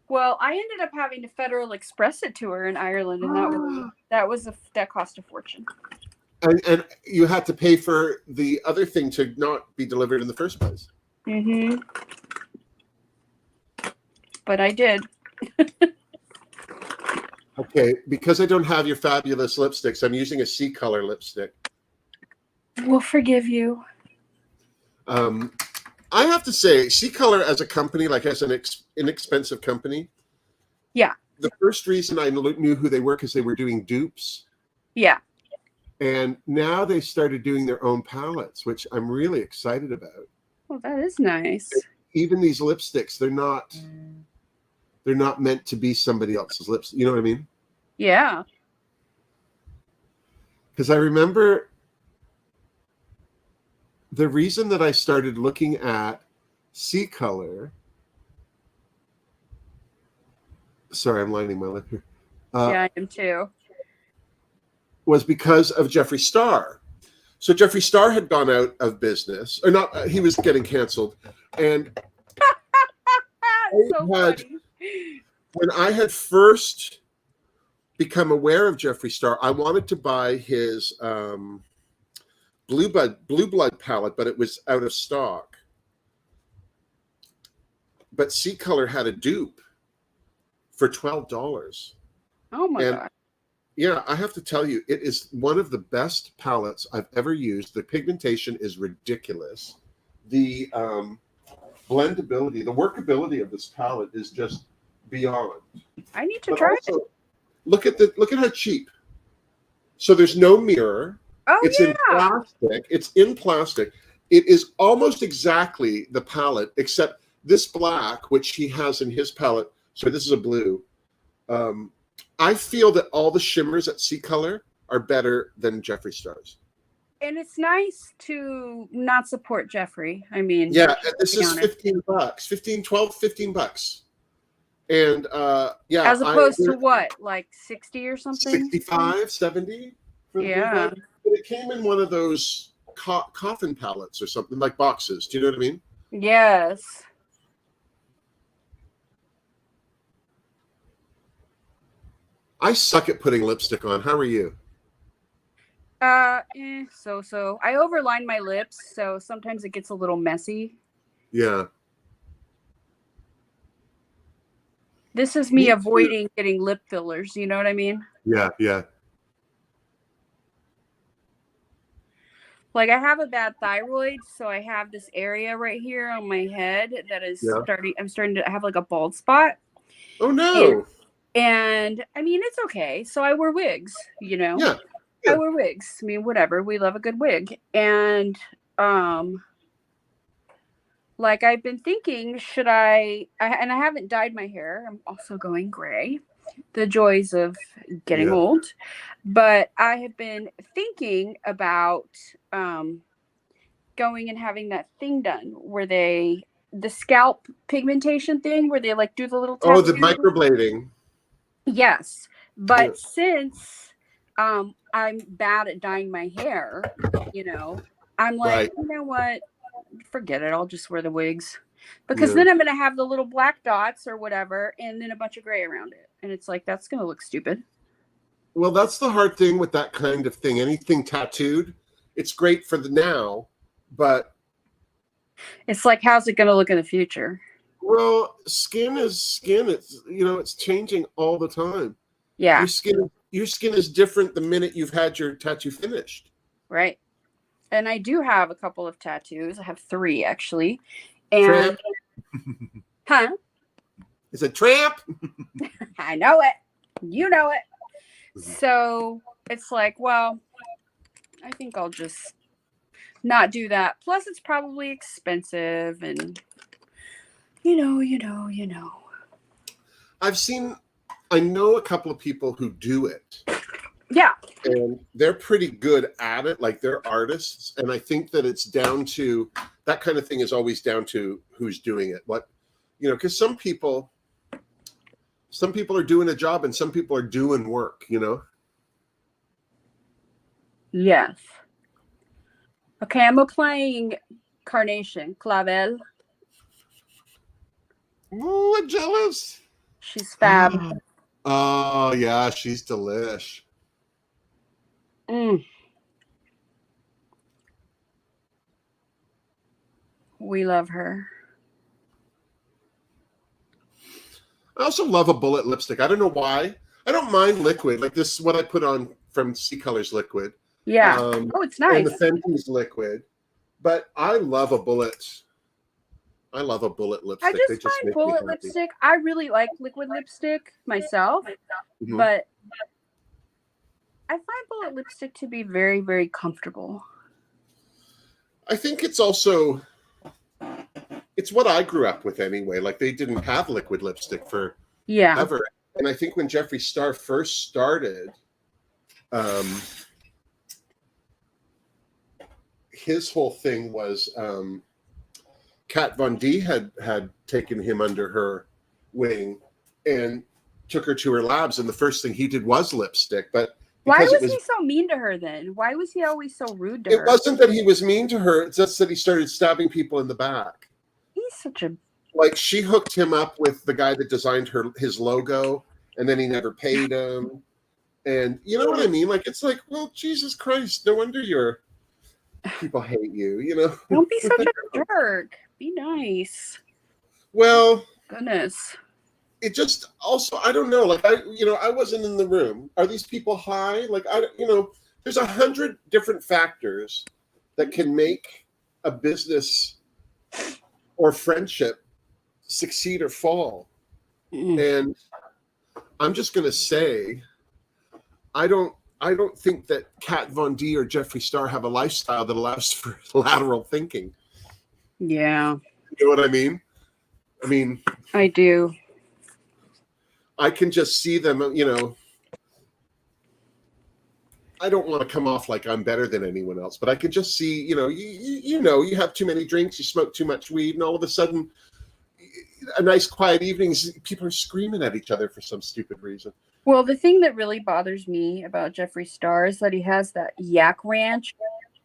Well, I ended up having to Federal Express it to her in Ireland, and that cost a fortune. And you had to pay for the other thing to not be delivered in the first place. Mm-hmm. But I did. Okay, because I don't have your fabulous lipsticks, I'm using a C color lipstick. We'll forgive you. I have to say, C color as a company, like as an inexpensive company. Yeah. The first reason I knew who they were because they were doing dupes. Yeah. And now they started doing their own palettes, which I'm really excited about. Well, that is nice. Even these lipsticks, they're not meant to be somebody else's lips. You know what I mean? Yeah. Because I remember the reason that I started looking at C color. Sorry, I'm lining my lip here. Yeah, I am too. Was because of Jeffree Star. So Jeffree Star had gone out of business, or not, he was getting canceled. And when I had first become aware of Jeffree Star, I wanted to buy his Blue Blood palette, but it was out of stock. But C Color had a dupe for $12. Oh my God. Yeah, I have to tell you, it is one of the best palettes I've ever used. The pigmentation is ridiculous. The blendability, the workability of this palette is just beyond. I need to try it. Look at how cheap. So there's no mirror. Oh It's in yeah. plastic. It's in plastic. It is almost exactly the palette, except this black, which he has in his palette. So this is a blue. I feel that all the shimmers at Sea Color are better than Jeffree Star's. And it's nice to not support Jeffree. I mean, Yeah, this to be is honest. $15, 15, 12, $15. And yeah, As opposed to what, like 60 or something? 65, 70 for the blue Yeah. bag. But it came in one of those coffin pallets or something, like boxes. Do you know what I mean? Yes. I suck at putting lipstick on. How are you? So. I overline my lips, so sometimes it gets a little messy. Yeah. This is me Me too. avoiding getting lip fillers, you know what I mean? Yeah, yeah. Like I have a bad thyroid, so I have this area right here on my head that is Yeah. I'm starting to have like a bald spot. Oh no. And I mean, it's okay. So I wear wigs, you know? Yeah. I wear wigs. I mean, whatever. We love a good wig. And like I've been thinking, should and I haven't dyed my hair. I'm also going gray. The joys of getting Yeah. old. But I have been thinking about going and having that thing done where the scalp pigmentation thing where they like do the little Oh, the tattoo. microblading. Yes. But Yeah. since I'm bad at dyeing my hair, you know, I'm like, Right. you know what? Forget it. I'll just wear the wigs. Because Yeah. then I'm going to have the little black dots or whatever and then a bunch of gray around it. And it's like, that's going to look stupid. Well, that's the hard thing with that kind of thing. Anything tattooed, it's great for the now, but It's like, how's it going to look in the future? well, skin is skin. It's it's changing all the time. Yeah. Your skin is different the minute you've had your tattoo finished. Right. And I do have a couple of tattoos. I have 3 actually. And Tramp. huh? It's a tramp. I know it. You know it. So it's like, well, I think I'll just not do that. Plus, it's probably expensive, and you know. I know a couple of people who do it. Yeah. And they're pretty good at it. Like they're artists. And I think that it's down to that kind of thing is always down to who's doing it. Because some people are doing a job and some people are doing work, Yes. Okay, I'm applying Carnation, Clavel. Oh, I'm jealous. She's fab. Oh, yeah, she's delish. We love her. I also love a bullet lipstick. I don't know why. I don't mind liquid. Like this is what I put on from Sea Color's liquid. Yeah. It's nice. And the Fenty's liquid. But I love a bullet. I love a bullet lipstick. I just find bullet lipstick. I really like liquid lipstick myself, but I find bullet lipstick to be very, very comfortable. I think it's what I grew up with anyway. Like they didn't have liquid lipstick for ever. And I think when Jeffree Star first started, his whole thing was Kat Von D had taken him under her wing and took her to her labs, and the first thing he did was lipstick. But why was he so mean to her then? Why was he always so rude to her? It wasn't that he was mean to her, it's just that he started stabbing people in the back. He's such a... Like, she hooked him up with the guy that designed his logo, and then he never paid him. And you know what I mean? Like, it's like, well, Jesus Christ, no wonder people hate you, Don't be such a jerk. Be nice. Well, goodness. It just also, I don't know, like I wasn't in the room. Are these people high? Like, there's 100 different factors that can make a business or friendship succeed or fall. And I'm just going to say, I don't I don't think that Kat Von D or Jeffree Star have a lifestyle that allows for lateral thinking. Yeah. You know what I mean? I mean, I do. I can just see them, you know. I don't want to come off like I'm better than anyone else, but I can just see, you know, you have too many drinks, you smoke too much weed, and all of a sudden, a nice quiet evening, people are screaming at each other for some stupid reason. Well, the thing that really bothers me about Jeffree Star is that he has that yak ranch,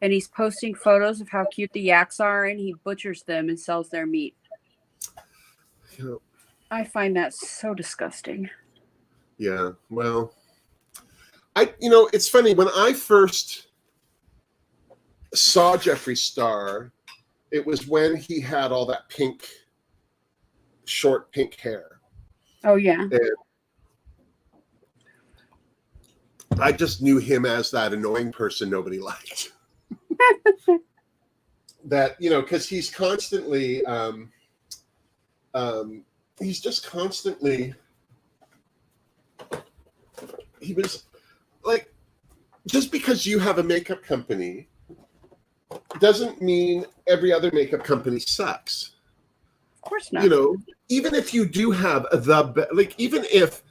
and he's posting photos of how cute the yaks are, and he butchers them and sells their meat. You know, I find that so disgusting. yeah, well, it's funny, when I first saw Jeffree Star, it was when he had all that short pink hair. Oh, yeah. And I just knew him as that annoying person nobody liked. That, you know, because he's constantly, he's just constantly, he was like, just because you have a makeup company doesn't mean every other makeup company sucks. Of course not. You know, even if you do have even if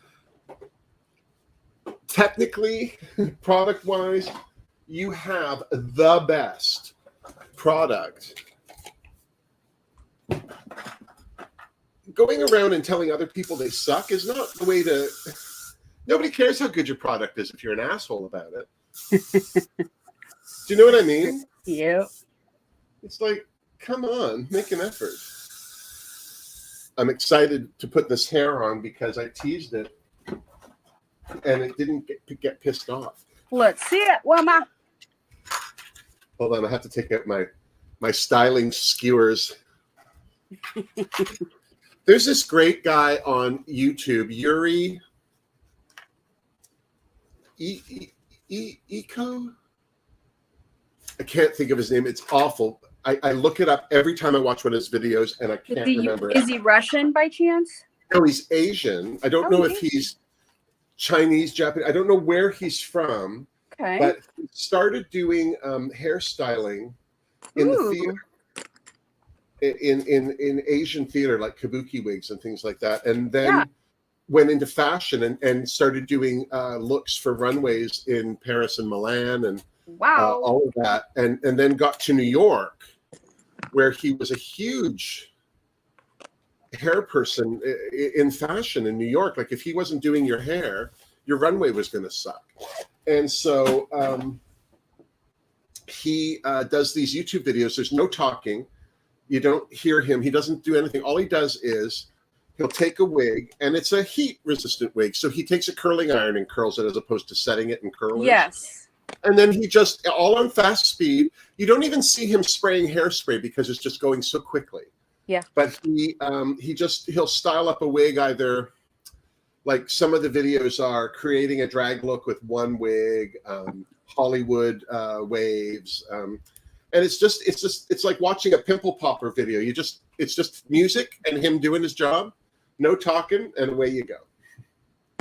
technically, product-wise, you have the best product, going around and telling other people they suck is not the way to. Nobody cares how good your product is if you're an asshole about it. Do you know what I mean? Yep. It's like, come on, make an effort. I'm excited to put this hair on because I teased it and it didn't get pissed off. Let's see it, woman. Hold on, I have to take out my styling skewers. There's this great guy on YouTube, Yuri Eco. I can't think of his name. It's awful. I look it up every time I watch one of his videos, and I can't remember. Is he Russian by chance? No, he's Asian. I don't know if he's Chinese, Japanese. I don't know where he's from. Okay. But he started doing hairstyling in the theater, in Asian theater, like kabuki wigs and things like that, and then went into fashion and started doing looks for runways in Paris and Milan and all of that, and then got to New York, where he was a huge hair person in fashion in New York. Like, if he wasn't doing your hair, your runway was going to suck. And so he does these YouTube videos. There's no talking. You don't hear him. He doesn't do anything. All he does is he'll take a wig, and it's a heat-resistant wig. So he takes a curling iron and curls it as opposed to setting it in curlers. Yes. And then he just, all on fast speed. You don't even see him spraying hairspray because it's just going so quickly. Yeah. But he'll style up a wig, either like some of the videos are creating a drag look with one wig, Hollywood waves. And it's like watching a pimple popper video. It's just music and him doing his job, no talking, and away you go.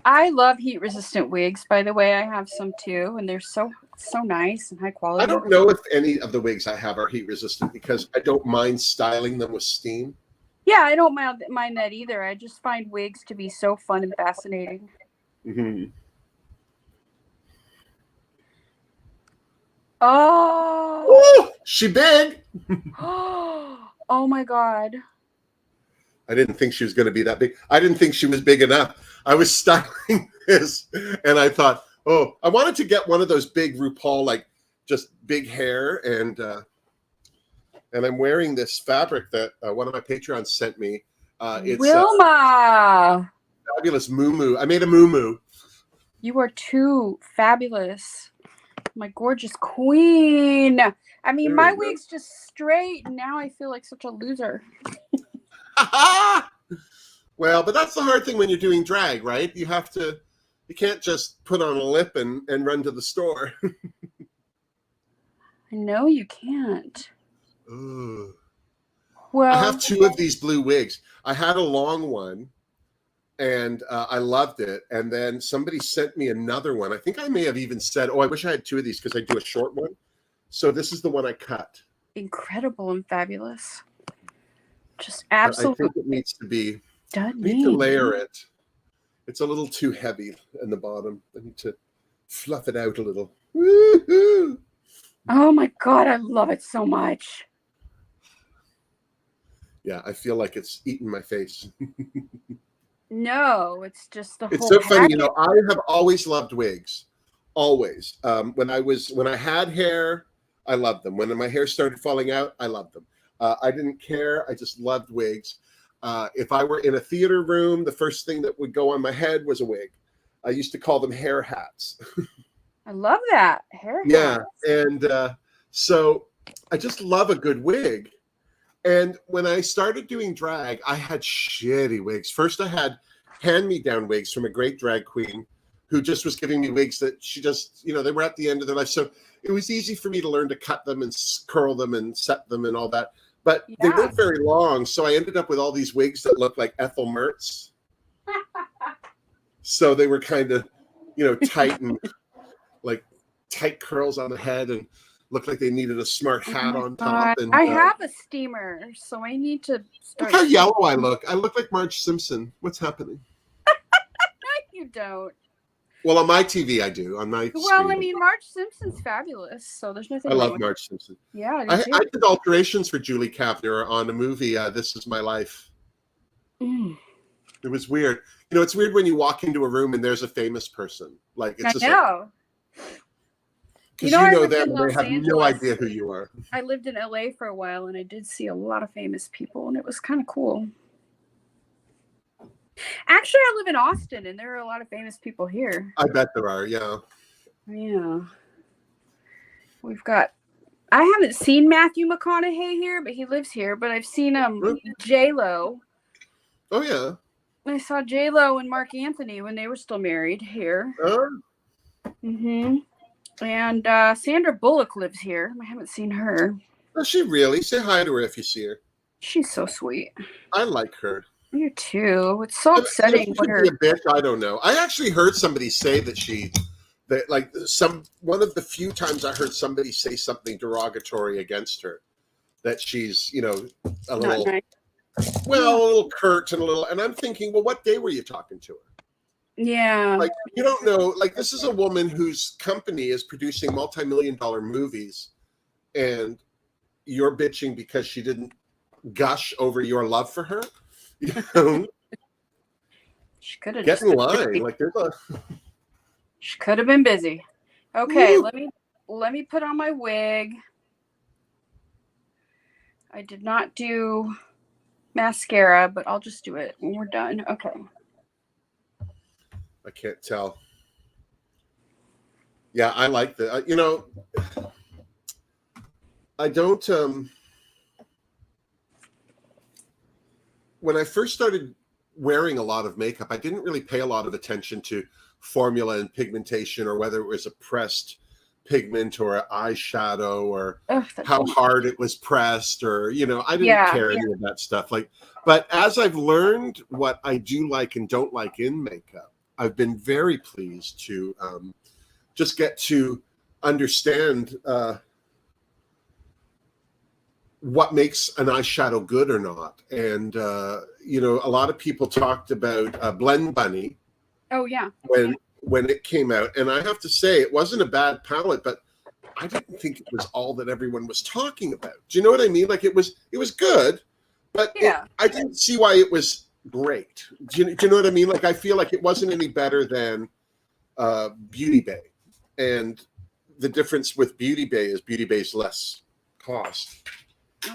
I love heat resistant wigs, by the way. I have some too, and they're so nice and high quality. I don't know if any of the wigs I have are heat resistant because I don't mind styling them with steam. Yeah, I don't mind that either. I just find wigs to be so fun and fascinating. Mm-hmm. Oh, she big. Oh my God. I didn't think she was going to be that big. I didn't think she was big enough. I was styling this, and I thought, oh, I wanted to get one of those big RuPaul, like just big hair, and I'm wearing this fabric that one of my Patreons sent me. It's Wilma, fabulous muumuu. I made a muumuu. You are too fabulous, my gorgeous queen. I mean, my wig's just straight, and now I feel like such a loser. Well, but that's the hard thing when you're doing drag, right? You can't just put on a lip and run to the store. No, you can't. Ooh. Well, I have two of these blue wigs. I had a long one, and I loved it. And then somebody sent me another one. I think I may have even said, "Oh, I wish I had two of these because I do a short one." So this is the one I cut. Incredible and fabulous. Just I absolutely. think it needs to be. I Stunning. need to layer it. It's a little too heavy in the bottom. I need to fluff it out a little. Woo-hoo! Oh my God, I love it so much. Yeah, I feel like it's eating my face. No, it's just the It's whole so funny, package. I have always loved wigs. Always. When I had hair, I loved them. When my hair started falling out, I loved them. I didn't care. I just loved wigs. If I were in a theater room, the first thing that would go on my head was a wig. I used to call them hair hats. I love that. Hair Yeah, hats. and so I just love a good wig. And when I started doing drag, I had shitty wigs. First, I had hand-me-down wigs from a great drag queen who just was giving me wigs that she just, they were at the end of their life. So it was easy for me to learn to cut them and curl them and set them and all that. But they weren't very long. So I ended up with all these wigs that looked like Ethel Mertz. So they were kind of, tight and like tight curls on the head and looked like they needed a smart hat on top. And I have a steamer, so I need to start. Look how yellow I look. I look like Marge Simpson. What's happening? You don't. Well, on my TV, I do. On my Well, I mean, Marge Simpson's fabulous, so there's nothing. I love Marge Simpson. Yeah, I did alterations for Julie Kavner on a movie, This Is My Life. Mm. It was weird. It's weird when you walk into a room and there's a famous person. Like it's just I know. Because them and they have no idea who you are. I lived in LA for a while and I did see a lot of famous people and it was kind of cool. Actually, I live in Austin and there are a lot of famous people here. I bet there are, yeah. Yeah. I haven't seen Matthew McConaughey here, but he lives here. But I've seen J-Lo. Oh, yeah. I saw J-Lo and Mark Anthony when they were still married here. Mm-hmm. And Sandra Bullock lives here. I haven't seen her. Does she really? Say hi to her if you see her. She's so sweet. I like her. You too. It's so upsetting. Be a bitch. I don't know. I actually heard somebody say one of the few times I heard somebody say something derogatory against her, that she's, a little, nice. a little curt and I'm thinking, well, what day were you talking to her? Yeah. Like, you don't know, like this is a woman whose company is producing multi-million-dollar movies and you're bitching because she didn't gush over your love for her. She could have get in line. Like she could have been busy. Okay, let me put on my wig. I did not do mascara, but I'll just do it when we're done. Okay. I can't tell. Yeah, I like that. I don't. When I first started wearing a lot of makeup, I didn't really pay a lot of attention to formula and pigmentation, or whether it was a pressed pigment or an eyeshadow, or how hard it was pressed, or I didn't care any of that stuff. But as I've learned what I do like and don't like in makeup, I've been very pleased to just get to understand what makes an eyeshadow good or not. And, a lot of people talked about Blend Bunny. Oh, yeah. When it came out. And I have to say, it wasn't a bad palette, but I didn't think it was all that everyone was talking about. Do you know what I mean? Like it was good, but I didn't see why it was great. Do you know what I mean? Like I feel like it wasn't any better than Beauty Bay. And the difference with Beauty Bay is Beauty Bay's less cost.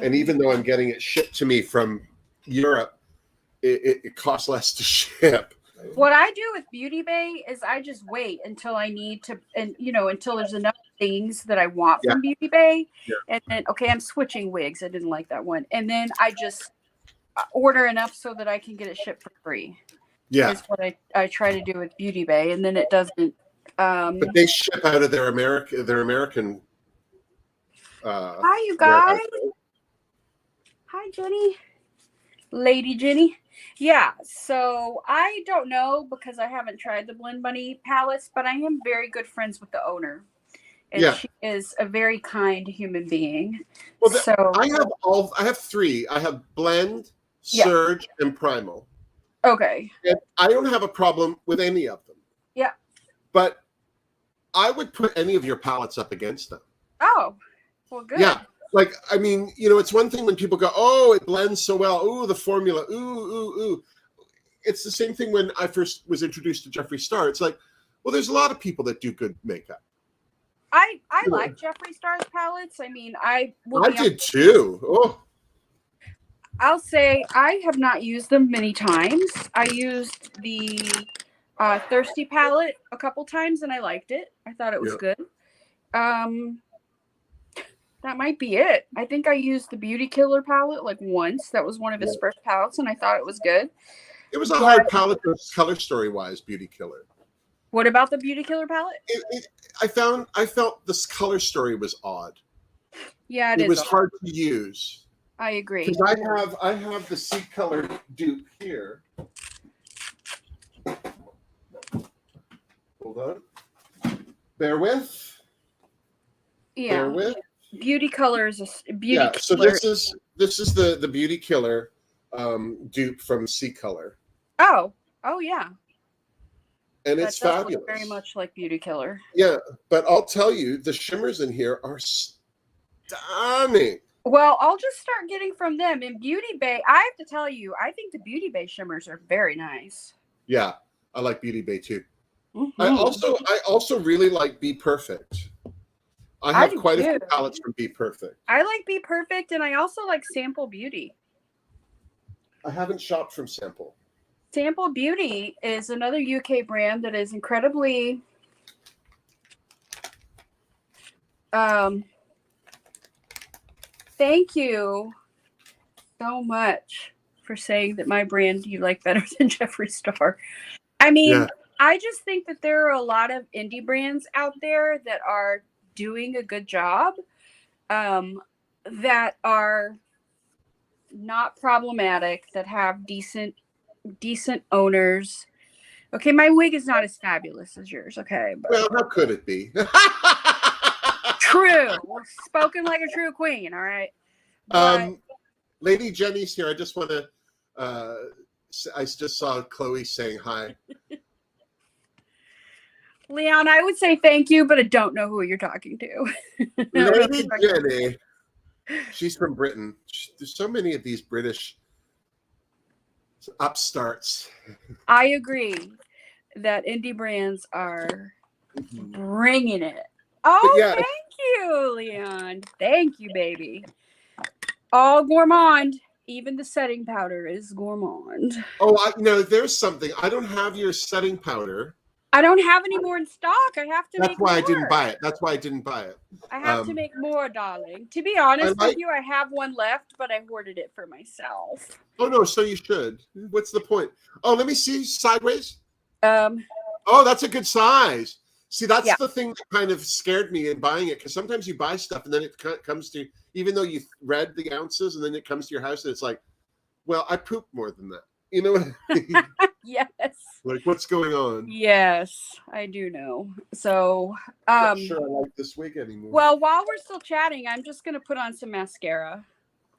And even though I'm getting it shipped to me from Europe, it costs less to ship. What I do with Beauty Bay is I just wait until I need to, and until there's enough things that I want from Beauty Bay. Yeah. And then, I'm switching wigs. I didn't like that one. And then I just order enough so that I can get it shipped for free. Yeah. That's what I try to do with Beauty Bay. And then it doesn't. But they ship out of their American. Hi, you guys. Hi, Jenny. Lady Jenny. Yeah, so I don't know because I haven't tried the Blend Bunny palettes, but I am very good friends with the owner. And Yeah. she is a very kind human being. Well, So I have three. I have Blend, Yeah. Surge, and Primal. okay. And I don't have a problem with any of them. Yeah. But I would put any of your palettes up against them. Oh, well, good. Yeah. Like, I mean, you know, it's one thing when people go, oh, it blends so well. Ooh, the formula. Ooh. It's the same thing when I first was introduced to Jeffree Star. It's like, well, there's a lot of people that do good makeup. I like Jeffree Star's palettes. I mean, I did too. Oh. I'll say I have not used them many times. I used the Thirsty palette a couple times and I liked it. I thought it was good. That might be it. I think I used the Beauty Killer palette like once. That was one of his first palettes and I thought it was good. It was a hard palette, color story wise, Beauty Killer. What about the Beauty Killer palette? I felt this color story was odd. Yeah, it was hard to use. I agree. Because I have the Sea Color dupe here. Hold on. Bear with. Yeah. Bear with. Beauty Color is a Beauty Yeah, so Killer. this is the Beauty Killer dupe from Sea Color. Oh yeah. And it's fabulous. Very much like Beauty Killer. Yeah, but I'll tell you, the shimmers in here are stunning. Well, I'll just start getting from them. In Beauty Bay, I have to tell you, I think the Beauty Bay shimmers are very nice. Yeah, I like Beauty Bay too. Mm-hmm. I also really like Be Perfect. I have quite a few palettes from Be Perfect. I like Be Perfect, and I also like Sample Beauty. I haven't shopped from Sample. Sample Beauty is another UK brand that is incredibly thank you so much for saying that my brand you like better than Jeffree Star. I mean, I just think that there are a lot of indie brands out there that are doing a good job, that are not problematic, that have decent owners. Okay, my wig is not as fabulous as yours. Okay, but well, how could it be? True, spoken like a true queen. All right. But, Lady Jenny's here. I just want to. I just saw Chloe saying hi. Leon, I would say thank you, but I don't know who you're talking to. Lady Jenny. She's from Britain. There's so many of these British upstarts. I agree that indie brands are bringing it. Oh, yeah. Thank you, Leon. Thank you, baby. All Gourmand. Even the setting powder is Gourmand. Oh, there's something. I don't have your setting powder. I don't have any more in stock. I have to make more. That's why I didn't buy it. That's why I didn't buy it. I have to make more, darling. To be honest with you, I have one left, but I hoarded it for myself. Oh, no, so you should. What's the point? Oh, let me see. Sideways? Oh, that's a good size. See, that's the thing that kind of scared me in buying it, because sometimes you buy stuff and then it comes to, even though you read the ounces, and then it comes to your house and it's like, well, I pooped more than that. You know what I mean? Yes. Like, what's going on? Yes, I do know. So, I'm not sure I like this wig anymore. Well, while we're still chatting, I'm just going to put on some mascara.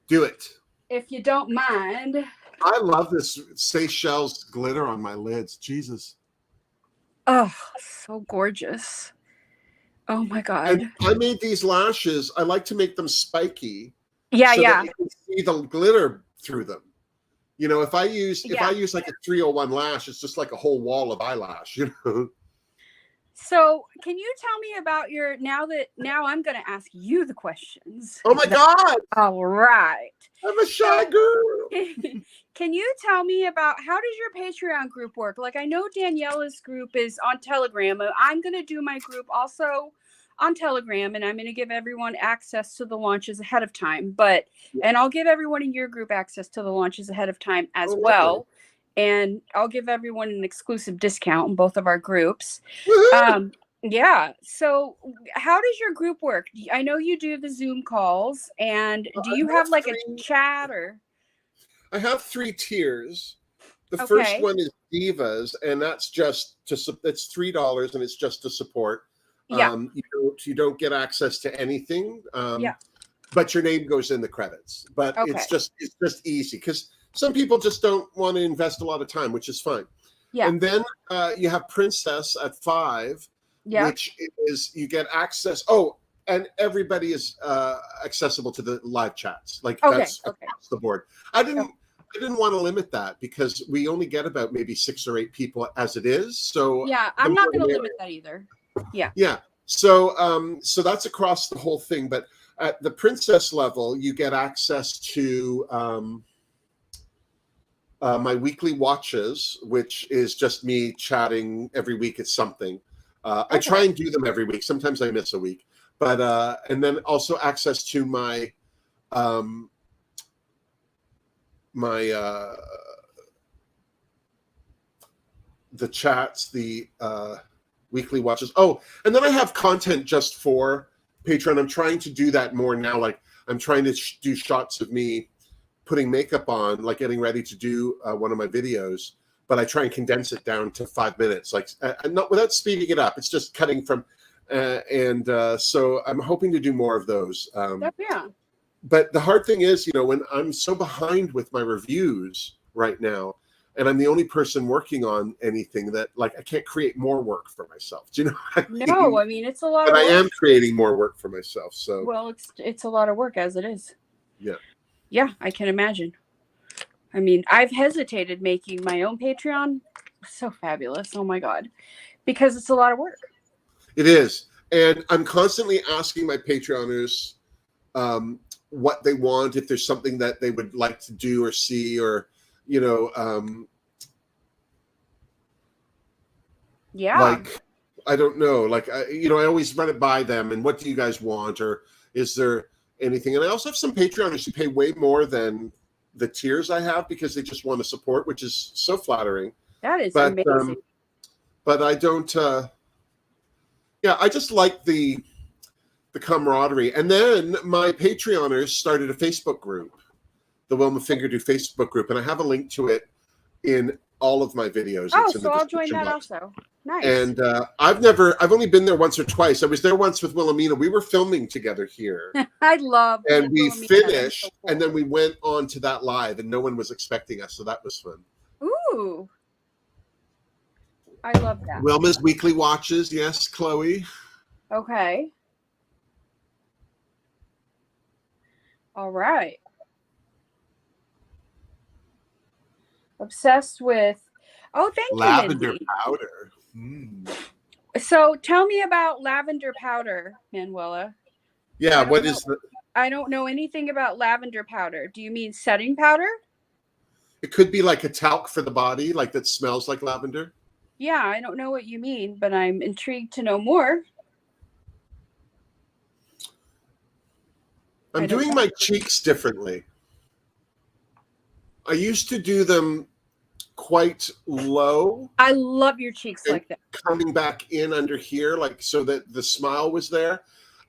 Do it. If you don't mind. I love this Seychelles glitter on my lids. Jesus. Oh, so gorgeous. Oh my God. And I made these lashes. I like to make them spiky. Yeah, so that you can see the glitter through them. You know, if I use like a 301 lash, it's just like a whole wall of eyelash, you know. So can you tell me about now I'm going to ask you the questions. Oh my God. All right. I'm a shy girl. Can you tell me about how does your Patreon group work? Like, I know Daniela's group is on Telegram. I'm going to do my group also on Telegram, and I'm going to give everyone access to the launches ahead of time. And I'll give everyone in your group access to the launches ahead of time as well. Lovely. And I'll give everyone an exclusive discount in both of our groups. Yeah. So how does your group work? I know you do the Zoom calls, and do you have like a chat or? I have 3 tiers. The first Okay. one is Divas, and that's just it's $3, and it's just to support. Yeah. You don't get access to anything. Yeah. But your name goes in the credits. But Okay. it's just easy because some people just don't want to invest a lot of time, which is fine. Yeah. And then you have Princess at $5, Yeah. which is you get access. Oh, and everybody is accessible to the live chats. Like that's across the board. I didn't want to limit that because we only get about maybe 6 or 8 people as it is. So yeah, I'm not going to limit that either. Yeah. Yeah. So so that's across the whole thing. But at the Princess level, you get access to my weekly watches, which is just me chatting every week. It's something. I try and do them every week. Sometimes I miss a week. But and then also access to my the chats, the weekly watches. Oh, and then I have content just for Patreon. I'm trying to do that more now. Like I'm trying to do shots of me putting makeup on, like getting ready to do one of my videos. But I try and condense it down to 5 minutes, like not without speeding it up. It's just cutting from, so I'm hoping to do more of those. Yeah. But the hard thing is, you know, when I'm so behind with my reviews right now, and I'm the only person working on anything that, like, I can't create more work for myself. Do you know what I mean? No, I mean, it's a lot but of work. I am creating more work for myself. So well, it's a lot of work as it is. Yeah. Yeah, I can imagine. I mean, I've hesitated making my own Patreon. So fabulous. Oh my God. Because it's a lot of work. It is. And I'm constantly asking my Patreoners what they want, if there's something that they would like to do or see, or, you know, yeah. Like, I don't know. Like, you know, I always run it by them. And what do you guys want? Or is there anything? And I also have some Patreoners who pay way more than the tiers I have because they just want to support, which is so flattering. That is amazing. But I don't. Yeah, I just like the camaraderie. And then my Patreoners started a Facebook group, the Wilma Fingerdoo Facebook group, and I have a link to it in all of my videos. Oh, It's in so the I'll join description that box. also. Nice. And I've only been there once or twice. I was there once with Wilhelmina. We were filming together here. I love. And we Wilhelmina. finished, So cool. and then we went on to that live, and no one was expecting us, so that was fun. Ooh. I love that. Wilma's weekly watches, yes, Chloe. Okay. All right. Obsessed with. Oh, thank Lavender you, Lindsay. powder. So tell me about lavender powder, Manuela. Yeah, what is the? I don't know anything about lavender powder. Do you mean setting powder? It could be like a talc for the body, like that smells like lavender. Yeah, I don't know what you mean, but I'm intrigued to know more. I'm doing my cheeks differently. I used to do them quite low. I love your cheeks like that. Coming back in under here, like so that the smile was there.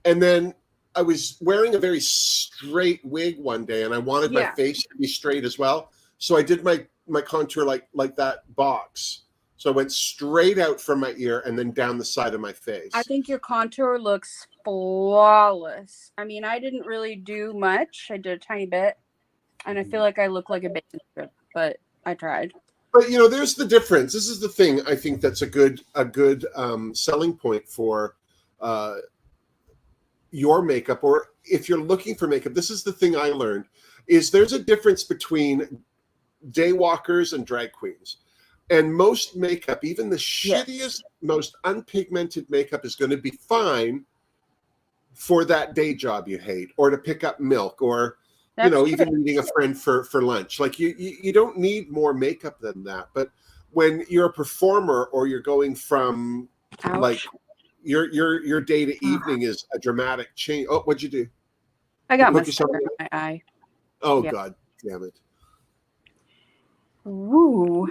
And then I was wearing a very straight wig one day, and I wanted my face to be straight as well. So I did my contour like that box. So I went straight out from my ear and then down the side of my face. I think your contour looks flawless. I mean, I didn't really do much. I did a tiny bit. And I feel like I look like a bacon strip, but I tried. But, you know, there's the difference. This is the thing I think that's a good selling point for your makeup, or if you're looking for makeup. This is the thing I learned, is there's a difference between daywalkers and drag queens. And most makeup, even the shittiest, most unpigmented makeup, is going to be fine for that day job you hate, or to pick up milk, or you know, even meeting a friend for lunch. Like you don't need more makeup than that. But when you're a performer, or you're going from like your day to evening is a dramatic change. Oh, what'd you do? I got mascara in my eye. Oh God damn it! Woo.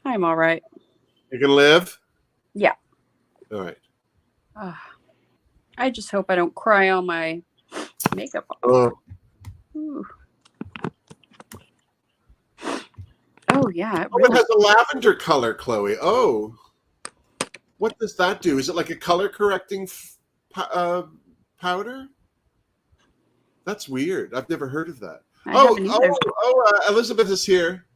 I'm all right. You can live? Yeah. All right. I just hope I don't cry on my makeup. Oh. Ooh. Oh yeah, it Oh, really. it has a lavender color, Chloe. Oh, what does that do? Is it like a color correcting powder? That's weird. I've never heard of that. I haven't either. Elizabeth is here.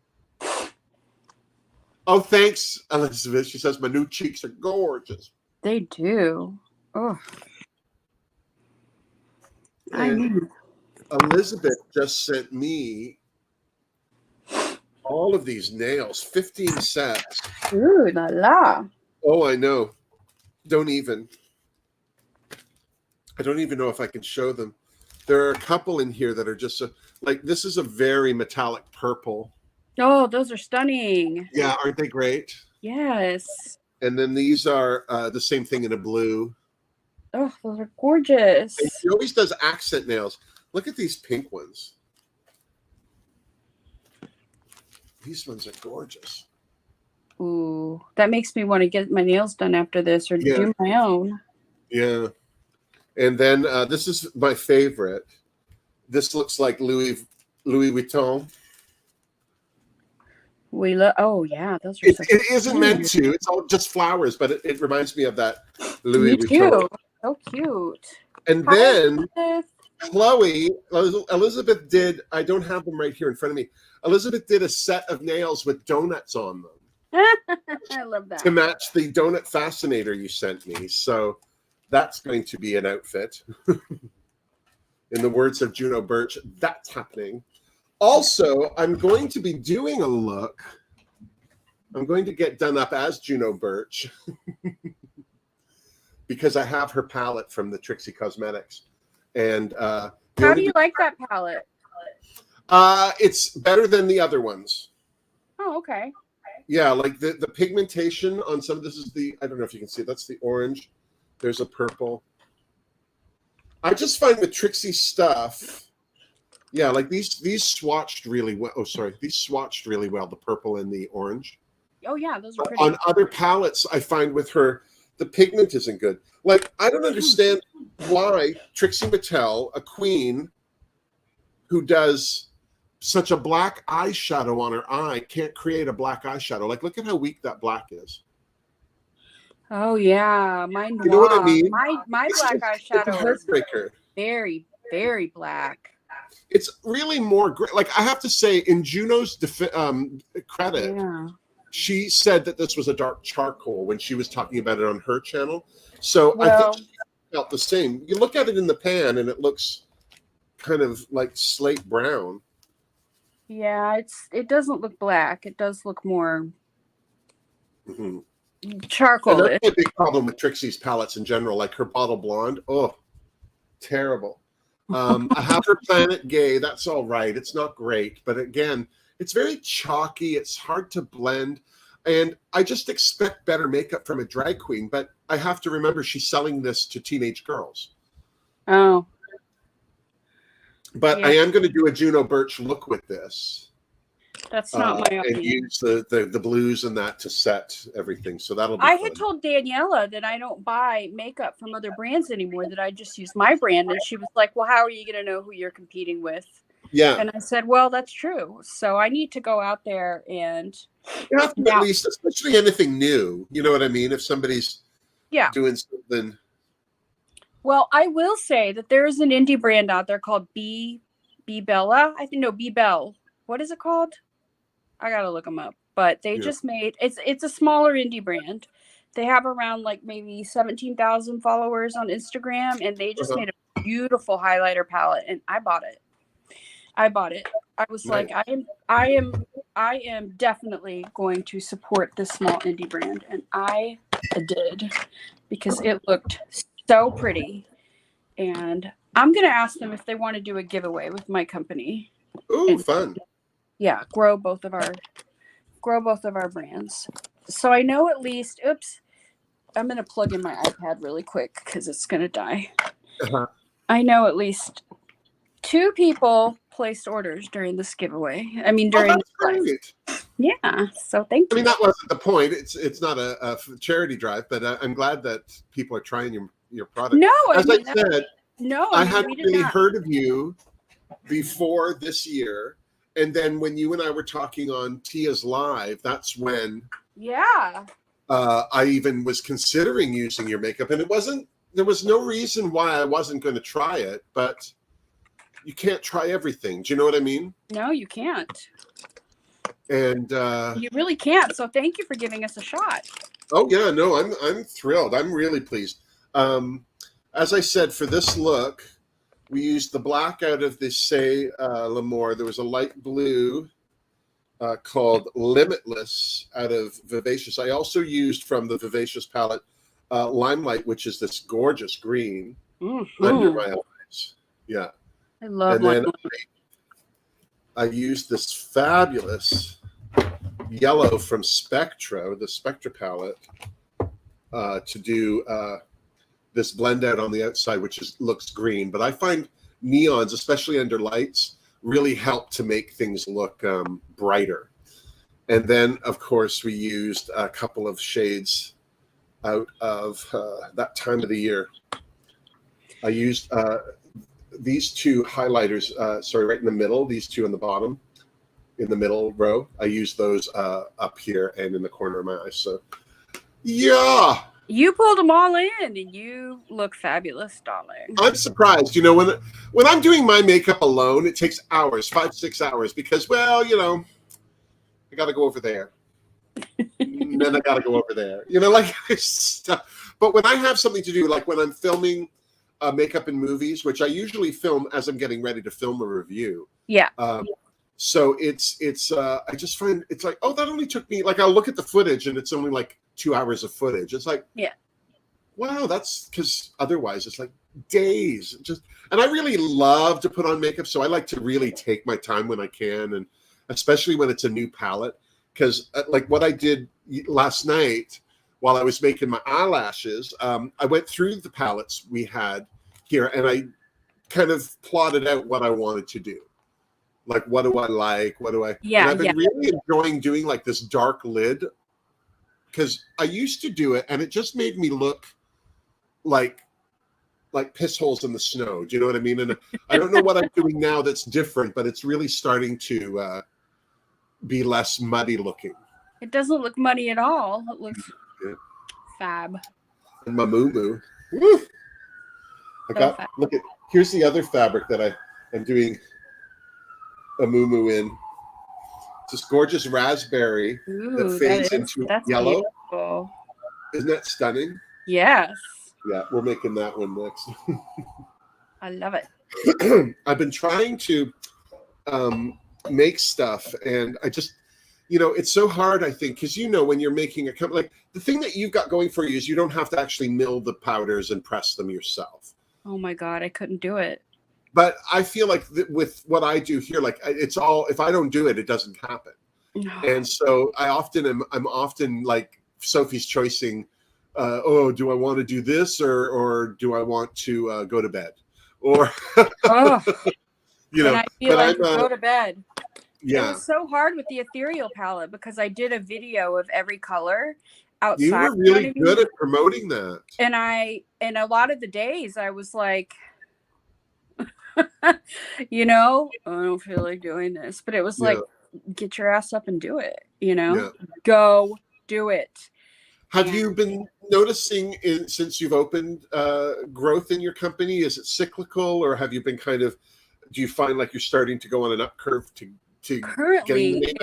Oh, thanks, Elizabeth. She says my new cheeks are gorgeous. They do. Oh. I And knew. Elizabeth just sent me all of these nails, 15 sets. Ooh la la. Oh, I know. I don't even know if I can show them. There are a couple in here that are just like, this is a very metallic purple. Oh, those are stunning. Yeah, aren't they great? Yes. And then these are the same thing in a blue. Oh, those are gorgeous. And she always does accent nails. Look at these pink ones. These ones are gorgeous. Ooh, that makes me want to get my nails done after this, or do my own. Yeah. And then this is my favorite. This looks like Louis Vuitton. Oh yeah, those are. It isn't meant to. It's all just flowers, but it reminds me of that Louis Vuitton. Too. So cute. And Hi, then Elizabeth. Elizabeth did. I don't have them right here in front of me. Elizabeth did a set of nails with donuts on them. I love that. To match the donut fascinator you sent me. So that's going to be an outfit. In the words of Juno Birch, that's happening. Also, I'm going to be doing a look. I'm going to get done up as Juno Birch because I have her palette from the Trixie Cosmetics. And how do you like that palette? It's better than the other ones. Oh, okay. Yeah, like the pigmentation on some of this is I don't know if you can see it. That's the orange. There's a purple. I just find with Trixie stuff, yeah, like these swatched really well. Oh, sorry. These swatched really well, the purple and the orange. Oh, yeah, those are pretty. On other palettes, I find with her, the pigment isn't good. Like, I don't understand why Trixie Mattel, a queen who does such a black eyeshadow on her eye, can't create a black eyeshadow. Like, look at how weak that black is. Oh yeah, mine. You know what I mean? My black eyeshadow is heartbreaker. Very, very black. It's really more great. Like, I have to say, in Juno's credit, she said that this was a dark charcoal when she was talking about it on her channel. So I think she felt the same. You look at it in the pan and it looks kind of like slate brown. Yeah, it doesn't look black. It does look more charcoal. And that's a big problem with Trixie's palettes in general, like her Bottle Blonde. Oh, terrible. I have her Planet Gay. That's all right. It's not great. But again, it's very chalky. It's hard to blend. And I just expect better makeup from a drag queen. But I have to remember she's selling this to teenage girls. Oh. But I am going to do a Juno Birch look with this. That's not my and use the blues and that to set everything. So that'll be I fun. had told Daniela that I don't buy makeup from other brands anymore, that I just use my brand. And she was like, well, how are you going to know who you're competing with? Yeah. And I said, well, that's true. So I need to go out there and you have to at least, especially anything new. You know what I mean? If somebody's doing something. Well, I will say that there is an indie brand out there called B Bella. I think B Bell. What is it called? I gotta look them up. But they just made it's a smaller indie brand. They have around like maybe 17,000 followers on Instagram, and they just made a beautiful highlighter palette, and I bought it. I was like, I am definitely going to support this small indie brand, and I did, because it looked so pretty. And I'm gonna ask them if they want to do a giveaway with my company. Ooh, fun. Yeah, grow both of our brands. So I know at least, I'm going to plug in my iPad really quick because it's going to die. I know at least 2 people placed orders during this giveaway. I mean, during great. Yeah, so thank you. I mean, that wasn't the point. It's not a charity drive, but I'm glad that people are trying your product. No, I said, no, I hadn't really heard of you before this year. And then when you and I were talking on Tia's Live, that's when Yeah. I even was considering using your makeup. And there was no reason why I wasn't going to try it, but you can't try everything. Do you know what I mean? No, you can't. And you really can't. So thank you for giving us a shot. oh yeah, no, I'm thrilled. I'm really pleased. As I said, for this look, we used the black out of the Say L'Amour. There was a light blue called Limitless out of Vivacious. I also used from the Vivacious palette Limelight, which is this gorgeous green under my eyes. Yeah. I love and then I used this fabulous yellow from Spectra, the Spectra palette, to do this blend out on the outside, which looks green. But I find neons, especially under lights, really help to make things look brighter. And then, of course, we used a couple of shades out of that time of the year. I used these two highlighters, right in the middle, these two in the bottom, in the middle row. I used those up here and in the corner of my eyes. So, yeah. You pulled them all in, and you look fabulous, darling. I'm surprised. You know, when I'm doing my makeup alone, it takes hours, 5-6 hours, because, well, you know, I got to go over there. And then I got to go over there. You know, like stuff. But when I have something to do, like when I'm filming makeup in movies, which I usually film as I'm getting ready to film a review. Yeah. So it's I just find it's like, oh, that only took me, like, I'll look at the footage and it's only like 2 hours of footage. It's like, yeah, wow, that's because otherwise it's like days. And I really love to put on makeup, so I like to really take my time when I can, and especially when it's a new palette, because like what I did last night while I was making my eyelashes, I went through the palettes we had here and I kind of plotted out what I wanted to do. Like, what do I like? What do I? Yeah. And I've been really enjoying doing like this dark lid, because I used to do it and it just made me look like piss holes in the snow. Do you know what I mean? And I don't know what I'm doing now that's different, but it's really starting to be less muddy looking. It doesn't look muddy at all. It looks fab. And my moo-moo. Woo! Look at, here's the other fabric that I am doing a moo-moo in. It's this gorgeous raspberry that fades into yellow. Beautiful. Isn't that stunning? Yes. Yeah, we're making that one next. I love it. I've been trying to make stuff, and I just, you know, it's so hard, I think, because, you know, when you're making a company, like, the thing that you've got going for you is you don't have to actually mill the powders and press them yourself. Oh my God, I couldn't do it. But I feel like with what I do here, like, it's all, if I don't do it, it doesn't happen. And so I'm often like Sophie's choicing, oh, do I want to do this or do I want to go to bed? Or, you know, and I feel like go to bed. Yeah. It was so hard with the ethereal palette because I did a video of every color outside. You were really good at promoting that. And a lot of the days I was like, you know, I don't feel like doing this, but it was like, get your ass up and do it, you know, go do it. Have you been noticing since you've opened growth in your company? Is it cyclical, or have you been do you find like you're starting to go on an up curve to currently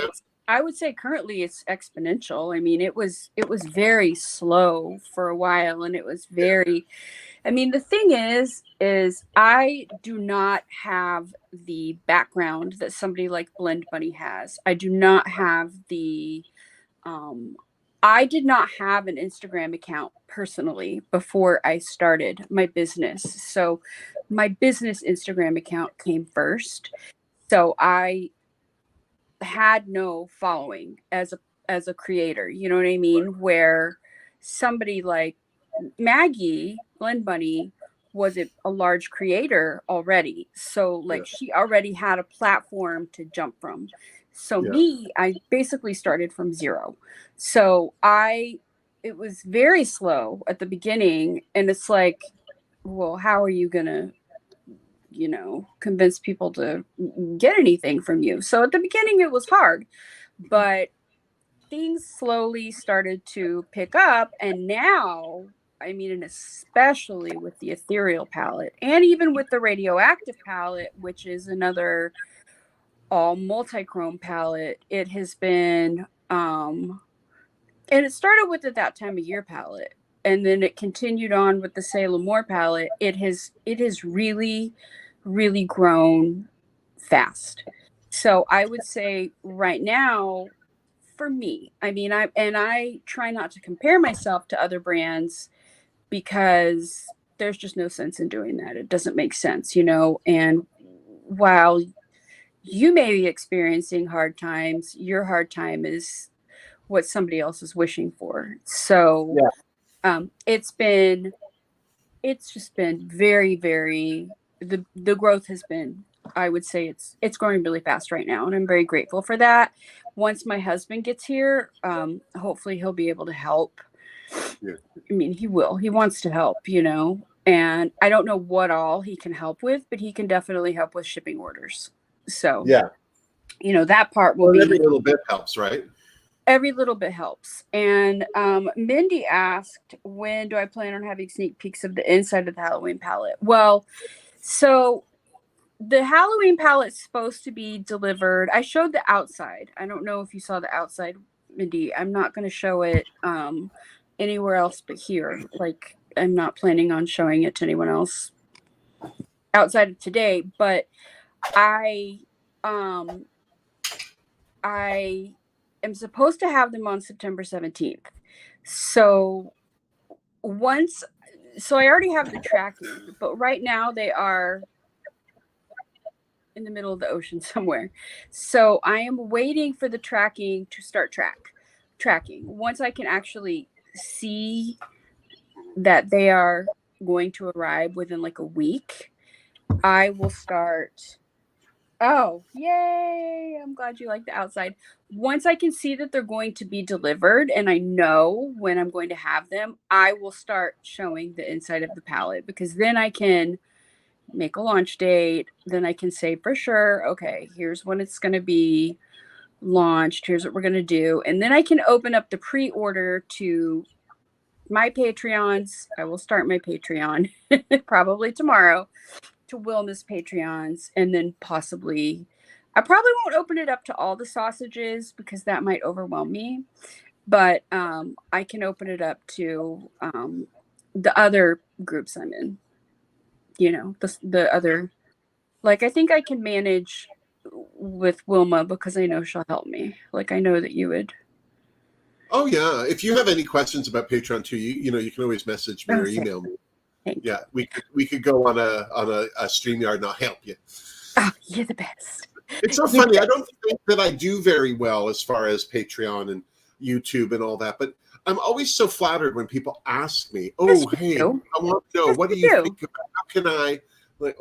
I would say currently it's exponential. I mean, it was very slow for a while, and it was very, I mean, the thing is I do not have the background that somebody like Blend Bunny has. I do not have I did not have an Instagram account personally before I started my business. So my business Instagram account came first. So I had no following as a creator, you know what I mean? Where somebody like Maggie, Blend Bunny, was a large creator already. So like she already had a platform to jump from. So me, I basically started from zero. So it was very slow at the beginning. And it's like, well, how are you gonna convince people to get anything from you. So at the beginning it was hard, but things slowly started to pick up. And now, I mean, and especially with the ethereal palette and even with the radioactive palette, which is another all multi-chrome palette, it has been, and it started with the That Time of Year palette, and then it continued on with the Say L'Amour palette. It has really, really grown fast. So I would say right now, for me, I mean, I try not to compare myself to other brands because there's just no sense in doing that. It doesn't make sense, and while you may be experiencing hard times, your hard time is what somebody else is wishing for. So it's just been very, very, the growth has been, I would say it's growing really fast right now. And I'm very grateful for that. Once my husband gets here, hopefully he'll be able to help. Yeah. I mean, he wants to help, and I don't know what all he can help with, but he can definitely help with shipping orders. So, that part will be. Every little bit helps, right? Every little bit helps. And Mindy asked, when do I plan on having sneak peeks of the inside of the Halloween palette? Well, so the Halloween palette's supposed to be delivered. I showed the outside. I don't know if you saw the outside, Mindy. I'm not going to show it anywhere else but here. Like, I'm not planning on showing it to anyone else outside of today. But I am supposed to have them on September 17th. So I already have the tracking, but right now they are in the middle of the ocean somewhere. So I am waiting for the tracking to start tracking. Once I can actually see that they are going to arrive within like a week, I will start. Oh, yay. I'm glad you like the outside. Once I can see that they're going to be delivered and I know when I'm going to have them, I will start showing the inside of the palette, because then I can make a launch date. Then I can say for sure, okay, here's when it's going to be launched. Here's what we're going to do. And then I can open up the pre-order to my Patreons. I will start my Patreon probably tomorrow, to Wilma's Patreons, and then possibly, I probably won't open it up to all the sausages because that might overwhelm me, but I can open it up to the other groups I'm in, the other, like, I think I can manage with Wilma because I know she'll help me. Like, I know that you would. Oh yeah, if you have any questions about Patreon too, you can always message me or email me. Yeah, we could go on a StreamYard and I'll help you. Oh, you're the best. It's so funny. I don't think that I do very well as far as Patreon and YouTube and all that, but I'm always so flattered when people ask me, "Oh, hey, I want to know, what do you think about? How can I?" Like,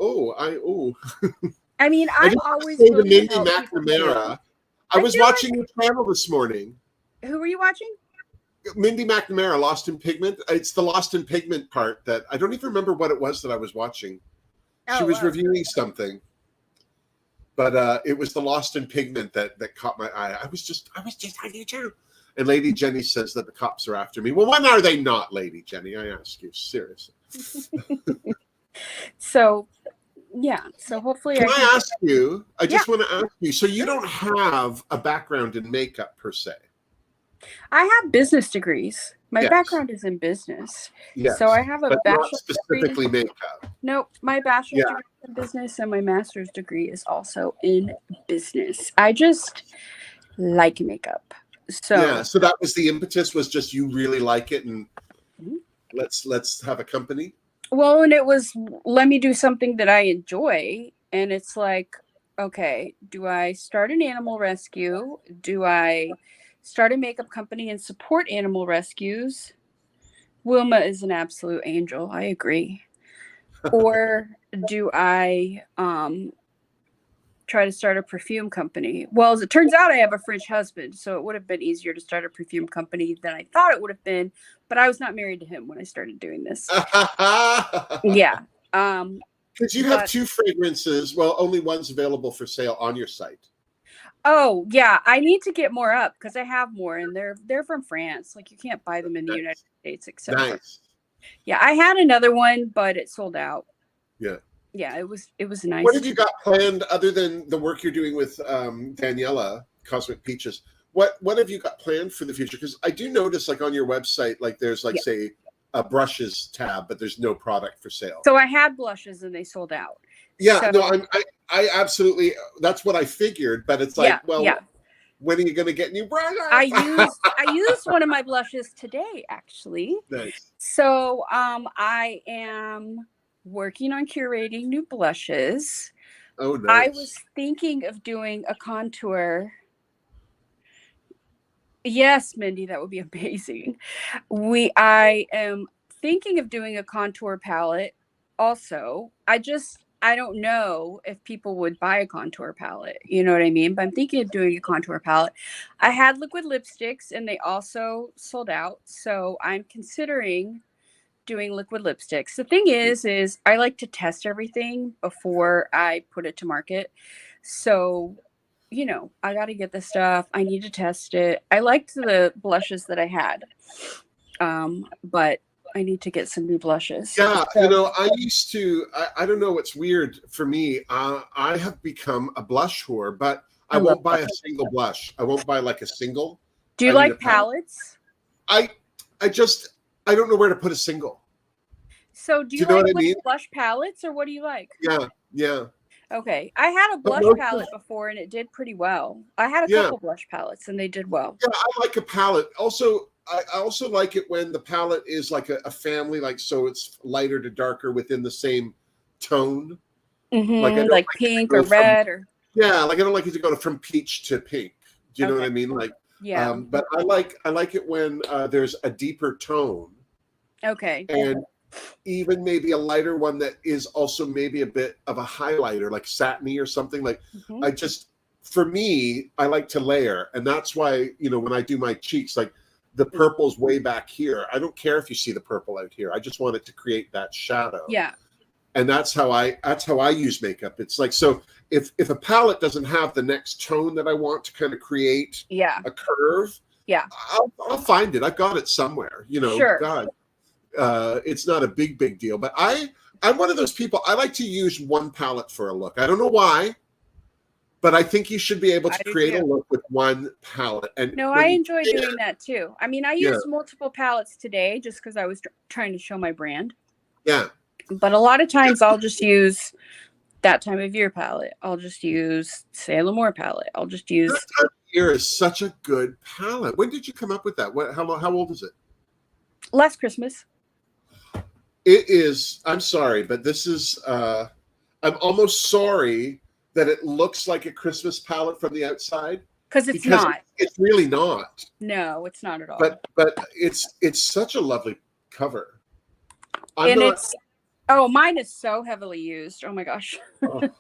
I mean, I'm always say to Mindy McNamara. I was watching your channel this morning. Who were you watching? Mindy McNamara, Lost in Pigment. It's the Lost in Pigment part that I don't even remember what it was that I was watching. She was reviewing something, but it was the Lost in Pigment that caught my eye. I was just on your channel. And Lady Jenny says that the cops are after me. Well, when are they not, Lady Jenny? I ask you, seriously. So, yeah. So hopefully Can I ask you? I just want to ask you. So you don't have a background in makeup per se? I have business degrees. My background is in business. Yes, so I have a bachelor's not specifically degree. Makeup. Nope. My bachelor's degree is in business and my master's degree is also in business. I just like makeup. So so that was the impetus, was just you really like it and let's have a company. Well, and it was, let me do something that I enjoy. And it's like, okay, do I start an animal rescue? Do I start a makeup company and support animal rescues? Wilma is an absolute angel. I agree. Or do I try to start a perfume company? Well, as it turns out, I have a French husband, so it would have been easier to start a perfume company than I thought it would have been. But I was not married to him when I started doing this. Yeah. Because you have two fragrances. Well, only one's available for sale on your site. Oh yeah, I need to get more up because I have more, and they're from France. Like you can't buy them in the United States except for. Yeah, I had another one, but it sold out. Yeah. Yeah, it was nice. What have you got planned other than the work you're doing with Daniela, Cosmic Peaches? What have you got planned for the future? Because I do notice, like on your website, like there's like say a brushes tab, but there's no product for sale. So I had blushes and they sold out. Yeah, so, no, I absolutely. That's what I figured, but it's like, when are you going to get new brushes? I used one of my blushes today, actually. Nice. So I am working on curating new blushes. Oh, nice. I was thinking of doing a contour. Yes, Mindy, that would be amazing. I am thinking of doing a contour palette also. I don't know if people would buy a contour palette. You know what I mean? But I'm thinking of doing a contour palette. I had liquid lipsticks and they also sold out. So I'm considering doing liquid lipsticks. The thing is I like to test everything before I put it to market. So you know, I got to get this stuff. I need to test it. I liked the blushes that I had, but I need to get some new blushes. Yeah, you know, I used to. I don't know what's weird for me. I have become a blush whore, but I won't buy a single blush. I won't buy like a single. Do you like palettes? I don't know where to put a single. So do you like blush palettes, or what do you like? Yeah. Okay, I had a blush palette before and it did pretty well. I had a couple blush palettes and they did well. Yeah, I like a palette. Also, I also like it when the palette is like a family, like so it's lighter to darker within the same tone. Like pink or red or. Yeah, like I don't like it to go from peach to pink. Do you know what I mean? Like, but I like it when there's a deeper tone. Okay. And even maybe a lighter one that is also maybe a bit of a highlighter, like satiny or something. Like for me, I like to layer, and that's why, you know, when I do my cheeks, like the purple's way back here. I don't care if you see the purple out here. I just want it to create that shadow. Yeah. And that's how I use makeup. It's like, so if a palette doesn't have the next tone that I want to kind of create a curve, I'll find it. I've got it somewhere, you know. God. It's not a big deal, but I'm one of those people. I like to use one palette for a look. I don't know why, but I think you should be able to create a look with one palette. And no, I enjoy doing that too. I mean, I used multiple palettes today just because I was trying to show my brand. Yeah. But a lot of times I'll just use that time of year palette. I'll just use Sailor Moore palette. I'll just use. That time of year is such a good palette. When did you come up with that? How old is it? Last Christmas. It is. I'm sorry, but this is. I'm almost sorry that it looks like a Christmas palette from the outside. Because it's not. It's really not. No, it's not at all. But it's such a lovely cover. Mine is so heavily used. Oh my gosh. I'm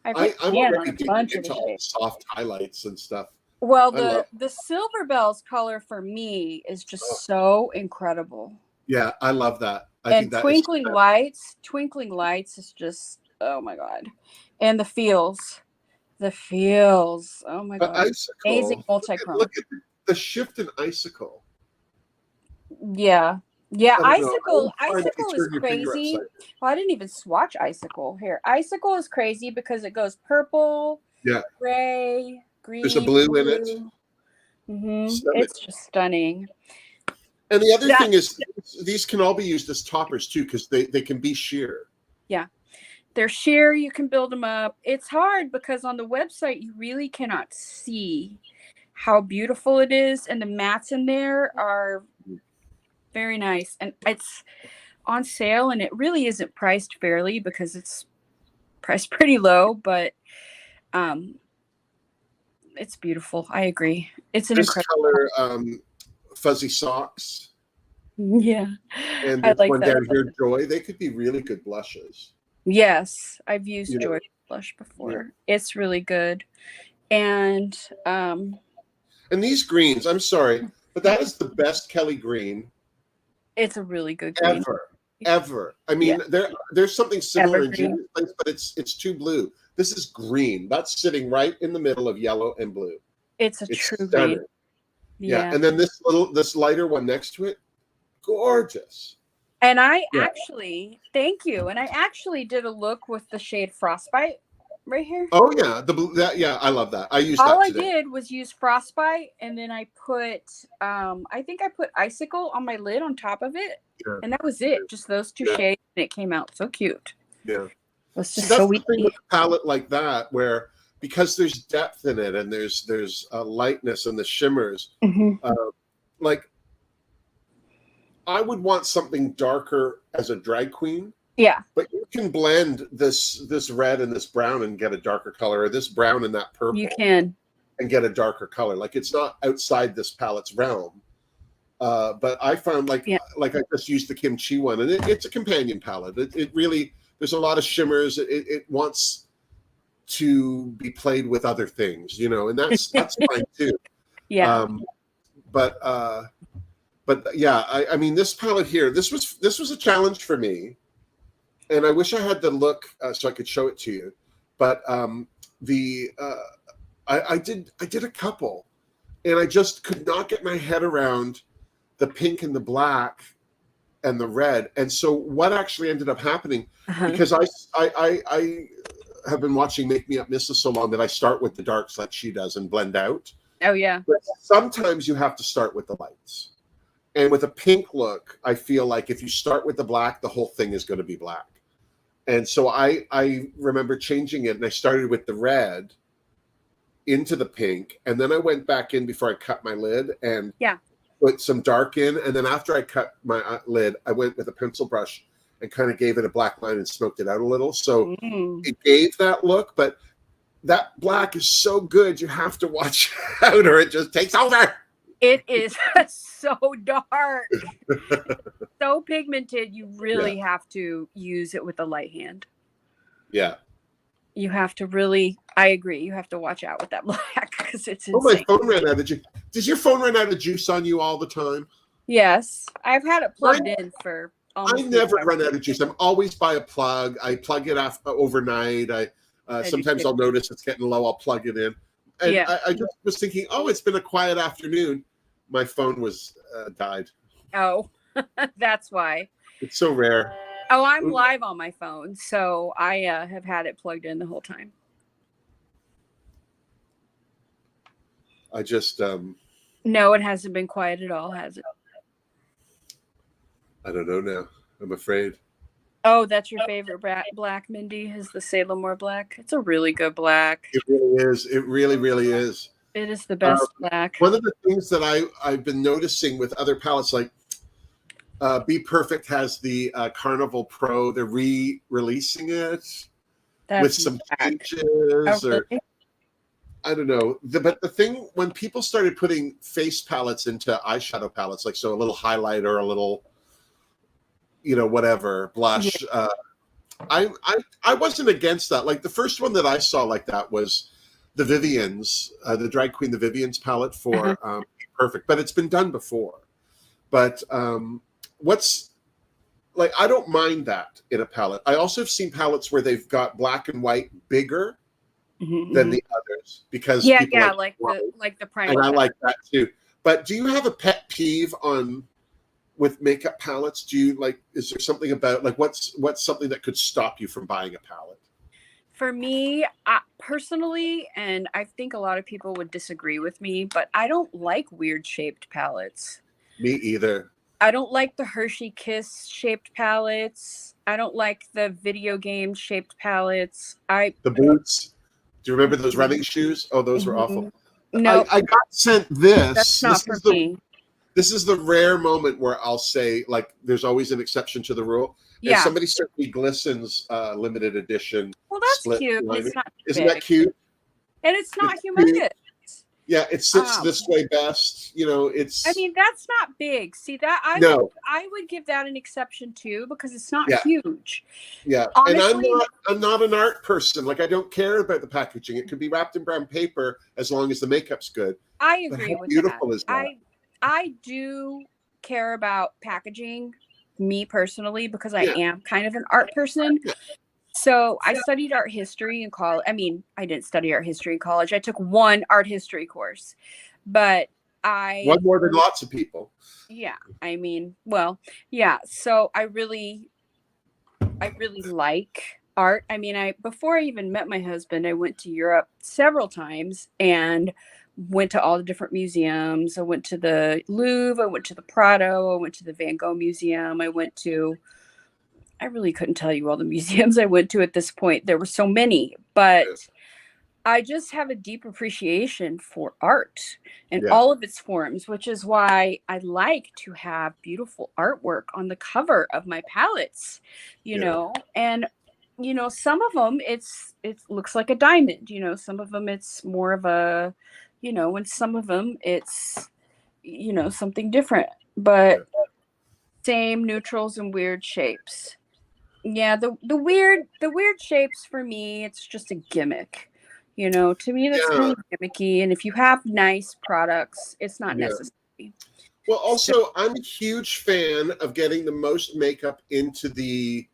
already digging into all the soft highlights and stuff. Well, the Silver Bells color for me is just so incredible. Yeah, I love that. I think that Twinkling Lights is just, oh my God. And the feels. Oh my God. Icicle, amazing multi-chrome. Look at the shift in Icicle. Yeah, Icicle is crazy. Well, I didn't even swatch Icicle here. Icicle is crazy because it goes purple, gray, green. There's a blue in it. It's just stunning. And the other thing is, these can all be used as toppers too, because they can be sheer. Yeah, they're sheer. You can build them up. It's hard because on the website you really cannot see how beautiful it is, and the mattes in there are very nice, and it's on sale, and it really isn't priced fairly because it's priced pretty low, but it's beautiful. I agree. It's an incredible color. Fuzzy socks. Yeah. And this one down here, Joy. They could be really good blushes. Yes, I've used Joy blush before. Yeah. It's really good. And these greens, I'm sorry, but that is the best Kelly green. It's a really good green. Ever. ever. I mean, there's something similar in Evergreen. Judy's place, but it's too blue. This is green. That's sitting right in the middle of yellow and blue. It's a true stunning. green. Yeah. And then this lighter one next to it, gorgeous. And I actually, thank you. And I actually did a look with the shade Frostbite right here. Oh yeah, I love that. I used All that I today. did was use Frostbite, and then I put, I think I put Icicle on my lid on top of it, and that was it. Just those two shades, and it came out so cute. Yeah, it's just that's so the thing easy. with a palette like that, where because there's depth in it and there's a lightness and the shimmers, like I would want something darker as a drag queen. Yeah. But you can blend this red and this brown and get a darker color, or this brown and that purple. You can. And get a darker color. Like it's not outside this palette's realm. But I found like I just used the kimchi one, and it's a companion palette. It really, there's a lot of shimmers. It wants to be played with other things, and that's fine too. Yeah. But yeah, I mean, this palette here, this was a challenge for me, and I wish I had the look so I could show it to you. But I did a couple, and I just could not get my head around the pink and the black and the red. And so what actually ended up happening, because I have been watching Make Me Up Mrs. so long that I start with the darks like she does and blend out. Oh yeah. But sometimes you have to start with the lights. And with a pink look, I feel like if you start with the black, the whole thing is going to be black. And so I remember changing it, and I started with the red into the pink, and then I went back in before I cut my lid and put some dark in, and then after I cut my lid, I went with a pencil brush and kind of gave it a black line and smoked it out a little. So it gave that look, but that black is so good, you have to watch out or it just takes over. It is so dark, so pigmented. You really have to use it with a light hand. Yeah. You have to really, I agree. You have to watch out with that black because it's insane. Oh, my phone ran out of juice. Does your phone run out of juice on you all the time? Yes. I've had it plugged in for almost I never run out of juice. I'm always by a plug. I plug it off overnight. Sometimes I'll notice it's getting low. I'll plug it in. And I just was thinking, it's been a quiet afternoon. My phone was died. Oh, that's why. It's so rare. Oh, I'm live on my phone, so I have had it plugged in the whole time. I just No, it hasn't been quiet at all, has it? I don't know now. I'm afraid. Oh, that's your favorite black, Mindy, is the Salemore black. It's a really good black. It really is. It really, really is. It is the best black. One of the things that I've been noticing with other palettes, like Be Perfect has the Carnival Pro. They're re-releasing it with some changes. Or I don't know. But the thing, when people started putting face palettes into eyeshadow palettes, like so a little highlighter, a little, whatever, blush. Yeah. I wasn't against that. Like the first one that I saw like that was the Vivian's, the drag queen, the Vivian's palette for Perfect, but it's been done before. But what's like, I don't mind that in a palette. I also have seen palettes where they've got black and white bigger than the others because like the primer. And I like that too. But do you have a pet peeve with makeup palettes? Do you is there something about what's something that could stop you from buying a palette? For me, personally, and I think a lot of people would disagree with me, but I don't like weird shaped palettes. Me either. I don't like the Hershey Kiss shaped palettes. I don't like the video game shaped palettes. The boots. Do you remember those running shoes? Oh, those were awful. No, I got sent this. That's not for me. This is the rare moment where I'll say, there's always an exception to the rule. Yeah. And somebody sent me Glisten's limited edition. Well, that's cute. It's not Isn't that cute? And it's not humongous. Yeah, it sits this way best. It's. I mean, that's not big. See that? I would give that an exception too because it's not huge. Yeah, honestly, and I'm not an art person. I don't care about the packaging. It could be wrapped in brown paper as long as the makeup's good. I agree with beautiful that. Is that? I do care about packaging, me personally, because I am kind of an art person. So I studied art history in college. I mean, I didn't study art history in college. I took one art history course, but one more than lots of people. Yeah. I mean, well, yeah. So I really like art. I mean, before I even met my husband, I went to Europe several times and went to all the different museums. I went to the Louvre, I went to the Prado, I went to the Van Gogh Museum, I really couldn't tell you all the museums I went to at this point. There were so many, but I just have a deep appreciation for art in all of its forms, which is why I like to have beautiful artwork on the cover of my palettes, you know, and some of them it looks like a diamond, some of them it's more of a, and some of them it's, something different, but same neutrals and weird shapes. Yeah, the weird shapes for me, it's just a gimmick. To me that's kind of gimmicky. And if you have nice products, it's not necessary. Well, also, I'm a huge fan of getting the most makeup into the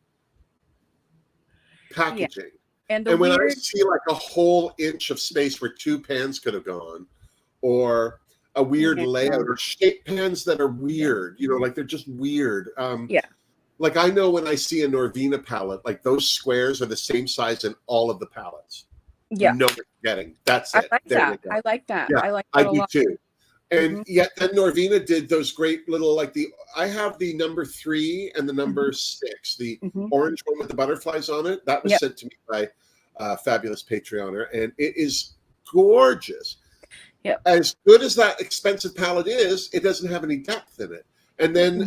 packaging. And when I see like a whole inch of space where 2 pans could have gone, or a weird layout, or shape pans that are weird, like they're just weird. Like I know when I see a Norvina palette, like those squares are the same size in all of the palettes. Yeah. You know what you're getting. That's it. I like that. I like that. Yeah, I like that I a do lot. too. And yet then Norvina did those great little, I have the number 3 and the number 6, the orange one with the butterflies on it. That was sent to me by a fabulous Patreoner, and it is gorgeous. Yeah. As good as that expensive palette is, it doesn't have any depth in it. And then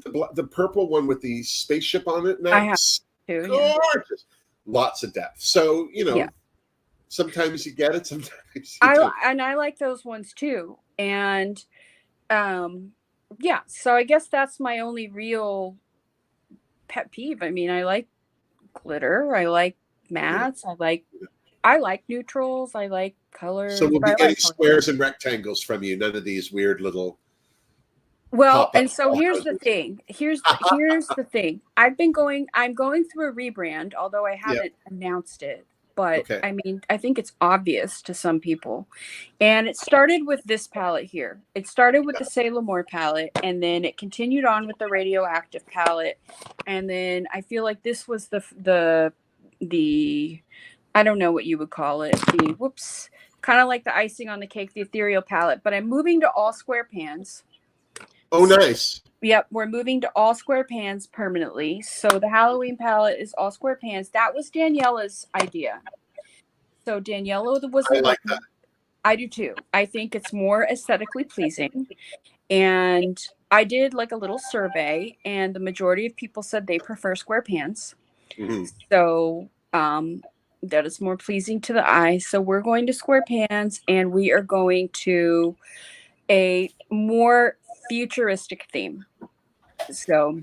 the purple one with the spaceship on it, I have too, gorgeous. Lots of depth. So, sometimes you get it, sometimes you don't. And I like those ones too. And so I guess that's my only real pet peeve. I mean, I like glitter, I like mattes, I like neutrals, I like colors. So we'll be getting squares and rectangles from you, none of these weird little. Well, and so here's the thing. Here's the thing. I'm going through a rebrand, although I haven't announced it. But I mean, I think it's obvious to some people. And it started with this palette here. It started with the C'est L'Amour palette, and then it continued on with the Radioactive palette. And then I feel like this was the I don't know what you would call it. Kind of like the icing on the cake, the Ethereal palette. But I'm moving to all square pans. Oh, nice. Yep, we're moving to all square pans permanently. So the Halloween palette is all square pans. That was Daniela's idea. So Daniela was I like that. I do too. I think it's more aesthetically pleasing. And I did like a little survey, and the majority of people said they prefer square pans. So that is more pleasing to the eye. So we're going to square pans, and we are going to a more futuristic theme. So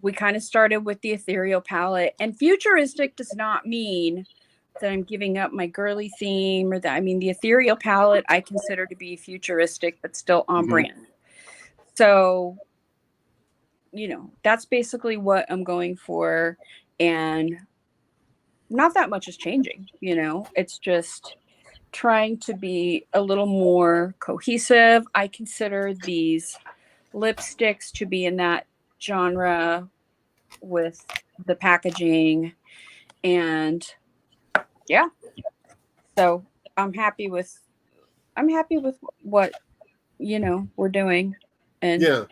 we kind of started with the Ethereal palette, and futuristic does not mean that I'm giving up my girly theme, or that, I mean, the Ethereal palette I consider to be futuristic but still on brand. So that's basically what I'm going for, and not that much is changing. It's just trying to be a little more cohesive. I consider these lipsticks to be in that genre with the packaging, and so I'm happy with what we're doing. And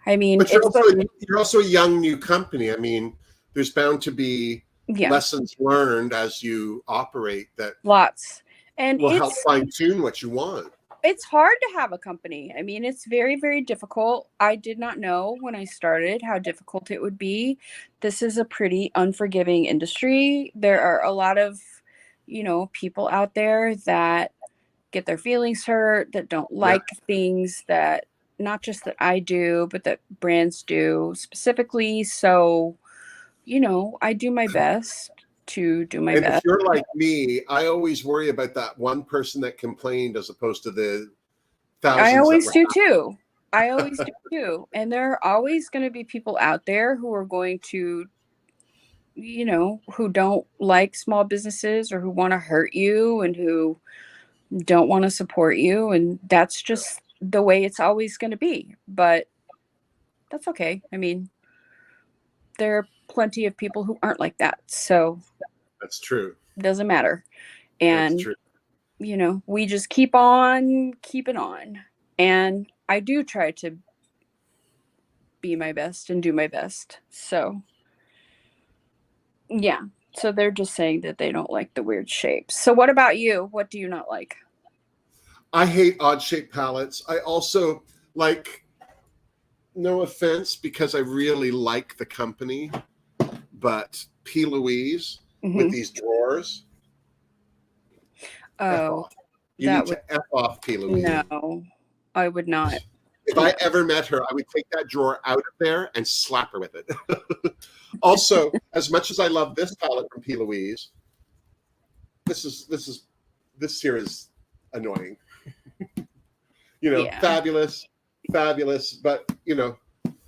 I mean, but you're also a young new company. I mean, there's bound to be lessons learned as you operate that lots, and will help fine tune what you want. It's hard to have a company. I mean, it's very, very difficult. I did not know when I started how difficult it would be. This is a pretty unforgiving industry. There are a lot of, people out there that get their feelings hurt, that don't like things that, not just that I do, but that brands do specifically. So, I do my best to do my best. If you're like me, I always worry about that one person that complained as opposed to the thousands. I always do too. I always do too. And there are always going to be people out there who are going to, who don't like small businesses or who want to hurt you and who don't want to support you. And that's just the way it's always going to be. But that's okay. I mean, there are plenty of people who aren't like that. So That's true. it doesn't matter. That's And, true. we just keep on keeping on. And I do try to be my best and do my best. So, yeah. So they're just saying that they don't like the weird shapes. So what about you? What do you not like? I hate odd shaped palettes. I also like, no offense, because I really like the company, but P. Louise with these drawers. F Oh, off. You need to F off P. Louise. no, I would not. If I ever met her, I would take that drawer out of there and slap her with it. Also, as much as I love this palette from P. Louise, this here is annoying. Fabulous, but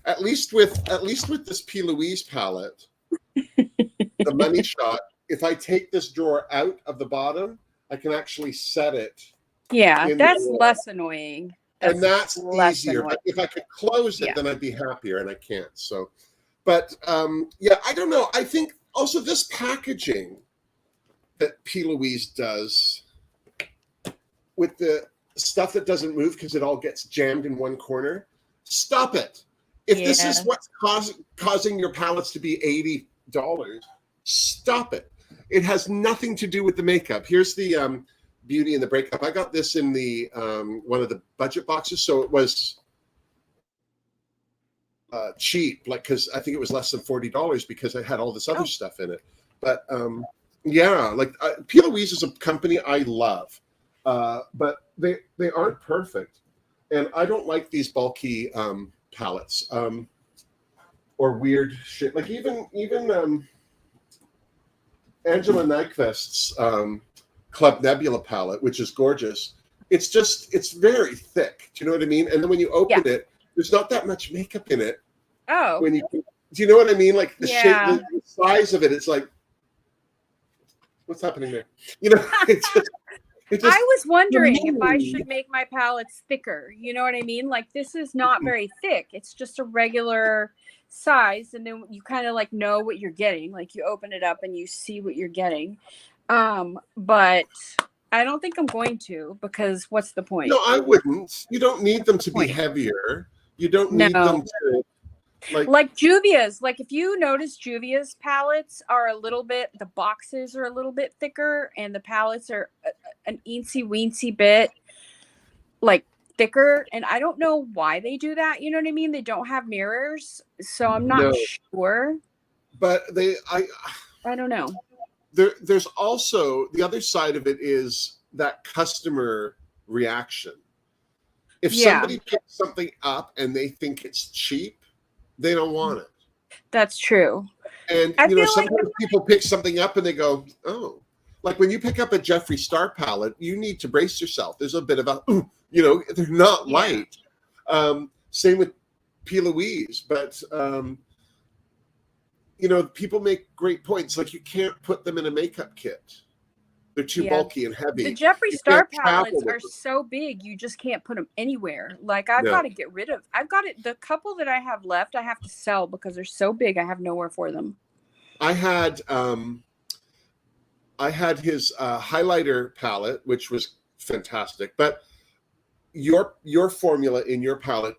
at least with this P. Louise palette, the money shot, if I take this drawer out of the bottom, I can actually set it. Yeah, that's less annoying. That's easier. But if I could close it, then I'd be happier, and I can't. So, but I don't know. I think also this packaging that P. Louise does with the stuff that doesn't move because it all gets jammed in one corner. Stop it. If this is what's causing your palettes to be $80, stop it. It has nothing to do with the makeup. Here's the Beauty and the Breakup. I got this in the one of the budget boxes, so it was cheap, because I think it was less than $40 because I had all this other stuff in it. But P. Louise is a company I love, but they aren't perfect, and I don't like these bulky palettes or weird shit. Like even Angela Nyquist's Club Nebula palette, which is gorgeous. It's very thick. Do you know what I mean? And then when you open it, there's not that much makeup in it. Oh. Do you know what I mean? Like the shape, the size of it, it's like, what's happening there? I was wondering if I should make my palettes thicker. You know what I mean? Like this is not very thick. It's just a regular size, and then you kind of like know what you're getting. Like you open it up and you see what you're getting. But I don't think I'm going to, because what's the point? No, I wouldn't. You don't need them to be heavier. You don't need them to like Juvia's. Like if you notice, Juvia's palettes are the boxes are a little bit thicker, and the palettes are an eensy-weensy bit like thicker. And I don't know why they do that. You know what I mean? They don't have mirrors, so I'm not sure. But I don't know. There's also the other side of it is that customer reaction. If somebody picks something up and they think it's cheap, they don't want it. That's true. And sometimes people pick something up and they go, oh, like when you pick up a Jeffree Star palette, you need to brace yourself. There's a bit of a, they're not light. Same with P. Louise, but people make great points. Like you can't put them in a makeup kit. They're too bulky and heavy. The Jeffree Star palettes are so big, you just can't put them anywhere. Like I've got to get rid of. The couple that I have left, I have to sell because they're so big. I have nowhere for them. I had his highlighter palette, which was fantastic. But your formula in your palette,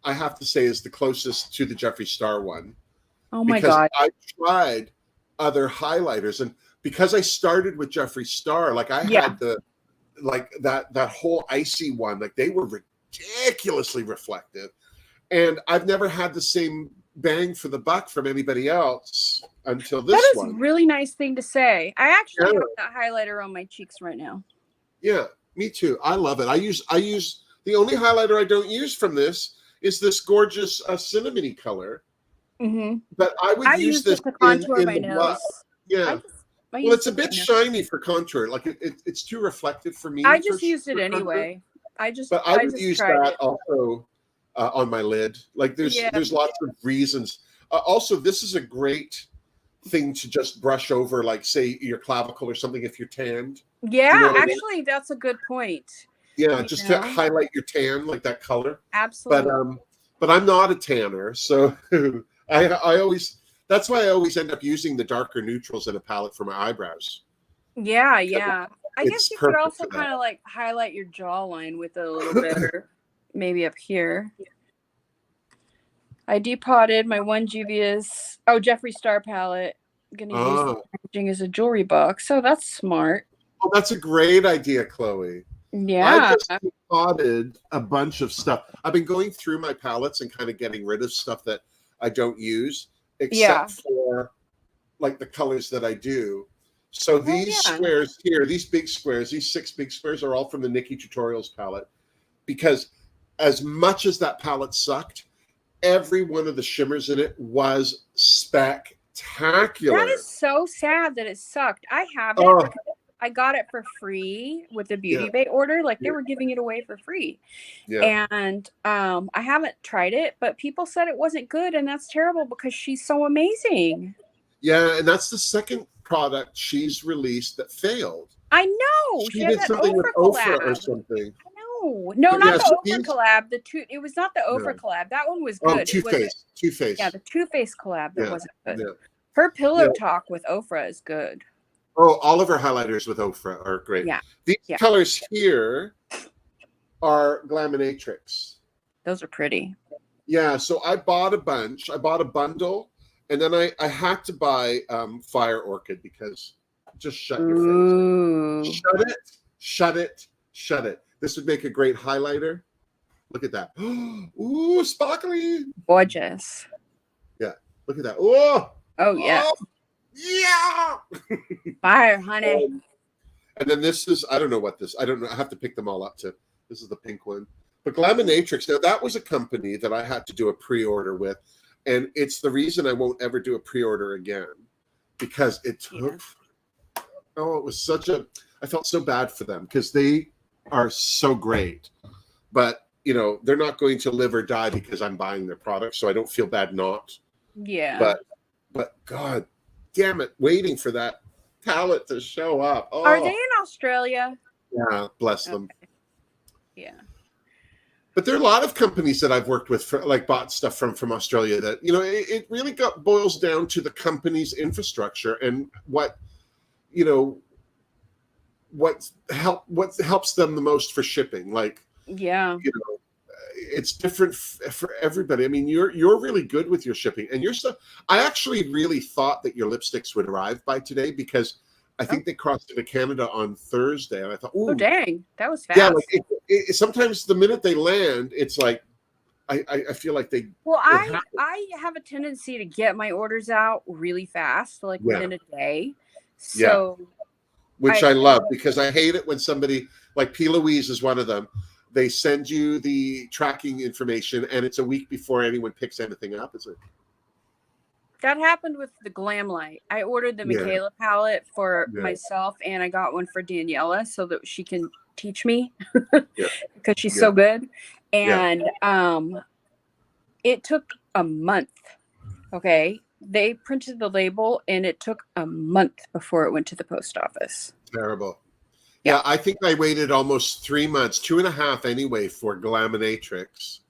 I have to say, is the closest to the Jeffree Star one. Oh my God. I tried other highlighters, and because I started with Jeffree Star, like I had that whole icy one, like they were ridiculously reflective. And I've never had the same bang for the buck from anybody else until this one. That is a really nice thing to say. I actually have that highlighter on my cheeks right now. Yeah, me too. I love it. I use the only highlighter I don't use from this is this gorgeous cinnamony color. Mm-hmm. But I would use this to contour in my the nose. black. Yeah. Well, it's a bit shiny for contour. Like it's too reflective for me. I just used it anyway. But I would use that also on my lid. Like there's lots of reasons. Also, this is a great thing to just brush over, like say your clavicle or something if you're tanned. Yeah, you know actually, that's a good point. Yeah, just to highlight your tan, like that color. Absolutely. But I'm not a tanner, so I always, that's why I always end up using the darker neutrals in a palette for my eyebrows. Yeah. I guess you could also for that. kind of like highlight your jawline with it a little bit, maybe up here. I depotted my one Juvia's Jeffree Star palette. I'm gonna use the packaging as a jewelry box, so that's smart. Oh, that's a great idea, Chloe. Yeah. I just depotted a bunch of stuff. I've been going through my palettes and kind of getting rid of stuff that I don't use, except for like the colors that I do. So these squares here, these big squares, these 6 big squares are all from the Nikki Tutorials palette. Because as much as that palette sucked, every one of the shimmers in it was spectacular. That is so sad that it sucked. I have it because I got it for free with the Beauty Bay order. Like they were giving it away for free. Yeah. And I haven't tried it, but people said it wasn't good, and that's terrible because she's so amazing. Yeah, and that's the second product she's released that failed. I know. She did something with Ofra or something. No, not the Ofra collab. It was not the Ofra collab. That one was good. Too Faced. Yeah, the Too Faced collab that wasn't good. Yeah. Her Pillow Talk with Ofra is good. Oh, all of her highlighters with Ofra are great. Yeah. These colors here are Glaminatrix. Those are pretty. Yeah, so I bought a bunch. I bought a bundle, and then I had to buy Fire Orchid because just shut your face. Shut it. This would make a great highlighter. Look at that. Ooh, sparkly. Gorgeous. Yeah, look at that. Oh yeah. Yeah. Fire, honey. And then this is, I don't know. I have to pick them all up too. This is the pink one. But Glaminatrix, now that was a company that I had to do a pre-order with. And it's the reason I won't ever do a pre-order again. Because it took, it was I felt so bad for them because they are so great. But, they're not going to live or die because I'm buying their product. So I don't feel bad not. Yeah. But God damn it, waiting for that palette to show up. Oh. Are they in Australia? Yeah, bless them. Yeah. But there are a lot of companies that I've worked with, bought stuff from Australia that, it really boils down to the company's infrastructure and what helps them the most for shipping. It's different for everybody. I mean, you're really good with your shipping and your stuff. I actually really thought that your lipsticks would arrive by today because I think they crossed into Canada on Thursday, and I thought, oh dang, that was fast. Yeah, sometimes the minute they land, it's like I feel like they. Well, I have a tendency to get my orders out really fast, within a day. So, which I love because I hate it when somebody like P. Louise is one of them. They send you the tracking information, and it's a week before anyone picks anything up. It's like that happened with the Glam Light. I ordered the Michaela palette for myself, and I got one for Daniela so that she can teach me because she's so good. And it took a month. Okay, they printed the label, and it took a month before it went to the post office. Terrible. Yeah, I think I waited almost 3 months, 2.5 anyway, for Glaminatrix.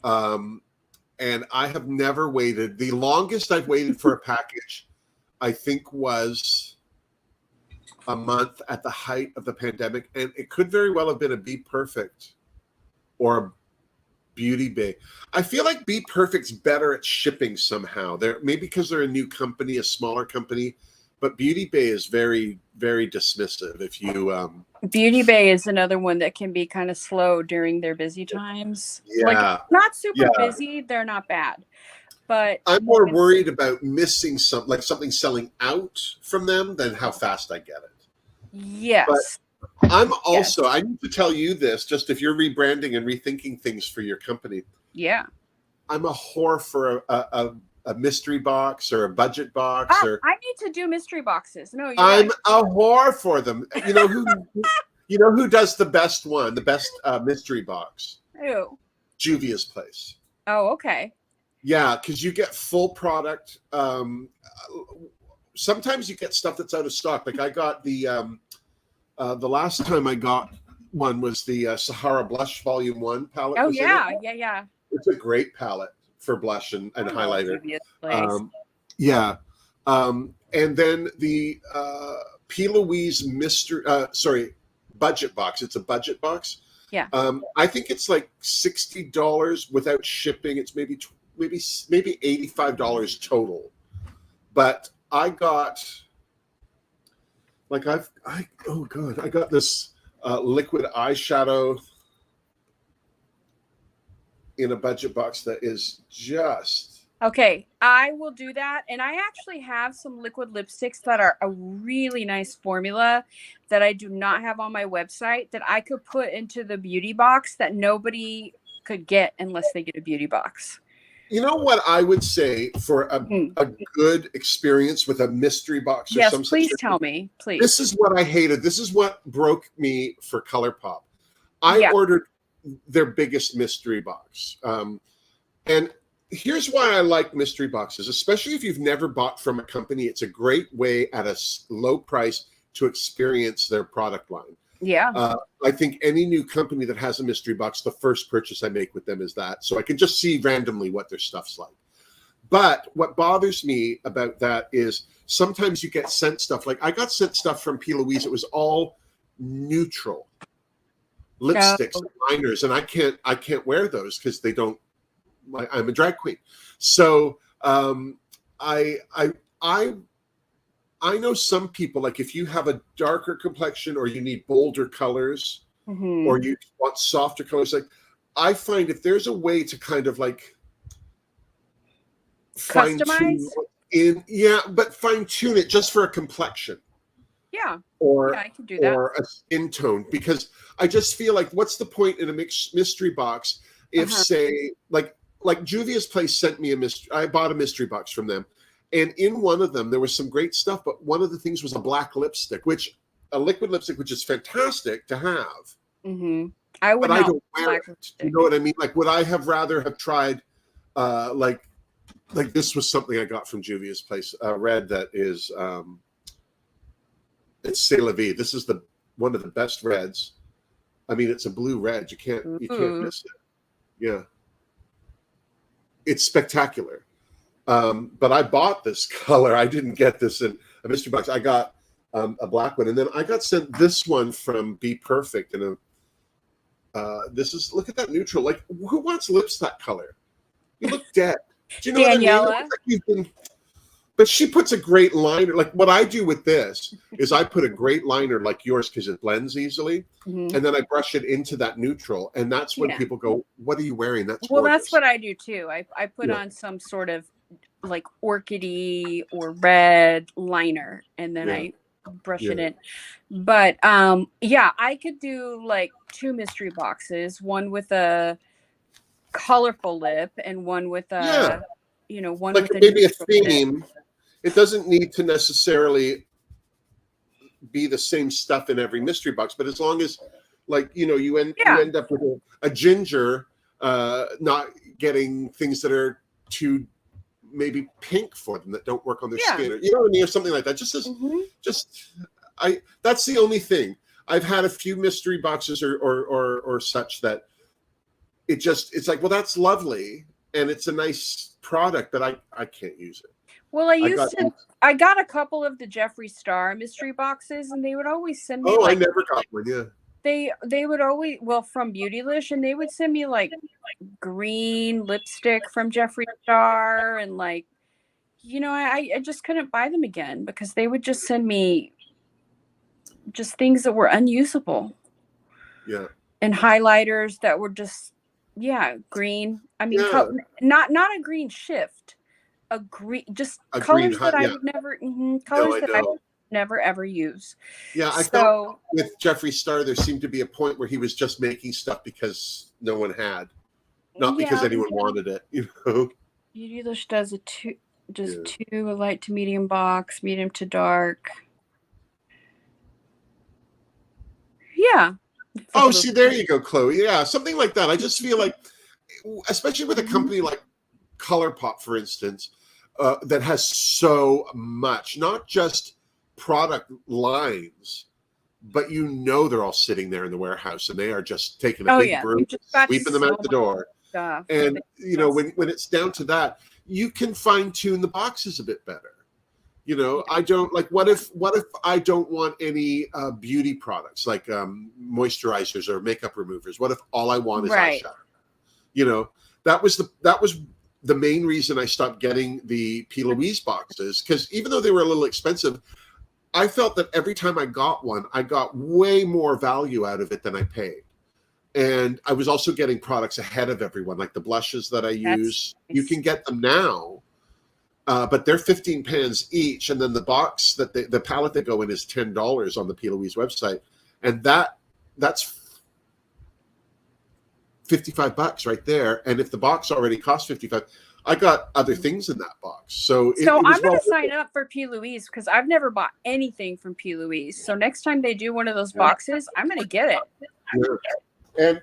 And I have never waited. The longest I've waited for a package, I think, was a month at the height of the pandemic. And it could very well have been a Be Perfect or a Beauty Bay. I feel like Be Perfect's better at shipping somehow. Maybe because they're a new company, a smaller company. But Beauty Bay is very, very dismissive. If you Beauty Bay is another one that can be kind of slow during their busy times. Yeah, not super busy. They're not bad, but I'm more worried about missing something selling out from them than how fast I get it. Yes, but I'm also. I need to tell you this. Just if you're rebranding and rethinking things for your company. Yeah, I'm a whore for a mystery box or a budget box. I need to do mystery boxes. No, I'm a whore for them. You know who does the best one, the best mystery box? Who? Juvia's Place. Oh, okay. Yeah, because you get full product. Sometimes you get stuff that's out of stock. Like I got the last time I got one was the Sahara Blush Volume 1 palette. Oh, was yeah, in it. yeah. It's a great palette for blush and highlighter. Yeah. And then the P. Louise budget box. It's a budget box. Yeah. I think it's like $60 without shipping. It's maybe $85 total. But I got like I got this liquid eyeshadow in a budget box that is just okay. I will do that, and I actually have some liquid lipsticks that are a really nice formula that I do not have on my website that I could put into the beauty box that nobody could get unless they get a beauty box. You know what I would say for a good experience with a mystery box? Or yes, some please tell me, please. This is what I hated. This is what broke me for ColourPop. I ordered their biggest mystery box. And here's why I like mystery boxes, especially if you've never bought from a company. It's a great way at a low price to experience their product line. Yeah. I think any new company that has a mystery box, the first purchase I make with them is that. So I can just see randomly what their stuff's like. But what bothers me about that is sometimes you get sent stuff. Like I got sent stuff from P. Louise. It was all neutral lipsticks and liners. And I can't wear those because they don't, I'm a drag queen. So I know some people, like if you have a darker complexion or you need bolder colors or you want softer colors, like I find if there's a way to kind of like customize but fine tune it just for a complexion. Yeah. Or I can do that. Or a skin tone, because I just feel like what's the point in a mystery box if say like Juvia's Place sent me I bought a mystery box from them. And in one of them, there was some great stuff, but one of the things was a black lipstick, a liquid lipstick, which is fantastic to have. I would not. I don't wear it. You know what I mean? Like, would I have rather have tried, like this was something I got from Juvia's Place, a red that is, it's C'est La Vie. This is one of the best reds. I mean, it's a blue red. You can't miss it. Yeah, it's spectacular. But I bought this color. I didn't get this in a mystery box. I got a black one, and then I got sent this one from Be Perfect. And look at that neutral. Like, who wants lips that color? You look dead. Do you know Daniela? what I mean? But she puts a great liner. Like what I do with this is I put a great liner like yours because it blends easily, and then I brush it into that neutral, and that's when people go, "What are you wearing?" That's gorgeous. That's what I do too. I put on some sort of like orchidy or red liner, and then I brush it in. But I could do like 2 mystery boxes, one with a colorful lip and one with a one like with maybe a theme. It doesn't need to necessarily be the same stuff in every mystery box, but as long as you end up with a ginger, not getting things that are too maybe pink for them that don't work on their skin, or, you know what I mean, or something like that. That's the only thing. I've had a few mystery boxes or such that it's like, well, that's lovely and it's a nice product, but I can't use it. Well, I got a couple of the Jeffree Star mystery boxes, and they would always send me. I never got one. Yeah. They would always from Beautylish, and they would send me like green lipstick from Jeffree Star, and like, I just couldn't buy them again because they would just send me just things that were unusable. Yeah. And highlighters that were just green. I mean, not a green shift. Colors that I would never I would never ever use. Yeah, I thought with Jeffree Star there seemed to be a point where he was just making stuff because no one had, not because anyone wanted it. Beautylish does a light to medium box, medium to dark. Yeah. Oh, see, there you go, Chloe. Yeah, something like that. I just feel like especially with a company like ColourPop, for instance, that has so much, not just product lines, but they're all sitting there in the warehouse and they are just taking a big broom, sweeping them out the door. Stuff. And when it's down to that, you can fine tune the boxes a bit better. I don't like, what if I don't want any beauty products like moisturizers or makeup removers? What if all I want is eyeshadow? That was the main reason I stopped getting the P. Louise boxes, because even though they were a little expensive, I felt that every time I got one, I got way more value out of it than I paid. And I was also getting products ahead of everyone, like the blushes that I use. Nice. You can get them now, but they're 15 pans each. And then the box the palette they go in is $10 on the P. Louise website. And that's $55 right there. And if the box already costs $55, I got other things in that box. So I'm going to sign up for P. Louise because I've never bought anything from P. Louise. So next time they do one of those boxes, I'm going to get it. Yeah. And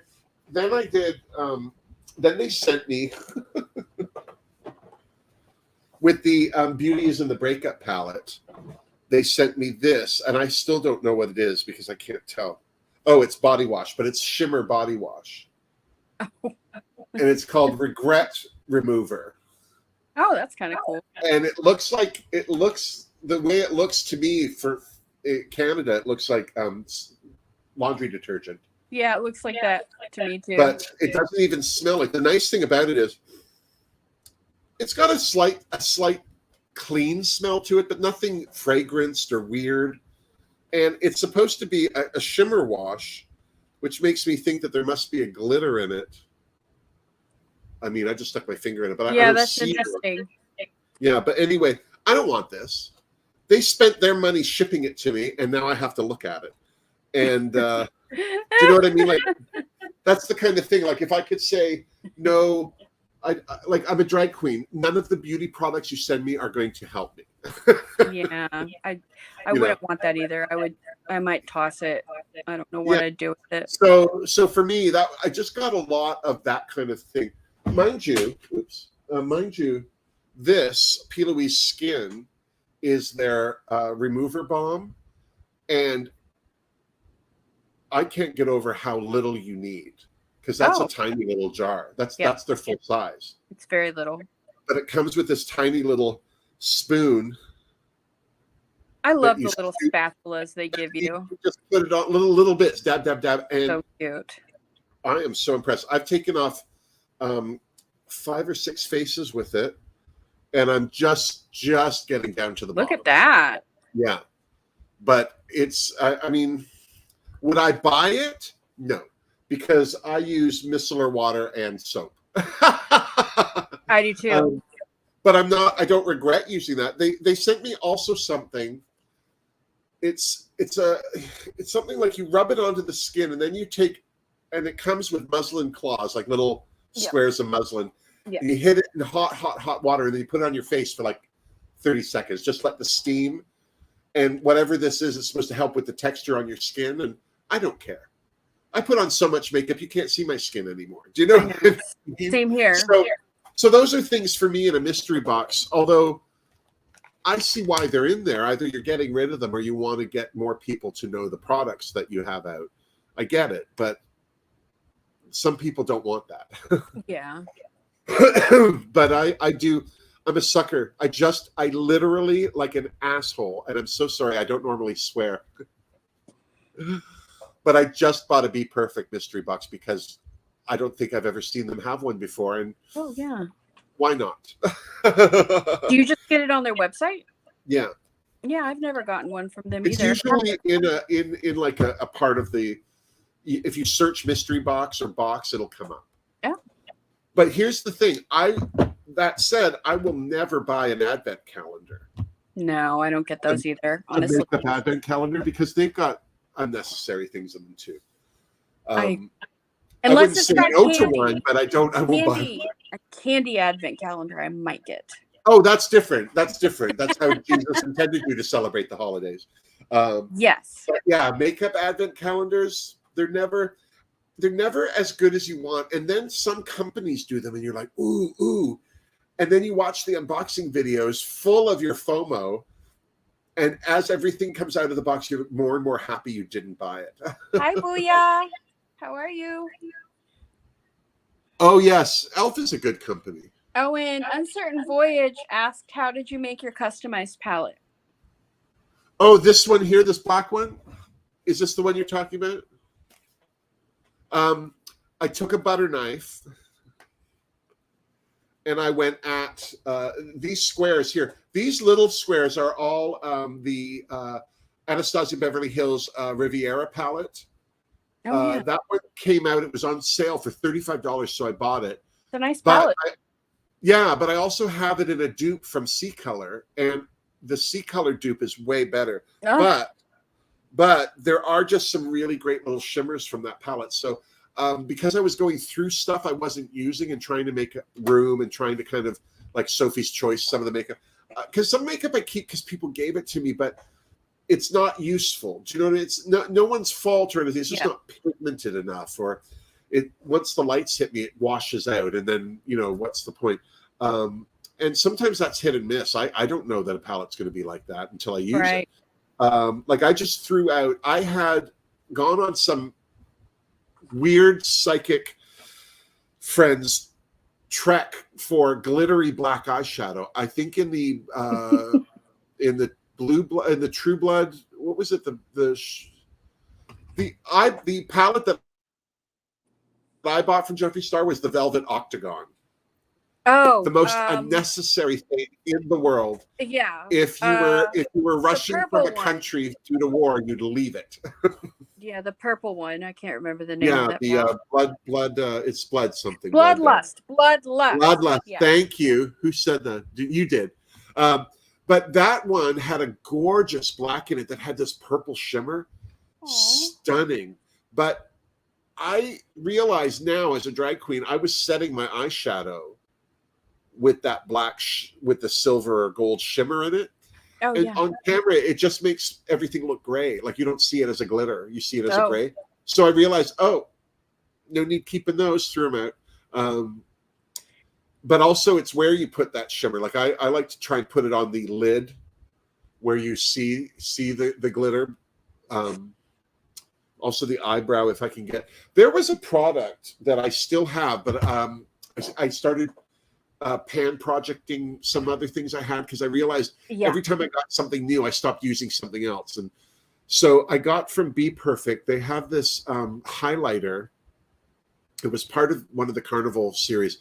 then I did, then they sent me with the Beauties in the Breakup palette. They sent me this, and I still don't know what it is because I can't tell. Oh, it's body wash, but it's shimmer body wash. And it's called Regret Remover. Oh, that's kind of cool. And the way it looks to me for Canada, it looks like laundry detergent. Yeah, it looks like that to me too. But it doesn't even smell like. The nice thing about it is it's got a slight clean smell to it, but nothing fragranced or weird. And it's supposed to be a shimmer wash, which makes me think that there must be a glitter in it. I mean, I just stuck my finger in it, but I don't that's see interesting. it. Yeah, but anyway, I don't want this. They spent their money shipping it to me, and now I have to look at it. And do you know what I mean? Like, that's the kind of thing. Like, if I could say, no, I'm a drag queen. None of the beauty products you send me are going to help me. Yeah, I wouldn't want that either. I might toss it. I don't know what I'd do with it. So for me, that I just got a lot of that kind of thing. Mind you, this P. Louise Skin is their remover balm, and I can't get over how little you need, because that's a tiny little jar. That's their full size. It's very little. But it comes with this tiny little spoon. I love the little spatulas they give you. Just put it on little bits, dab, dab, dab. And so cute. I am so impressed. I've taken off 5 or 6 faces with it, and I'm just getting down to the bottom. Look at that. Yeah. But it's, I mean, would I buy it? No, because I use micellar water and soap. I do too. But I don't regret using that. They sent me also something. It's something like you rub it onto the skin, and then and it comes with muslin claws, like little squares of muslin. Yeah. And you hit it in hot water, and then you put it on your face for like 30 seconds. Just let the steam, and whatever this is, it's supposed to help with the texture on your skin. And I don't care. I put on so much makeup, you can't see my skin anymore. Do you know what I mean? Same here. So those are things for me in a mystery box, although I see why they're in there. Either you're getting rid of them or you want to get more people to know the products that you have out. I get it, but some people don't want that. Yeah. But I do. I'm a sucker. I literally, like an asshole, and I'm so sorry, I don't normally swear. But I just bought a Be Perfect mystery box because I don't think I've ever seen them have one before. And why not? Do you just get it on their website? Yeah. Yeah, I've never gotten one from them it's either. Usually in like a part of the, if you search mystery box or box, it'll come up. Yeah. But here's the thing. That said, I will never buy an advent calendar. No, I don't get those either, honestly. A makeup advent calendar, because they've got unnecessary things in them too. Unless it's got no candy. To one, but I won't buy one. A candy advent calendar I might get. Oh, that's different. That's how Jesus intended you to celebrate the holidays. Yes. But yeah, makeup advent calendars, they're never. they're never as good as you want. And then some companies do them and you're like, ooh. And then you watch the unboxing videos full of your FOMO. And as everything comes out of the box, you're more and more happy you didn't buy it. Hi, Booyah. How are you? Oh, yes. Elf is a good company. Oh, and Uncertain Voyage asked, how did you make your customized palette? Oh, this one here, this black one? Is this the one you're talking about? I took a butter knife and I went at these squares here. These little squares are all the Anastasia Beverly Hills Riviera palette. Oh, yeah. That one came out. It was on sale for $35, so I bought it. It's a nice palette. But I also have it in a dupe from C Color, and the C Color dupe is way better. Oh. But there are just some really great little shimmers from that palette. So because I was going through stuff I wasn't using and trying to make room and trying to kind of like Sophie's Choice, some of the makeup, because some makeup I keep because people gave it to me, but it's not useful. Do you know what I mean? It's no one's fault or anything. It's just not pigmented enough, or it once the lights hit me, it washes out, and then what's the point? And sometimes that's hit and miss. I don't know that a palette's going to be like that until I use it. Like I just threw out. I had gone on some weird psychic friends trek for glittery black eyeshadow. I think in the in the True Blood, what was it? The palette that I bought from Jeffree Star was the Velvet Octagon. Oh, the most unnecessary thing in the world. Yeah. If you were rushing from a country due to war, you'd leave it. Yeah, the purple one. I can't remember the name of that. Yeah, the blood. It's blood something. Bloodlust. Yeah. Thank you. Who said that? You did. But that one had a gorgeous black in it that had this purple shimmer. Aww. Stunning. But I realize now as a drag queen, I was setting my eyeshadow with that black, with the silver or gold shimmer in it. Oh, and on camera, it just makes everything look gray. Like you don't see it as a glitter. You see it as a gray. So I realized, no need keeping those, threw them out. But also it's where you put that shimmer. Like I like to try and put it on the lid where you see the glitter. Also the eyebrow, if I can get. There was a product that I still have, but I started pan projecting some other things I had because I realized every time I got something new, I stopped using something else. And so I got from Be Perfect, they have this highlighter. It was part of one of the Carnival series,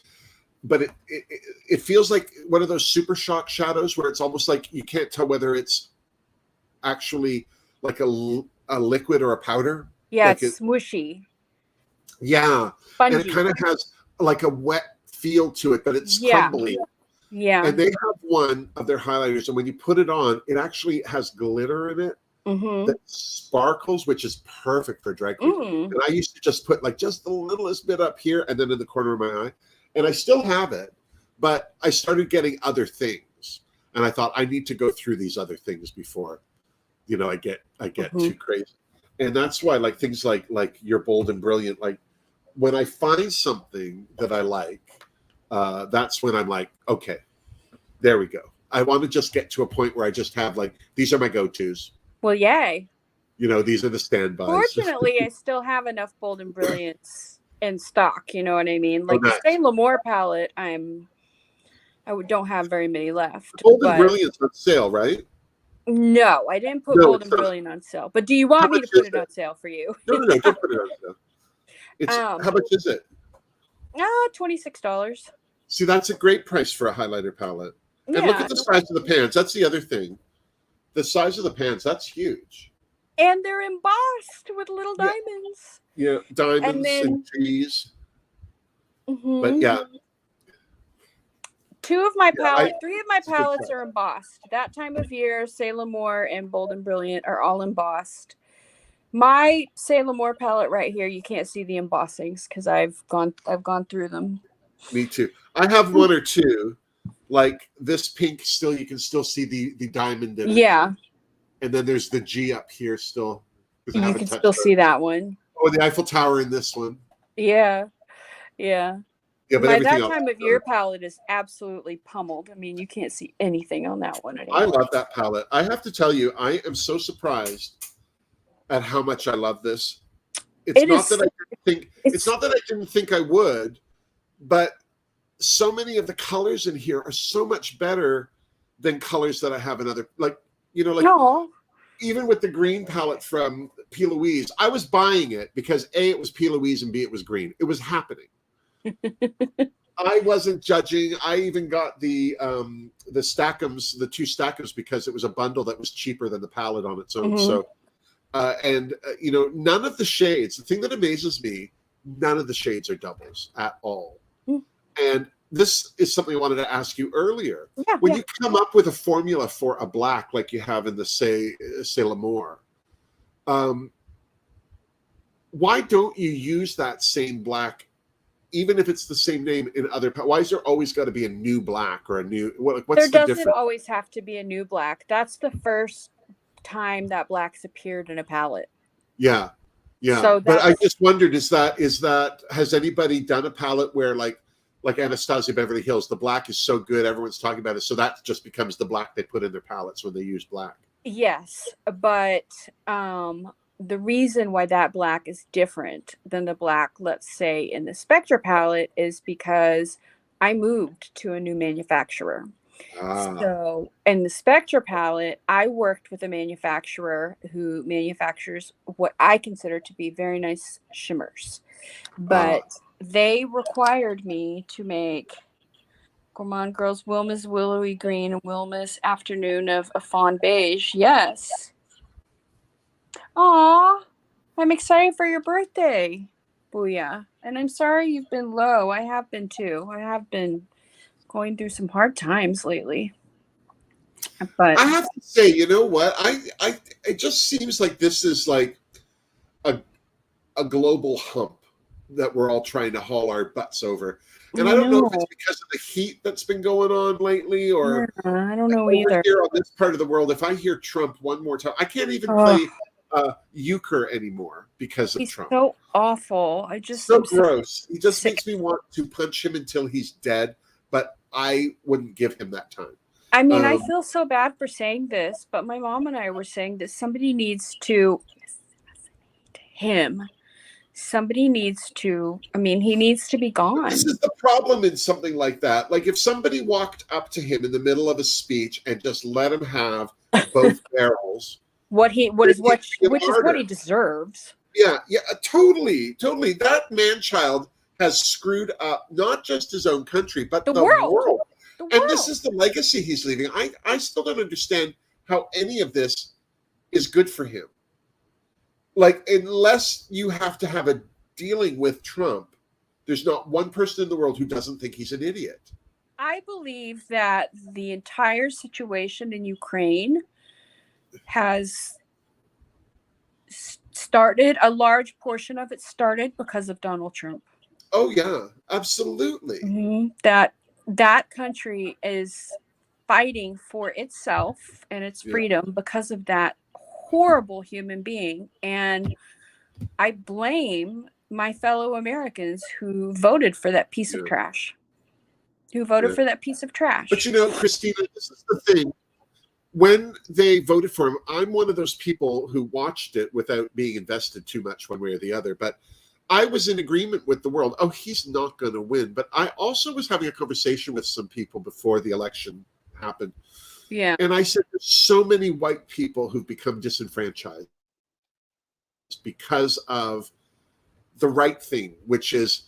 but it feels like one of those Super Shock shadows where it's almost like you can't tell whether it's actually like a liquid or a powder. Yeah, like it's smooshy. Yeah. Spongy. And it kind of has like a wet feel to it, but it's crumbly. Yeah. And they have one of their highlighters, and when you put it on, it actually has glitter in it that sparkles, which is perfect for drag queen. And I used to just put like just the littlest bit up here and then in the corner of my eye. And I still have it, but I started getting other things. And I thought I need to go through these other things before, I get too crazy. And that's why like things like You're Bold and Brilliant, like when I find something that I like, that's when I'm like, okay, there we go. I want to just get to a point where I just have like, these are my go-tos. Well, yay. These are the standbys. Fortunately, I still have enough Bold and Brilliants in stock. You know what I mean? Like the Saint Lamour palette, I don't have very many left. Bold and Brilliant's on sale, right? No, I didn't put Bold and Brilliant on sale. But do you want me to put it on sale for you? No, don't put it on sale. It's how much is it? $26. See, that's a great price for a highlighter palette. And look at the size of the pans. That's the other thing. The size of the pans, that's huge. And they're embossed with little diamonds. Yeah, diamonds and trees. But yeah. Three of my palettes are embossed. That time of year, Saint Lamour and Bold and Brilliant are all embossed. My Saint Lamour palette right here, you can't see the embossings because I've gone through them. Me too. I have one or two, like this pink. Still, you can still see the diamond in it. Yeah. And then there's the G up here still. You can still see that one. Oh, the Eiffel Tower in this one. Yeah. Yeah, but By everything that else. time of year, palette is absolutely pummeled. I mean, you can't see anything on that one anymore. I love that palette. I have to tell you, I am so surprised at how much I love this. It's not that I didn't think I would, but so many of the colors in here are so much better than colors that I have in other, like even with the green palette from P. Louise, I was buying it because A, it was P. Louise, and B, it was green. It was happening. I wasn't judging. I even got the Stackums, the 2 Stackums, because it was a bundle that was cheaper than the palette on its own. So, none of the shades, the thing that amazes me, none of the shades are doubles at all. And this is something I wanted to ask you earlier. When you come up with a formula for a black, like you have in the C'est l'Amour, why don't you use that same black, even if it's the same name in other? Why is there always got to be a new black or a new? What's there the doesn't difference? always have to be a new black. That's the first time that blacks appeared in a palette. Yeah. So but I just wondered, is that has anybody done a palette where like Anastasia Beverly Hills, the black is so good, everyone's talking about it, so that just becomes the black they put in their palettes when they use black? Yes, but the reason why that black is different than the black, let's say, in the Spectra palette is because I moved to a new manufacturer. So in the Spectra palette, I worked with a manufacturer who manufactures what I consider to be very nice shimmers. But they required me to make Gourmande Girls, Wilma's Willowy Green, and Wilma's Afternoon of a Fawn Beige. Yes. Aw, I'm excited for your birthday. Booyah. And I'm sorry you've been low. I have been too. I have been going through some hard times lately. But I have to say, you know what? It just seems like this is like a global hump that we're all trying to haul our butts over. And I don't know if it's because of the heat that's been going on lately, or I don't know over either. here on this part of the world, if I hear Trump one more time, I can't even play euchre anymore because of Trump. So awful. So gross. He just makes me want to punch him until he's dead, but I wouldn't give him that time. I mean, I feel so bad for saying this, but my mom and I were saying that somebody needs to Somebody needs to, he needs to be gone. This is the problem in something like that. Like if somebody walked up to him in the middle of a speech and just let him have both barrels. Which is what he deserves. Yeah, totally. That man-child has screwed up not just his own country, but the world. And this is the legacy he's leaving. I still don't understand how any of this is good for him. Like, unless you have to have a dealing with Trump, there's not one person in the world who doesn't think he's an idiot. I believe that the entire situation in Ukraine has started, a large portion of it started because of Donald Trump. Oh, yeah, absolutely. Mm-hmm. That country is fighting for itself and its freedom because of that horrible human being. And I blame my fellow Americans who voted for that piece of trash. But you know, Christina, this is the thing. When they voted for him, I'm one of those people who watched it without being invested too much one way or the other. But I was in agreement with the world. Oh, he's not going to win. But I also was having a conversation with some people before the election happened. Yeah. And I said, there's so many white people who've become disenfranchised because of the right thing, which is,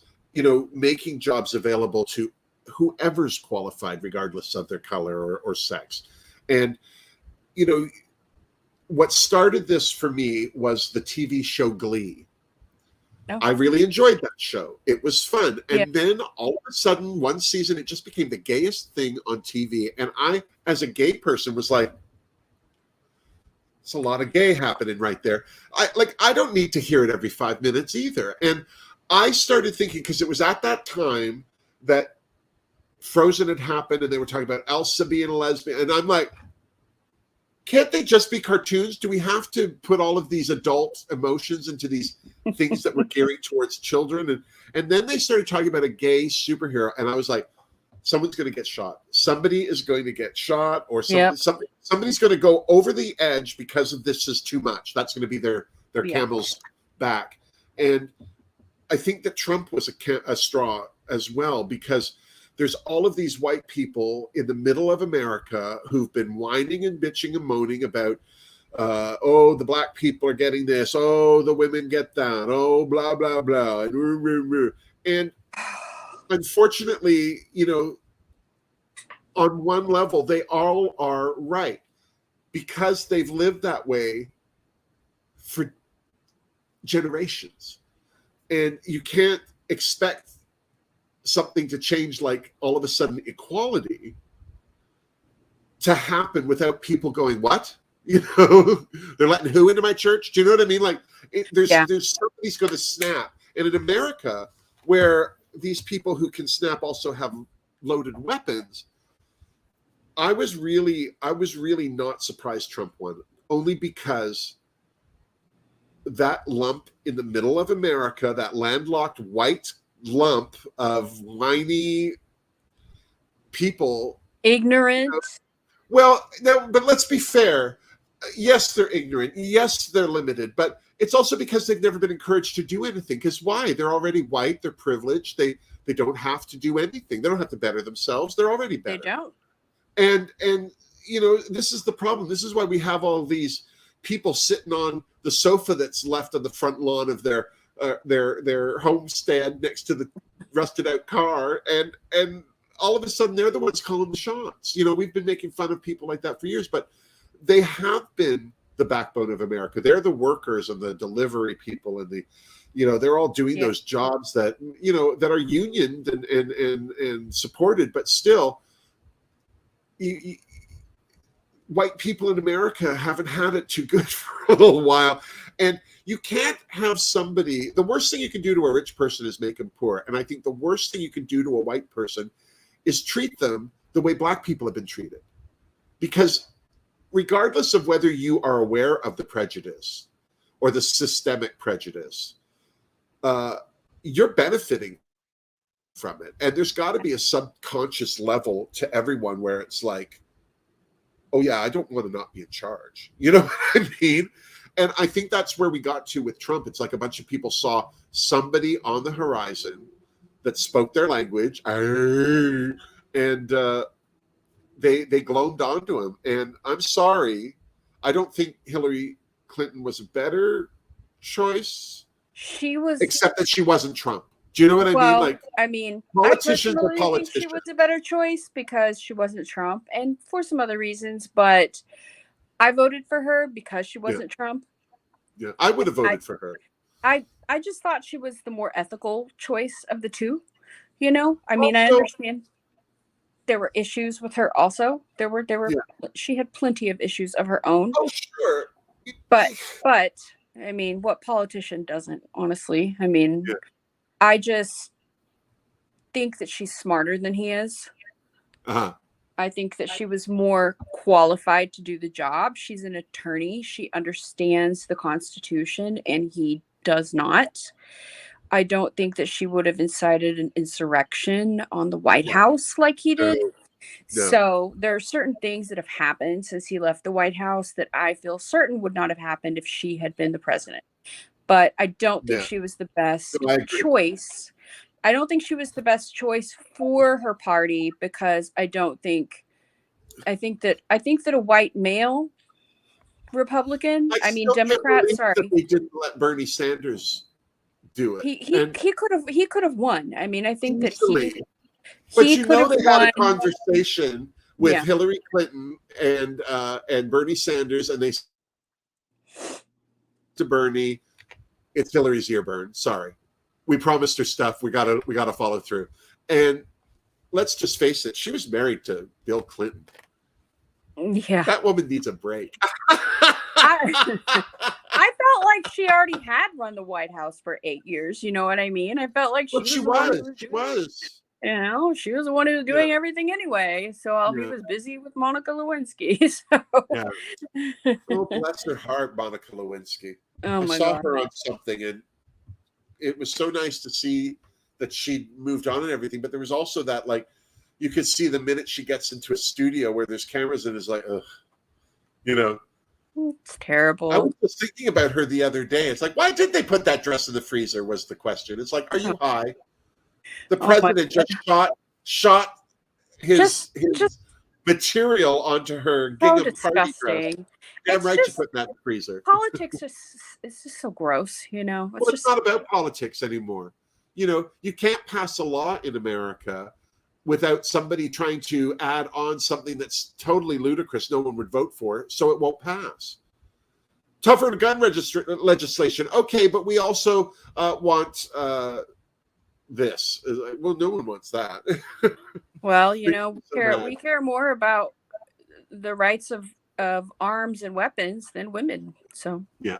making jobs available to whoever's qualified, regardless of their color or sex. And, what started this for me was the TV show Glee. Oh. I really enjoyed that show. It was fun. And then all of a sudden, one season, it just became the gayest thing on TV. And I, as a gay person, was like, it's a lot of gay happening right there. I don't need to hear it every 5 minutes either. And I started thinking, because it was at that time that Frozen had happened and they were talking about Elsa being a lesbian. And I'm like, can't they just be cartoons? Do we have to put all of these adult emotions into these things that were gearing towards children. And then they started talking about a gay superhero. And I was like, someone's going to get shot. Somebody is going to get shot, or somebody's going to go over the edge because of this is too much. That's going to be their camel's back. And I think that Trump was a straw as well, because there's all of these white people in the middle of America who've been whining and bitching and moaning about, oh, the black people are getting this. Oh, the women get that. Oh, blah, blah, blah. And unfortunately, you know, on one level, they all are right, because they've lived that way for generations. And you can't expect something to change, like all of a sudden equality, to happen without people going, what? You know, they're letting who into my church? Do you know what I mean? Like, there's somebody's going to snap. And in America, where these people who can snap also have loaded weapons, I was really not surprised Trump won, only because that lump in the middle of America, that landlocked white lump of whiny people, ignorant. Well, now, but let's be fair. Yes, they're ignorant. Yes, they're limited, but it's also because they've never been encouraged to do anything. Because why? They're already white. They're privileged. They don't have to do anything. They don't have to better themselves. They're already better. They don't. And you know, this is the problem. This is why we have all these people sitting on the sofa that's left on the front lawn of their homestead next to the rusted out car, and all of a sudden they're the ones calling the shots. You know, we've been making fun of people like that for years, but they have been the backbone of America. They're the workers and the delivery people, and the, you know, they're all doing those jobs that, you know, that are unioned and supported, but still, white people in America haven't had it too good for a little while. And you can't have somebody, the worst thing you can do to a rich person is make them poor. And I think the worst thing you can do to a white person is treat them the way black people have been treated. Because regardless of whether you are aware of the prejudice or the systemic prejudice, you're benefiting from it. And there's got to be a subconscious level to everyone where it's like, oh yeah, I don't want to not be in charge. You know what I mean? And I think that's where we got to with Trump. It's like a bunch of people saw somebody on the horizon that spoke their language, and they glommed onto him. And I'm sorry, I don't think Hillary Clinton was a better choice. She was, except that she wasn't Trump. Do you know what I mean? Like, I mean, politicians I think she was a better choice because she wasn't Trump, and for some other reasons. But I voted for her because she wasn't Trump. Yeah, I would have voted for her. I just thought she was the more ethical choice of the two. You know, I mean, I understand there were issues with her. Also, there were. She had plenty of issues of her own. Oh, sure. But I mean, what politician doesn't? Honestly, I mean. I just think that she's smarter than he is. I think that she was more qualified to do the job. She's an attorney. She understands the Constitution, and he does not. I don't think that she would have incited an insurrection on the White House like he did. No. So there are certain things that have happened since he left the White House that I feel certain would not have happened if she had been the president. But I don't think she was the best choice. I don't think she was the best choice for her party, because I think that a white male Republican, Democrat, sorry. They didn't let Bernie Sanders do it. He could have won. I mean, I think that But you know, they had a conversation with Hillary Clinton and Bernie Sanders, and they said to Bernie, it's Hillary's year, Bern. Sorry. We promised her stuff. We gotta follow through. And let's just face it, she was married to Bill Clinton. Yeah. That woman needs a break. I felt like she already had run the White House for 8 years. You know what I mean? I felt like she was. You know, she was the one who was doing everything anyway. So he was busy with Monica Lewinsky. So. Oh, bless her heart, Monica Lewinsky. Oh my God. I saw her on something, and it was so nice to see that she moved on and everything. But there was also that, like, you could see the minute she gets into a studio where there's cameras and is like, ugh, you know. It's terrible. I was just thinking about her the other day. It's like, why did they put that dress in the freezer was the question. It's like, are you high? The president just shot his material onto her gingham party dress. Damn right you put that in the freezer. Politics is just so gross, you know. It's not about politics anymore. You know, you can't pass a law in America without somebody trying to add on something that's totally ludicrous, no one would vote for, so it won't pass. Tougher gun legislation. Okay, but we also want this. Well, no one wants that. Well, you know, we care more about the rights of arms and weapons than women. So yeah.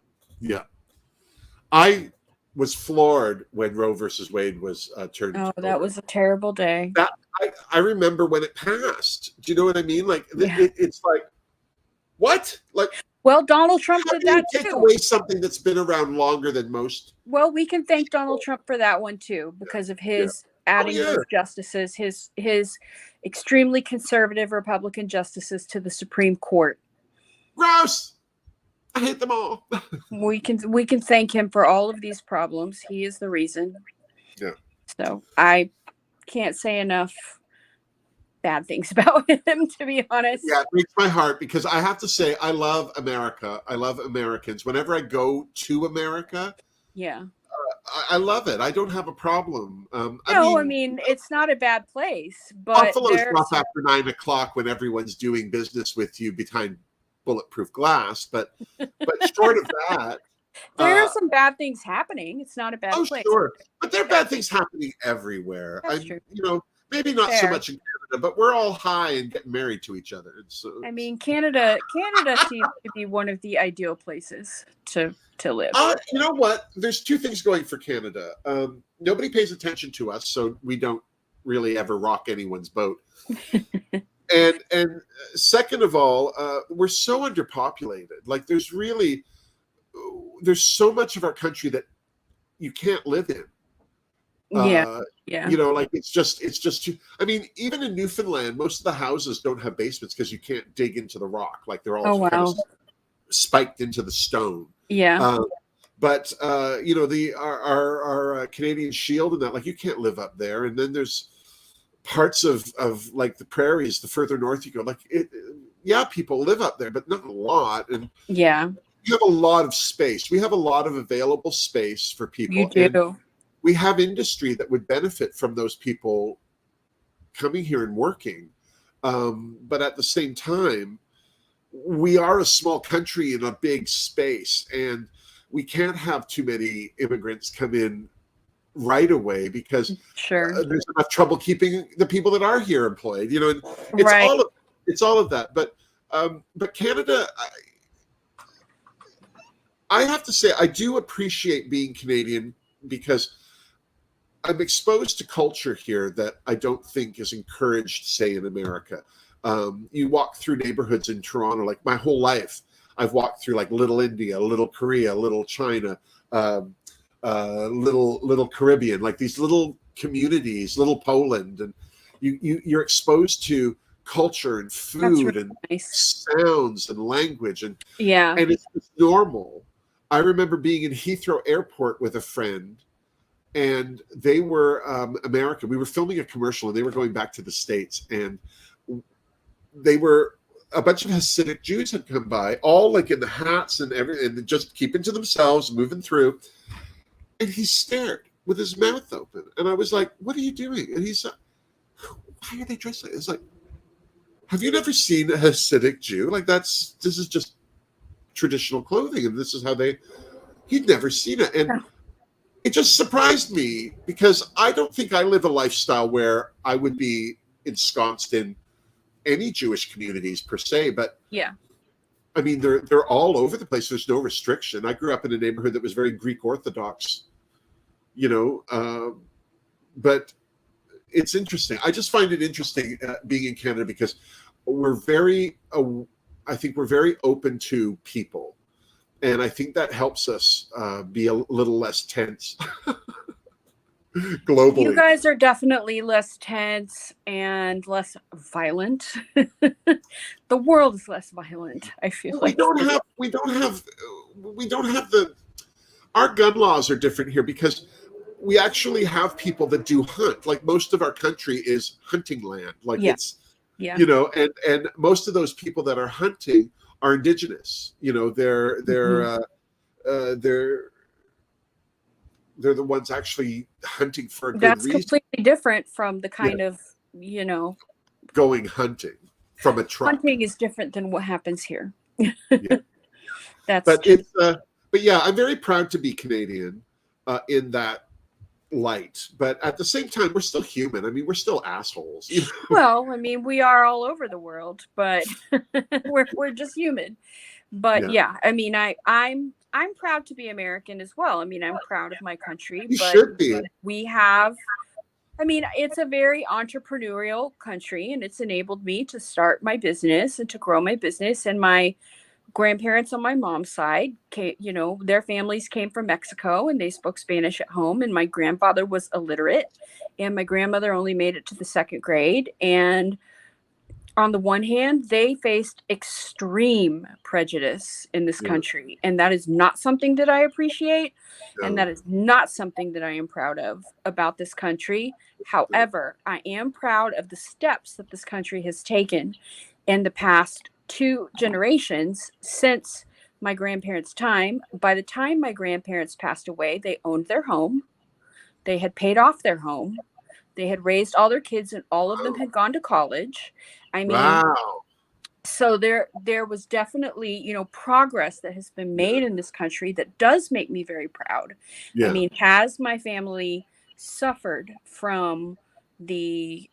I was floored when Roe versus Wade was turned. Oh, that was a terrible day. I remember when it passed. Do you know what I mean? Like it's like, what? Like, well, Donald Trump did that too. Take away something that's been around longer than most. Well, we can thank Donald Trump for that one too, because of his adding those justices, his extremely conservative Republican justices to the Supreme Court. Gross. I hate them all. we can thank him for all of these problems. He is the reason. Yeah. So I can't say enough bad things about him, to be honest. Yeah, it breaks my heart because I have to say I love America. I love Americans. Whenever I go to America, I love it. I don't have a problem. I mean, it's not a bad place, but Buffalo's rough after 9 o'clock when everyone's doing business with you behind bulletproof glass, but short of that, there are some bad things happening. It's not a bad place. Sure, but there are bad things happening everywhere. That's true. You know, maybe not so much in Canada, but we're all high and getting married to each other. So, I mean, Canada seems to be one of the ideal places to live. You know what? There's two things going for Canada. Nobody pays attention to us, so we don't really ever rock anyone's boat. And second of all, we're so underpopulated. Like there's so much of our country that you can't live in. You know, like it's just too. I mean, even in Newfoundland, most of the houses don't have basements because you can't dig into the rock. Like they're all kind of spiked into the stone. Yeah. But you know, our Canadian Shield and that, like you can't live up there. And then there's parts of like the prairies, the further north you go, like people live up there, but not a lot. And we have a lot of space. We have a lot of available space for people. You do. And we have industry that would benefit from those people coming here and working. But at the same time, we are a small country in a big space, and we can't have too many immigrants come in right away because there's enough trouble keeping the people that are here employed. You know, and it's all of that. But Canada, I have to say, I do appreciate being Canadian because I'm exposed to culture here that I don't think is encouraged, say, in America. You walk through neighborhoods in Toronto, like my whole life, I've walked through like Little India, Little Korea, Little China, little Caribbean, like these little communities, little Poland, and you're exposed to culture and food and sounds and language, and it's normal. I remember being in Heathrow Airport with a friend, and they were American. We were filming a commercial, and they were going back to the States, and they were a bunch of Hasidic Jews had come by, all like in the hats and everything, and just keeping to themselves, moving through. And he stared with his mouth open, and I was like, "What are you doing?" And he's like, "Why are they dressed like?" It's like, have you never seen a Hasidic Jew? Like this is just traditional clothing, and this is how he'd never seen it. And it just surprised me because I don't think I live a lifestyle where I would be ensconced in any Jewish communities per se, but I mean, they're all over the place. There's no restriction. I grew up in a neighborhood that was very Greek Orthodox, you know, but it's interesting. I just find it interesting being in Canada because I think we're very open to people. And I think that helps us be a little less tense. globally. You guys are definitely less tense and less violent. The world is less violent, I feel like. We don't have the, our gun laws are different here because we actually have people that do hunt. Like most of our country is hunting land. Like it's, you know, and most of those people that are hunting are indigenous. You know, they're the ones actually hunting for a good That's reason. completely different from the kind of, you know, going hunting from a truck. Hunting is different than what happens here. Yeah. That's but yeah, I'm very proud to be Canadian in that light. But at the same time, we're still human. I mean, we're still assholes. You know? Well, I mean, we are all over the world, but we're just human. But yeah, I mean, I'm proud to be American as well. I mean, I'm proud of my country. You but should be. We have, I mean, it's a very entrepreneurial country, and it's enabled me to start my business and to grow my business. And my grandparents on my mom's side came, you know, their families came from Mexico and they spoke Spanish at home. And my grandfather was illiterate and my grandmother only made it to the second grade. And on the one hand, they faced extreme prejudice in this country. And that is not something that I appreciate. No. And that is not something that I am proud of about this country. However, I am proud of the steps that this country has taken in the past 2 generations since my grandparents' time. By the time my grandparents passed away, they owned their home. They had paid off their home. They had raised all their kids and all of them had gone to college. I mean, so there was definitely, you know, progress that has been made in this country that does make me very proud. I mean, has my family suffered from the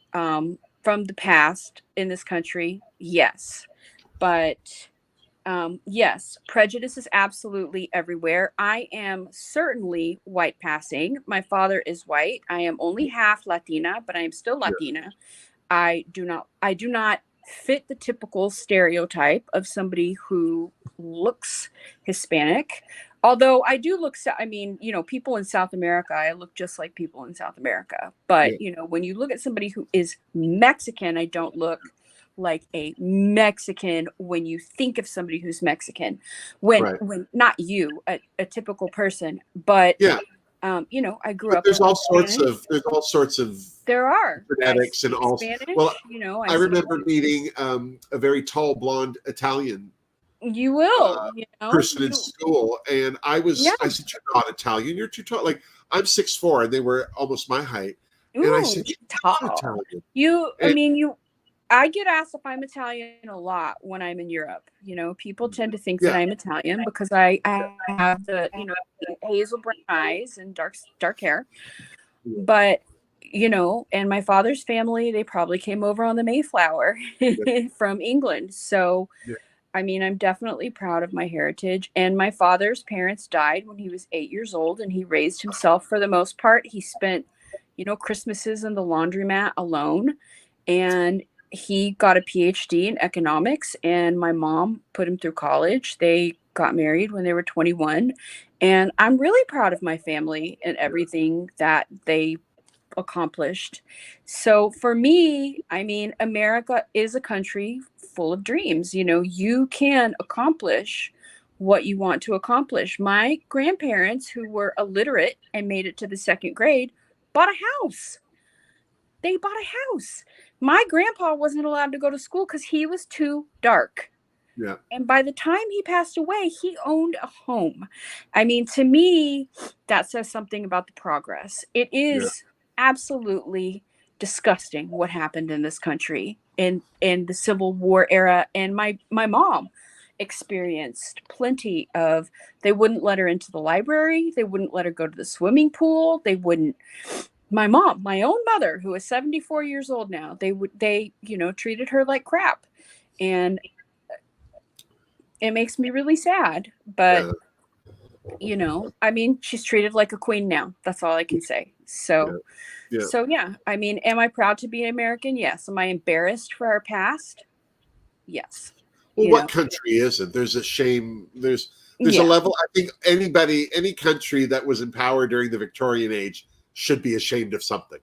past in this country? Yes. But yes, prejudice is absolutely everywhere. I am certainly white passing. My father is white. I am only half Latina, but I am still Latina. I do not fit the typical stereotype of somebody who looks Hispanic. Although I do look, I mean, you know, people in South America, I look just like people in South America. But, you know, when you look at somebody who is Mexican, I don't look like a Mexican when you think of somebody who's Mexican, when not you, a typical person, but you know, I grew up. There's all sorts of there are genetics and all. Spanish, well, you know, I remember meeting a very tall blonde Italian. You will, you know, person in school, and I said, "You're not Italian. You're too tall." Like I'm 6'4", and they were almost my height. Ooh, and I said, "You're not Italian." I get asked if I'm Italian a lot when I'm in Europe. You know, people tend to think that I'm Italian because I have the, you know, hazel brown eyes and dark hair. But, you know, and my father's family, they probably came over on the Mayflower from England. So, I mean, I'm definitely proud of my heritage. And my father's parents died when he was 8 years old, and he raised himself for the most part. He spent, you know, Christmases in the laundromat alone. And he got a PhD in economics, and my mom put him through college. They got married when they were 21. And I'm really proud of my family and everything that they accomplished. So for me, I mean, America is a country full of dreams. You know, you can accomplish what you want to accomplish. My grandparents, who were illiterate and made it to the second grade, bought a house. They bought a house. My grandpa wasn't allowed to go to school because he was too dark. Yeah. And by the time he passed away, he owned a home. I mean, to me, that says something about the progress. It is absolutely disgusting what happened in this country in the Civil War era. And my mom experienced plenty of, they wouldn't let her into the library. They wouldn't let her go to the swimming pool. They wouldn't. My mom, my own mother, who is 74 years old now, they, you know, treated her like crap. And it makes me really sad. But, you know, I mean, she's treated like a queen now. That's all I can say. So, I mean, am I proud to be an American? Yes. Am I embarrassed for our past? Yes. Well, what country isn't? There's a shame. There's a level. I think any country that was in power during the Victorian age should be ashamed of something.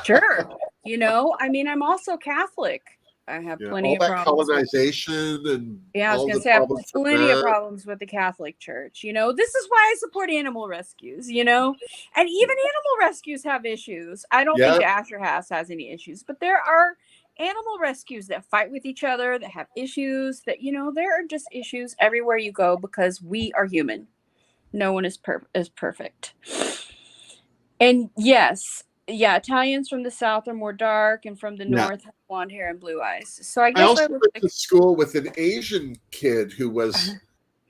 Sure. You know, I mean, I'm also Catholic. I have plenty all of that problems. colonization and Yeah, I was all gonna the say I have problems plenty of problems with the Catholic Church. You know, this is why I support animal rescues, you know, and even animal rescues have issues. I don't think the Asher House has any issues, but there are animal rescues that fight with each other, that have issues, that, you know, there are just issues everywhere you go because we are human. No one is perfect. And yes, yeah, Italians from the South are more dark, and from the North have blonde hair and blue eyes. So I guess I also went to school with an Asian kid who was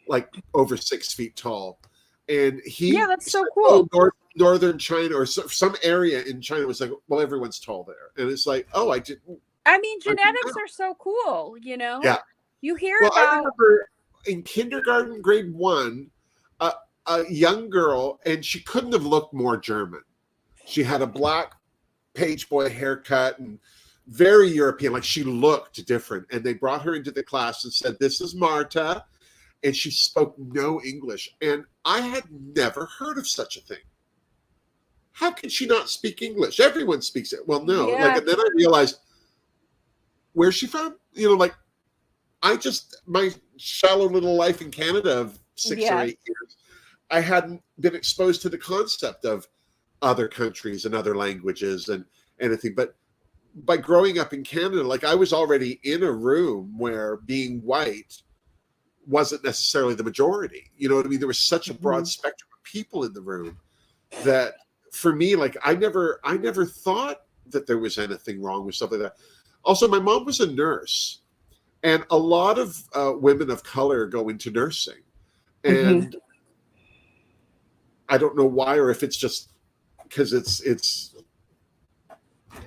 like over 6 feet tall, and he that's so cool. Northern China or some area in China was like, well, everyone's tall there, and it's like, oh, I didn't. I mean, genetics are so cool, you know. Yeah, you hear I about. remember in kindergarten, grade 1, a young girl, and she couldn't have looked more German. She had a black page boy haircut and very European, like she looked different. And they brought her into the class and said, "This is Marta." And she spoke no English. And I had never heard of such a thing. How can she not speak English? Everyone speaks it. Well, no. Yeah. And then I realized, where's she from? You know, like my shallow little life in Canada of 6 or 8 years, I hadn't been exposed to the concept of other countries and other languages and anything. But by growing up in Canada, like I was already in a room where being white wasn't necessarily the majority. You know what I mean? There was such a broad spectrum of people in the room that for me, like I never thought that there was anything wrong with stuff like that. Also, my mom was a nurse, and a lot of women of color go into nursing. And I don't know why, or if it's just because it's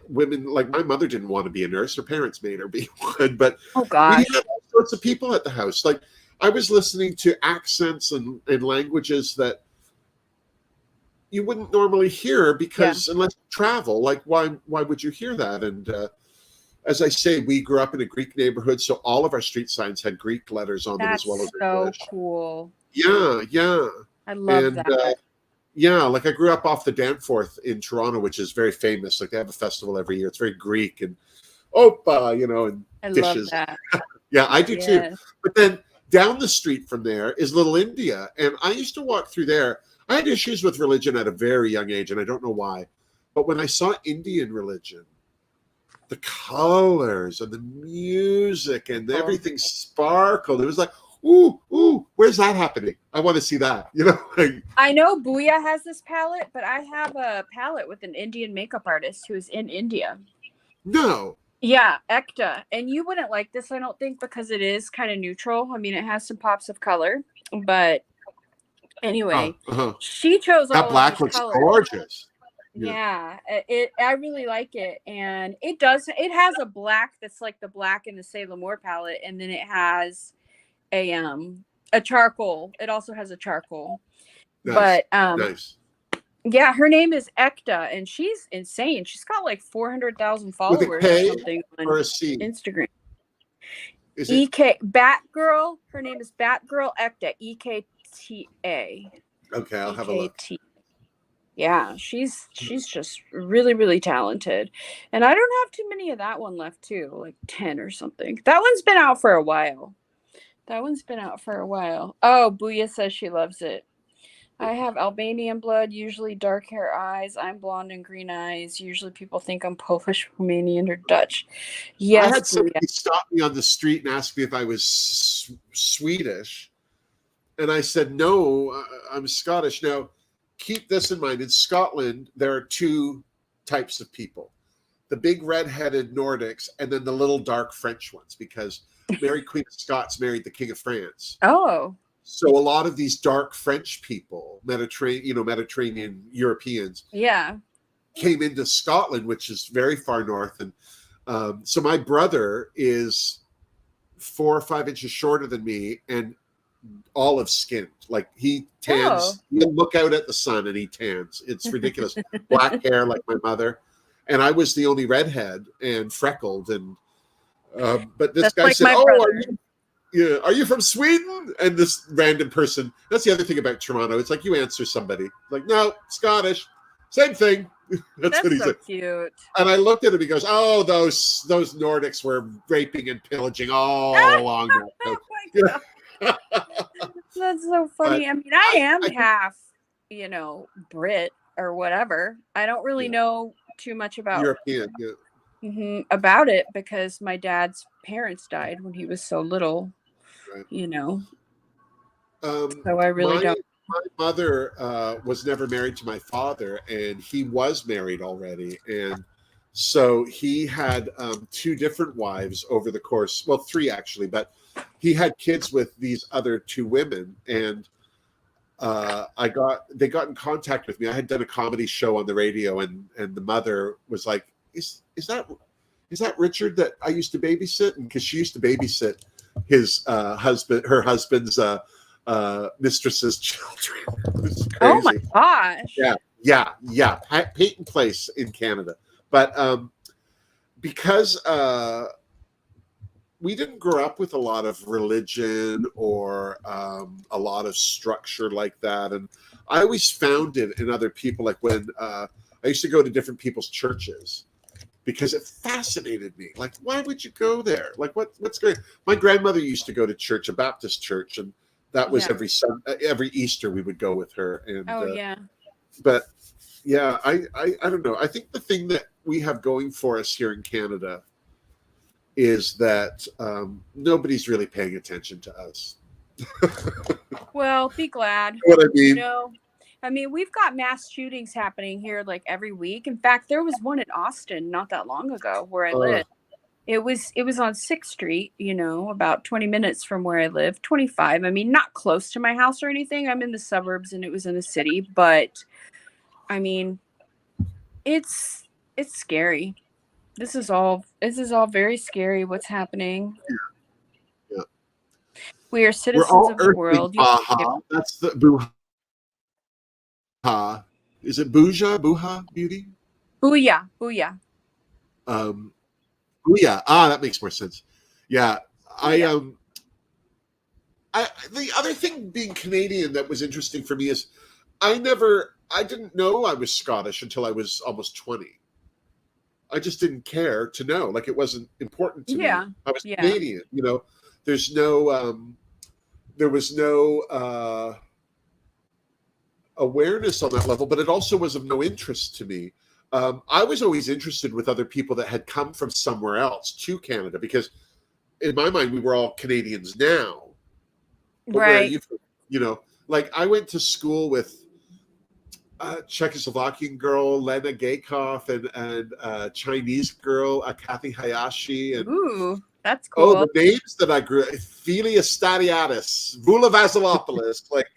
women. Like my mother didn't want to be a nurse; her parents made her be one. But oh gosh, we had all sorts of people at the house. Like I was listening to accents and languages that you wouldn't normally hear because unless you travel, like why would you hear that? And as I say, we grew up in a Greek neighborhood, so all of our street signs had Greek letters on them as well as English. So cool. Yeah. I love that. Like I grew up off the Danforth in Toronto, which is very famous. Like they have a festival every year. It's very Greek and opa, you know, and I dishes. Love that. Yeah, I do too. But then down the street from there is Little India, and I used to walk through there. I had issues with religion at a very young age, and I don't know why. But when I saw Indian religion, the colors and the music and everything sparkled. It was like, ooh, where's that happening? I want to see that. You know, I know Booyah has this palette, but I have a palette with an Indian makeup artist who's in India. No. Yeah, Ekta. And you wouldn't like this, I don't think, because it is kind of neutral. I mean, it has some pops of color, but anyway, she chose all that black of these looks colors. Gorgeous. Yeah, I really like it, and it has a black that's like the black in the Sailor Moore palette, and then it has a charcoal. It also has a charcoal. Nice. But nice. Yeah, her name is Ekta, and she's insane. She's got like 400,000 followers or something on Instagram. Is it Batgirl? Her name is Batgirl Ekta. EKTA. Okay, I'll have a look. Yeah, she's just really, really talented. And I don't have too many of that one left too, like 10 or something. That one's been out for a while. Oh, Booyah says she loves it. I have Albanian blood, usually dark hair eyes. I'm blonde and green eyes. Usually people think I'm Polish, Romanian, or Dutch. Yes, I had somebody stop me on the street and ask me if I was Swedish. And I said, no, I'm Scottish. Now, keep this in mind. In Scotland, there are two types of people. The big red-headed Nordics and then the little dark French ones, because Mary Queen of Scots married the King of France. Oh. So a lot of these dark French people, Mediterranean Europeans, came into Scotland, which is very far north. And so my brother is 4 or 5 inches shorter than me and olive skinned. Like he tans. You look out at the sun and he tans. It's ridiculous. Black hair like my mother. And I was the only redhead and freckled. And but this guy said, are you from Sweden? And this random person, that's the other thing about Toronto. It's like you answer somebody like, no, Scottish. Same thing. That's what he so said. cute. And I looked at him. He goes, "Oh, those Nordics were raping and pillaging all along that Oh coast." my God. That's so But funny. I mean, I am I think, half, Brit or whatever. I don't really yeah, know too much European. Yeah. about it because my dad's parents died when he was so little, Right. So I really My don't. mother was never married to my father, and he was married already, and so he had two different wives over the course. Well, three actually, but he had kids with these other two women, and they got in contact with me. I had done a comedy show on the radio, and the mother was like, "Is that Richard that I used to babysit?" And because she used to babysit his her husband's mistress's children. It's Oh my crazy. gosh. Yeah. Peyton Place in Canada, but because we didn't grow up with a lot of religion or a lot of structure like that, and I always found it in other people. Like when I used to go to different people's churches because it fascinated me. Like, why would you go there? Like, what's going? My grandmother used to go to church, a Baptist church, and that was every Easter we would go with her. And but yeah, I don't know. I think the thing that we have going for us here in Canada is that nobody's really paying attention to us. Well, be glad. You know what I mean? I mean, we've got mass shootings happening here like every week. In fact, there was one in Austin not that long ago where I live. It was on 6th Street, about 20 minutes from where I live, 25. I mean, not close to my house or anything. I'm in the suburbs and it was in the city, but I mean, it's scary. This is all very scary what's happening. Yeah. We are citizens of the world. Baja. That's the Buha. Is it Buha Beauty? Booyah. Booyah. That makes more sense. Yeah. The other thing being Canadian that was interesting for me is I didn't know I was Scottish until I was almost 20. I just didn't care to know. Like, it wasn't important to me. I was Canadian, There's no there was no awareness on that level, but it also was of no interest to me. I was always interested with other people that had come from somewhere else to Canada, because in my mind, we were all Canadians now. But right. Like I went to school with Czechoslovakian girl, Lena Gaykoff, and Chinese girl, Kathy Hayashi. And, ooh, that's cool. Oh, the names that I grew, Philia Stadiatis, Vula Vasilopoulos, like,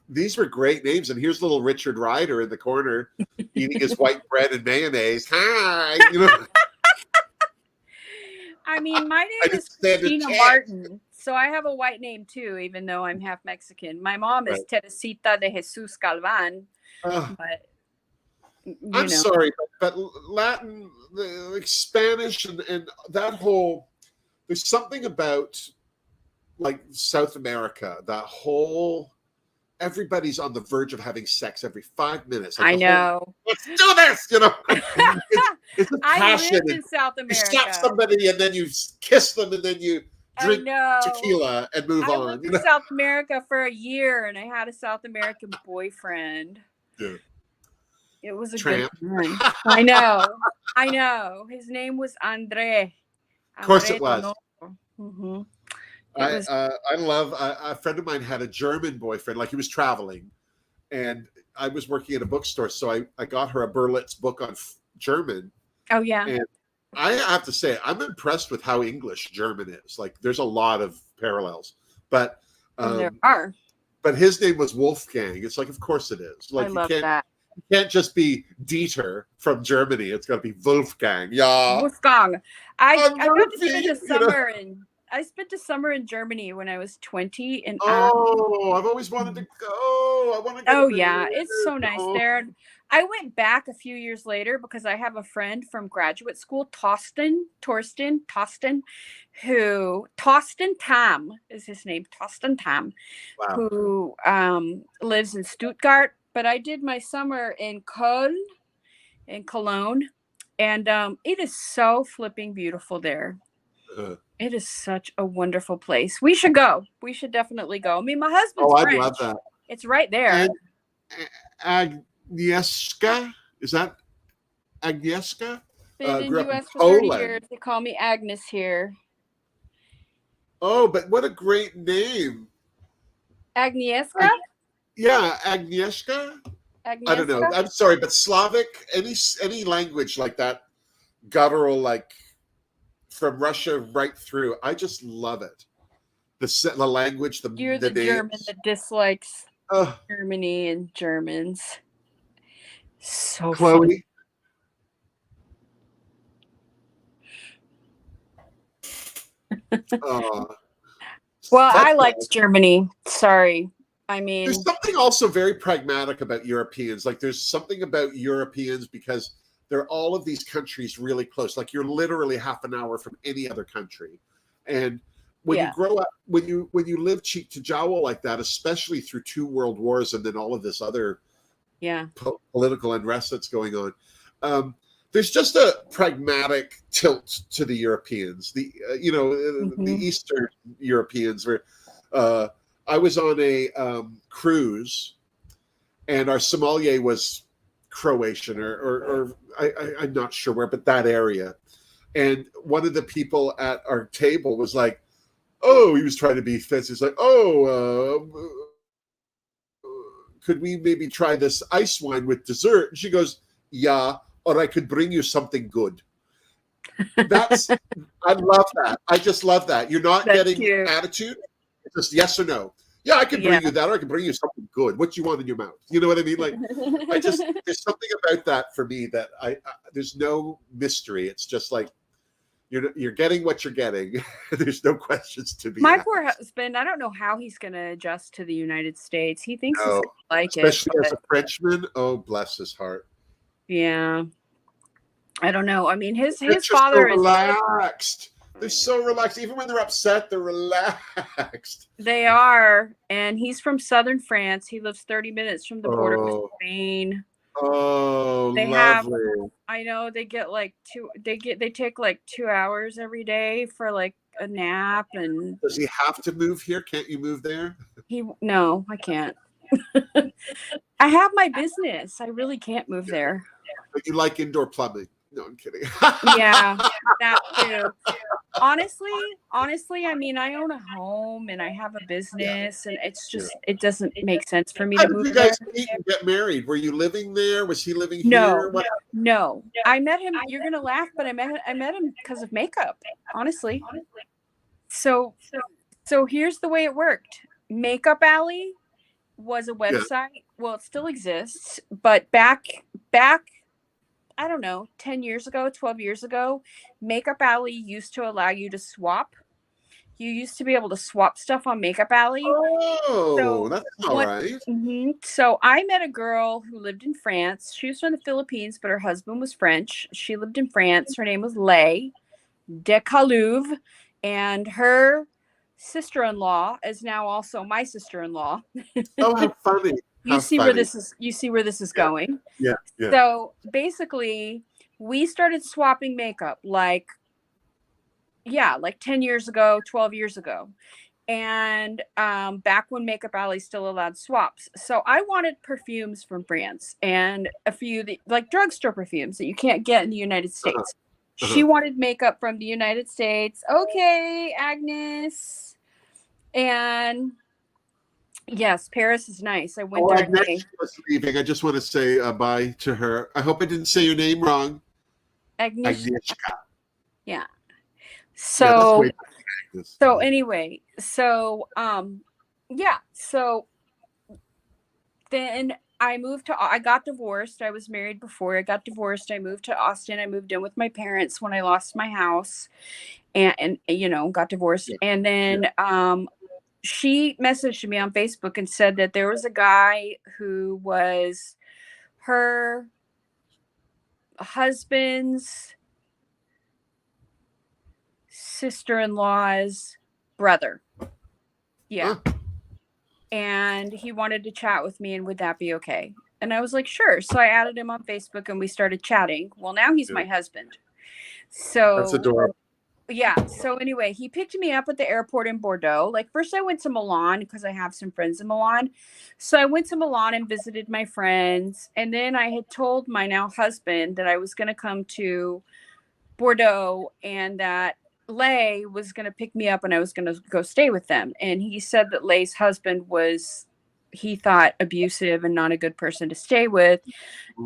these were great names. And here's little Richard Ryder in the corner eating his white bread and mayonnaise. Hi, I mean, my name is Christina Martin, so I have a white name too, even though I'm half Mexican. My mom is Teresita de Jesus Galvan, but I'm sorry, but Latin, like Spanish, and that whole, there's something about like South America, that whole, everybody's on the verge of having sex every 5 minutes. Like, I know. Let's do this, It's a passion. I lived in South America. You slap somebody and then you kiss them and then you drink tequila and move on. I lived in South America for a year and I had a South American boyfriend. Yeah. It was a good time. I know. His name was Andre. Of course it was. Mm-hmm. I love, a friend of mine had a German boyfriend, like he was traveling, and I was working at a bookstore, so I got her a Berlitz book on German. Oh, yeah. And I have to say, I'm impressed with how English German is. Like, there's a lot of parallels. But there are. But his name was Wolfgang. It's like, of course it is. Like, I love that. You can't just be Dieter from Germany. It's got to be Wolfgang. Yeah. Wolfgang. I got to spend the summer I spent a summer in Germany when I was 20. And I've always wanted to go. I want to go. Oh, yeah. It's so nice there. I went back a few years later because I have a friend from graduate school, Torsten Tam is his name, Torsten Tam, who lives in Stuttgart. but I did my summer in Cologne, and it is so flipping beautiful there. It is such a wonderful place. We should go. We should definitely go. I mean, my husband's I'd French. love that. It's right there. And Agnieszka, is that Agnieszka? Been in Grew up in U.S. for 30 Poland. years. They call me Agnes here. Oh, but what a great name. Agnieszka? Yeah, Agnieszka. I don't know. I'm sorry, but Slavic, any language like that, guttural, like from Russia right through. I just love it. The language, You're the the German names. that dislikes Germany and Germans. So Chloe. Well, I liked Germany. Sorry. I mean, there's something also very pragmatic about Europeans. Like there's something about Europeans because they're all of these countries really close. Like you're literally half an hour from any other country. And when you grow up, when you live cheek to jowl like that, especially through 2 world wars and then all of this other political unrest that's going on, there's just a pragmatic tilt to the Europeans. The the Eastern Europeans were. I was on a cruise, and our sommelier was Croatian, or I'm not sure where, but that area. And one of the people at our table was like, "Oh," he was trying to be fancy. He's like, "Oh, could we maybe try this ice wine with dessert?" And she goes, "Yeah, or I could bring you something good." I love that. I just love that. You're not getting attitude. It's just yes or no. Yeah, I can bring you that, or I can bring you something good. What you want in your mouth? You know what I mean? Like, there's something about that for me that I there's no mystery. It's just like you're getting what you're getting. There's no questions to be my asked. poor husband, I don't know how he's going to adjust to the United States. He thinks he's gonna like especially it. as a Frenchman. Oh, bless his heart. Yeah. I don't know. I mean, his They're father so relaxed. They're so relaxed. Even when they're upset, they're relaxed. They are. And he's from southern France. He lives 30 minutes from the border with Spain. Oh, they lovely. I know they get like they take like 2 hours every day for like a nap. And does he have to move here? Can't you move there? No, I can't. I have my business. I really can't move there. But you like indoor plumbing. No, I'm kidding. Yeah, that too. Honestly, I mean, I own a home and I have a business, and it's just it doesn't make sense for me to move there. How did you guys meet and get married? Were you living there? Was he living here? What? No. I met him. You're gonna laugh, but I met him because of makeup. Honestly. So here's the way it worked. Makeup Alley was a website. Yeah. Well, it still exists, but back. I don't know, 10 years ago, 12 years ago, Makeup Alley used to allow you to swap. You used to be able to swap stuff on Makeup Alley. Oh, that's all right. So I met a girl who lived in France. She was from the Philippines, but her husband was French. She lived in France. Her name was Lay de Calouve, and her sister-in-law is now also my sister-in-law. Oh, how funny. You see where this is going. Yeah. So basically, we started swapping makeup like 10 years ago, 12 years ago. And back when Makeup Alley still allowed swaps. So I wanted perfumes from France and a few like drugstore perfumes that you can't get in the United States. She wanted makeup from the United States. Okay, Agnes. And yes, Paris is nice. I went there. Agnes was leaving. I just want to say bye to her. I hope I didn't say your name wrong. Agnieszka. Yeah. So anyway, so then I got divorced. I was married before. I got divorced. I moved to Austin. I moved in with my parents when I lost my house and got divorced. And then she messaged me on Facebook and said that there was a guy who was her husband's sister-in-law's brother. Yeah. And he wanted to chat with me, and would that be okay? And I was like, sure. So I added him on Facebook and we started chatting. Well, now he's my husband. So That's adorable. yeah. So anyway, he picked me up at the airport in Bordeaux. Like first I went to Milan because I have some friends in Milan. So I went to Milan and visited my friends. And then I had told my now husband that I was going to come to Bordeaux and that Lay was going to pick me up and I was going to go stay with them. And he said that Lay's husband was, he thought, abusive and not a good person to stay with.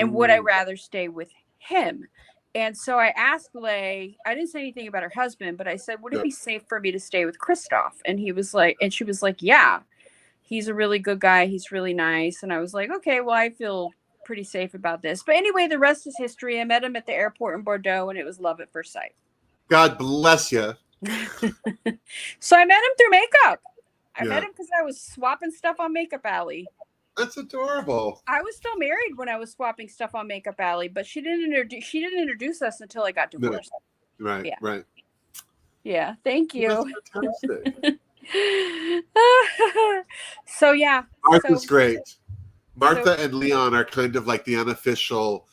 And would I rather stay with him? And so I asked Lay, I didn't say anything about her husband, but I said, would it be safe for me to stay with Christoph? And he was like, and she was like, yeah, he's a really good guy. He's really nice. And I was like, okay, well, I feel pretty safe about this. But anyway, the rest is history. I met him at the airport in Bordeaux and it was love at first sight. God bless you. So I met him through makeup. I met him because I was swapping stuff on Makeup Alley. That's adorable. I was still married when I was swapping stuff on Makeup Alley, but she didn't introduce us until I got divorced. No. Right. Yeah. Right. Yeah. Thank you. That's fantastic. So yeah. Martha's great. Martha and Leon are kind of like the unofficial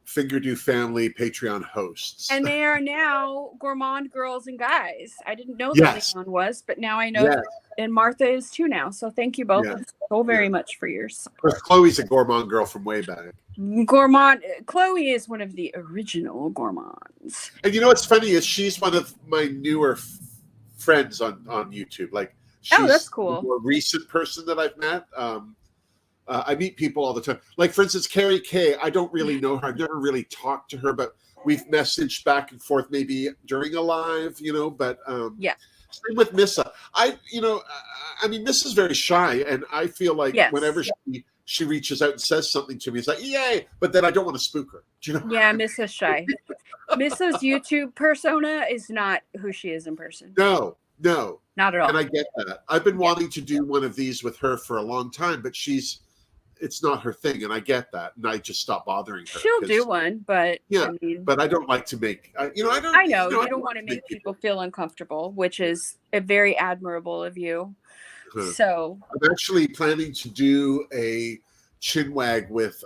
Fingerdoo family Patreon hosts. And they are now Gourmande Girls and Guys. I didn't know that Leon was, but now I know that, and Martha is too now. So thank you both so very much for your support. Chloe's a Gourmand girl from way back. Gourmand, Chloe is one of the original Gourmands. And you know what's funny is she's one of my newer friends on YouTube. Like, she's that's cool. A more recent person that I've met. I meet people all the time. Like, for instance, Carrie Kay, I don't really know her. I've never really talked to her, but we've messaged back and forth maybe during a live, but same with Missa. I mean, Missa's very shy, and I feel like whenever she reaches out and says something to me, it's like, yay, but then I don't want to spook her. Do you know? Yeah, Missa's shy. Missa's YouTube persona is not who she is in person. No. Not at all. And I get that. I've been wanting to do one of these with her for a long time, but it's not her thing, and I get that, and I just stop bothering her. She'll do one, but but I don't like to make. I know you don't want to make people feel uncomfortable, which is very admirable of you. So I'm actually planning to do a chin wag with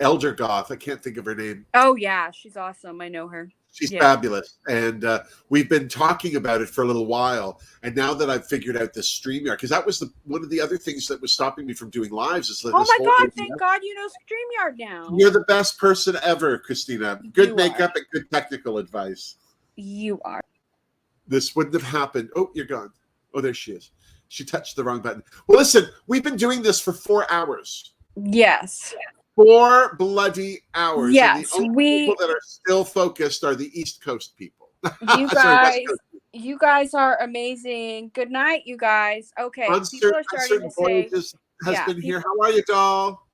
Elder Goth. I can't think of her name. Oh yeah, she's awesome. I know her. She's fabulous. And we've been talking about it for a little while. And now that I've figured out this StreamYard, because that was one of the other things that was stopping me from doing lives. Is oh my God, thank God you know StreamYard now. You're the best person ever, Christina. Good makeup and good technical advice. You are. This wouldn't have happened. Oh, you're gone. Oh, there she is. She touched the wrong button. Well, listen, we've been doing this for 4 hours. Yes. 4 bloody hours. Yes, and the only people that are still focused are the East Coast people. You guys are amazing. Good night, you guys. Okay, people are starting to say. Has been here. How are you, doll?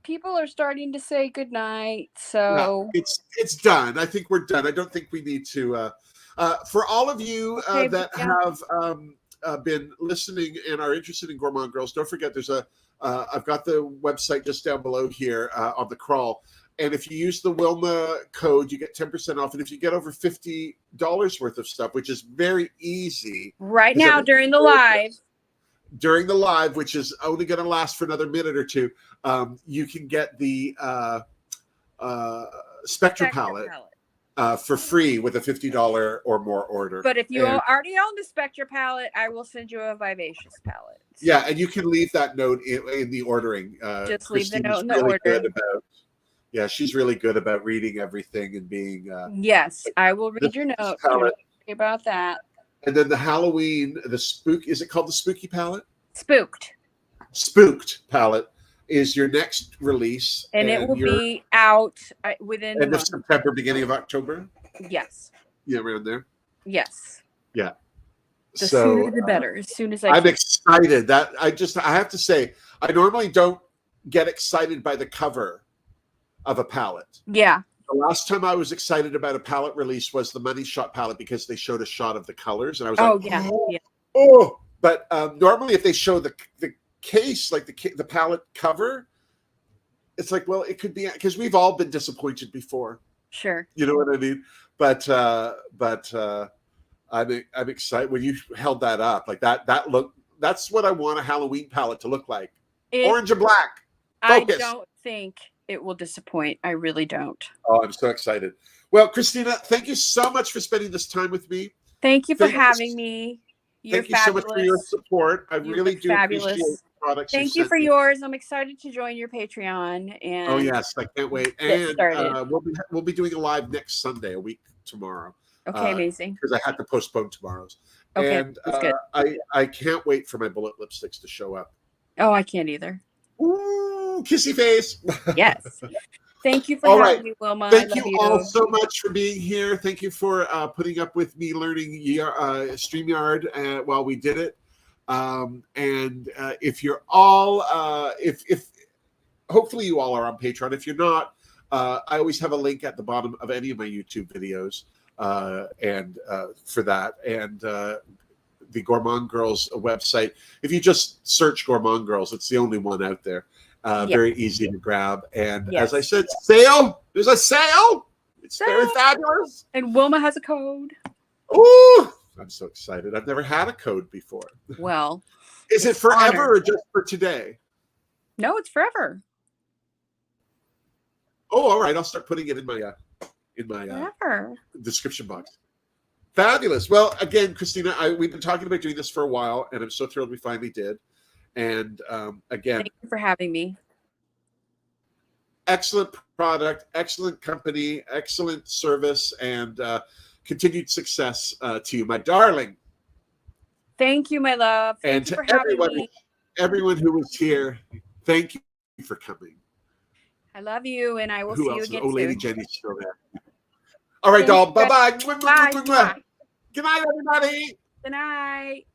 People are starting to say good night. So it's done. I think we're done. I don't think we need to. For all of you that have been listening and are interested in Gourmande Girls, don't forget there's I've got the website just down below here on the crawl. And if you use the Wilma code, you get 10% off. And if you get over $50 worth of stuff, which is very easy. Right now, during the live, which is only going to last for another minute or two, you can get the Spectra palette. For free with a $50 or more order. But if you already own the Spectra palette, I will send you a Vivacious palette. Yeah, and you can leave that note in the ordering. Just leave the note in the order. She's really good about reading everything and being. Yes, I will read your note. Don't worry about that. And then the Halloween, is it called the Spooky palette? Spooked palette is your next release. And it will be out within end of September, beginning of October? Yes. Yeah, around there? Yes. Yeah. The sooner the better. As soon as I'm excited. I have to say, I normally don't get excited by the cover of a palette. Yeah. The last time I was excited about a palette release was the Money Shot palette because they showed a shot of the colors. And I was oh. But normally if they show the case, like the palette cover, it's like, well, it could be, because we've all been disappointed before. Sure. You know what I mean? But I'm excited when you held that up like that. That's what I want a Halloween palette to look like. Orange and black. Focus. I don't think it will disappoint. I really don't. Oh, I'm so excited. Well, Christina, thank you so much for spending this time with me. Thank you for having me. You're Thank you so much for your support. I really do appreciate the products. Thank you for yours. I'm excited to join your Patreon. And oh yes, I can't wait. And we'll be doing a live next Sunday, a week tomorrow. Okay, amazing. Because I had to postpone tomorrow's. Okay, and that's good. I can't wait for my bullet lipsticks to show up. Oh, I can't either. Ooh, kissy face. Yes. Thank you for having me, Wilma. Thank you all so much for being here. Thank you for putting up with me learning StreamYard while we did it. And if you're all, if hopefully you all are on Patreon. If you're not, I always have a link at the bottom of any of my YouTube videos and for that. And the Gourmande Girls website. If you just search Gourmande Girls, it's the only one out there. Very easy to grab. And as I said, sale. There's a sale. It's very fabulous. And Wilma has a code. Ooh, I'm so excited. I've never had a code before. Well, is it forever or just for today? No, it's forever. Oh, all right. I'll start putting it in my description box. Fabulous. Well, again, Christina, we've been talking about doing this for a while, and I'm so thrilled we finally did. And again, thank you for having me. Excellent product, excellent company, excellent service, and continued success to you, my darling. Thank you, my love. And to everyone who was here, thank you for coming. I love you, and I will see you again soon. Lady Jenny's still there. All right, doll. Bye-bye. Bye. Good night, everybody. Good night.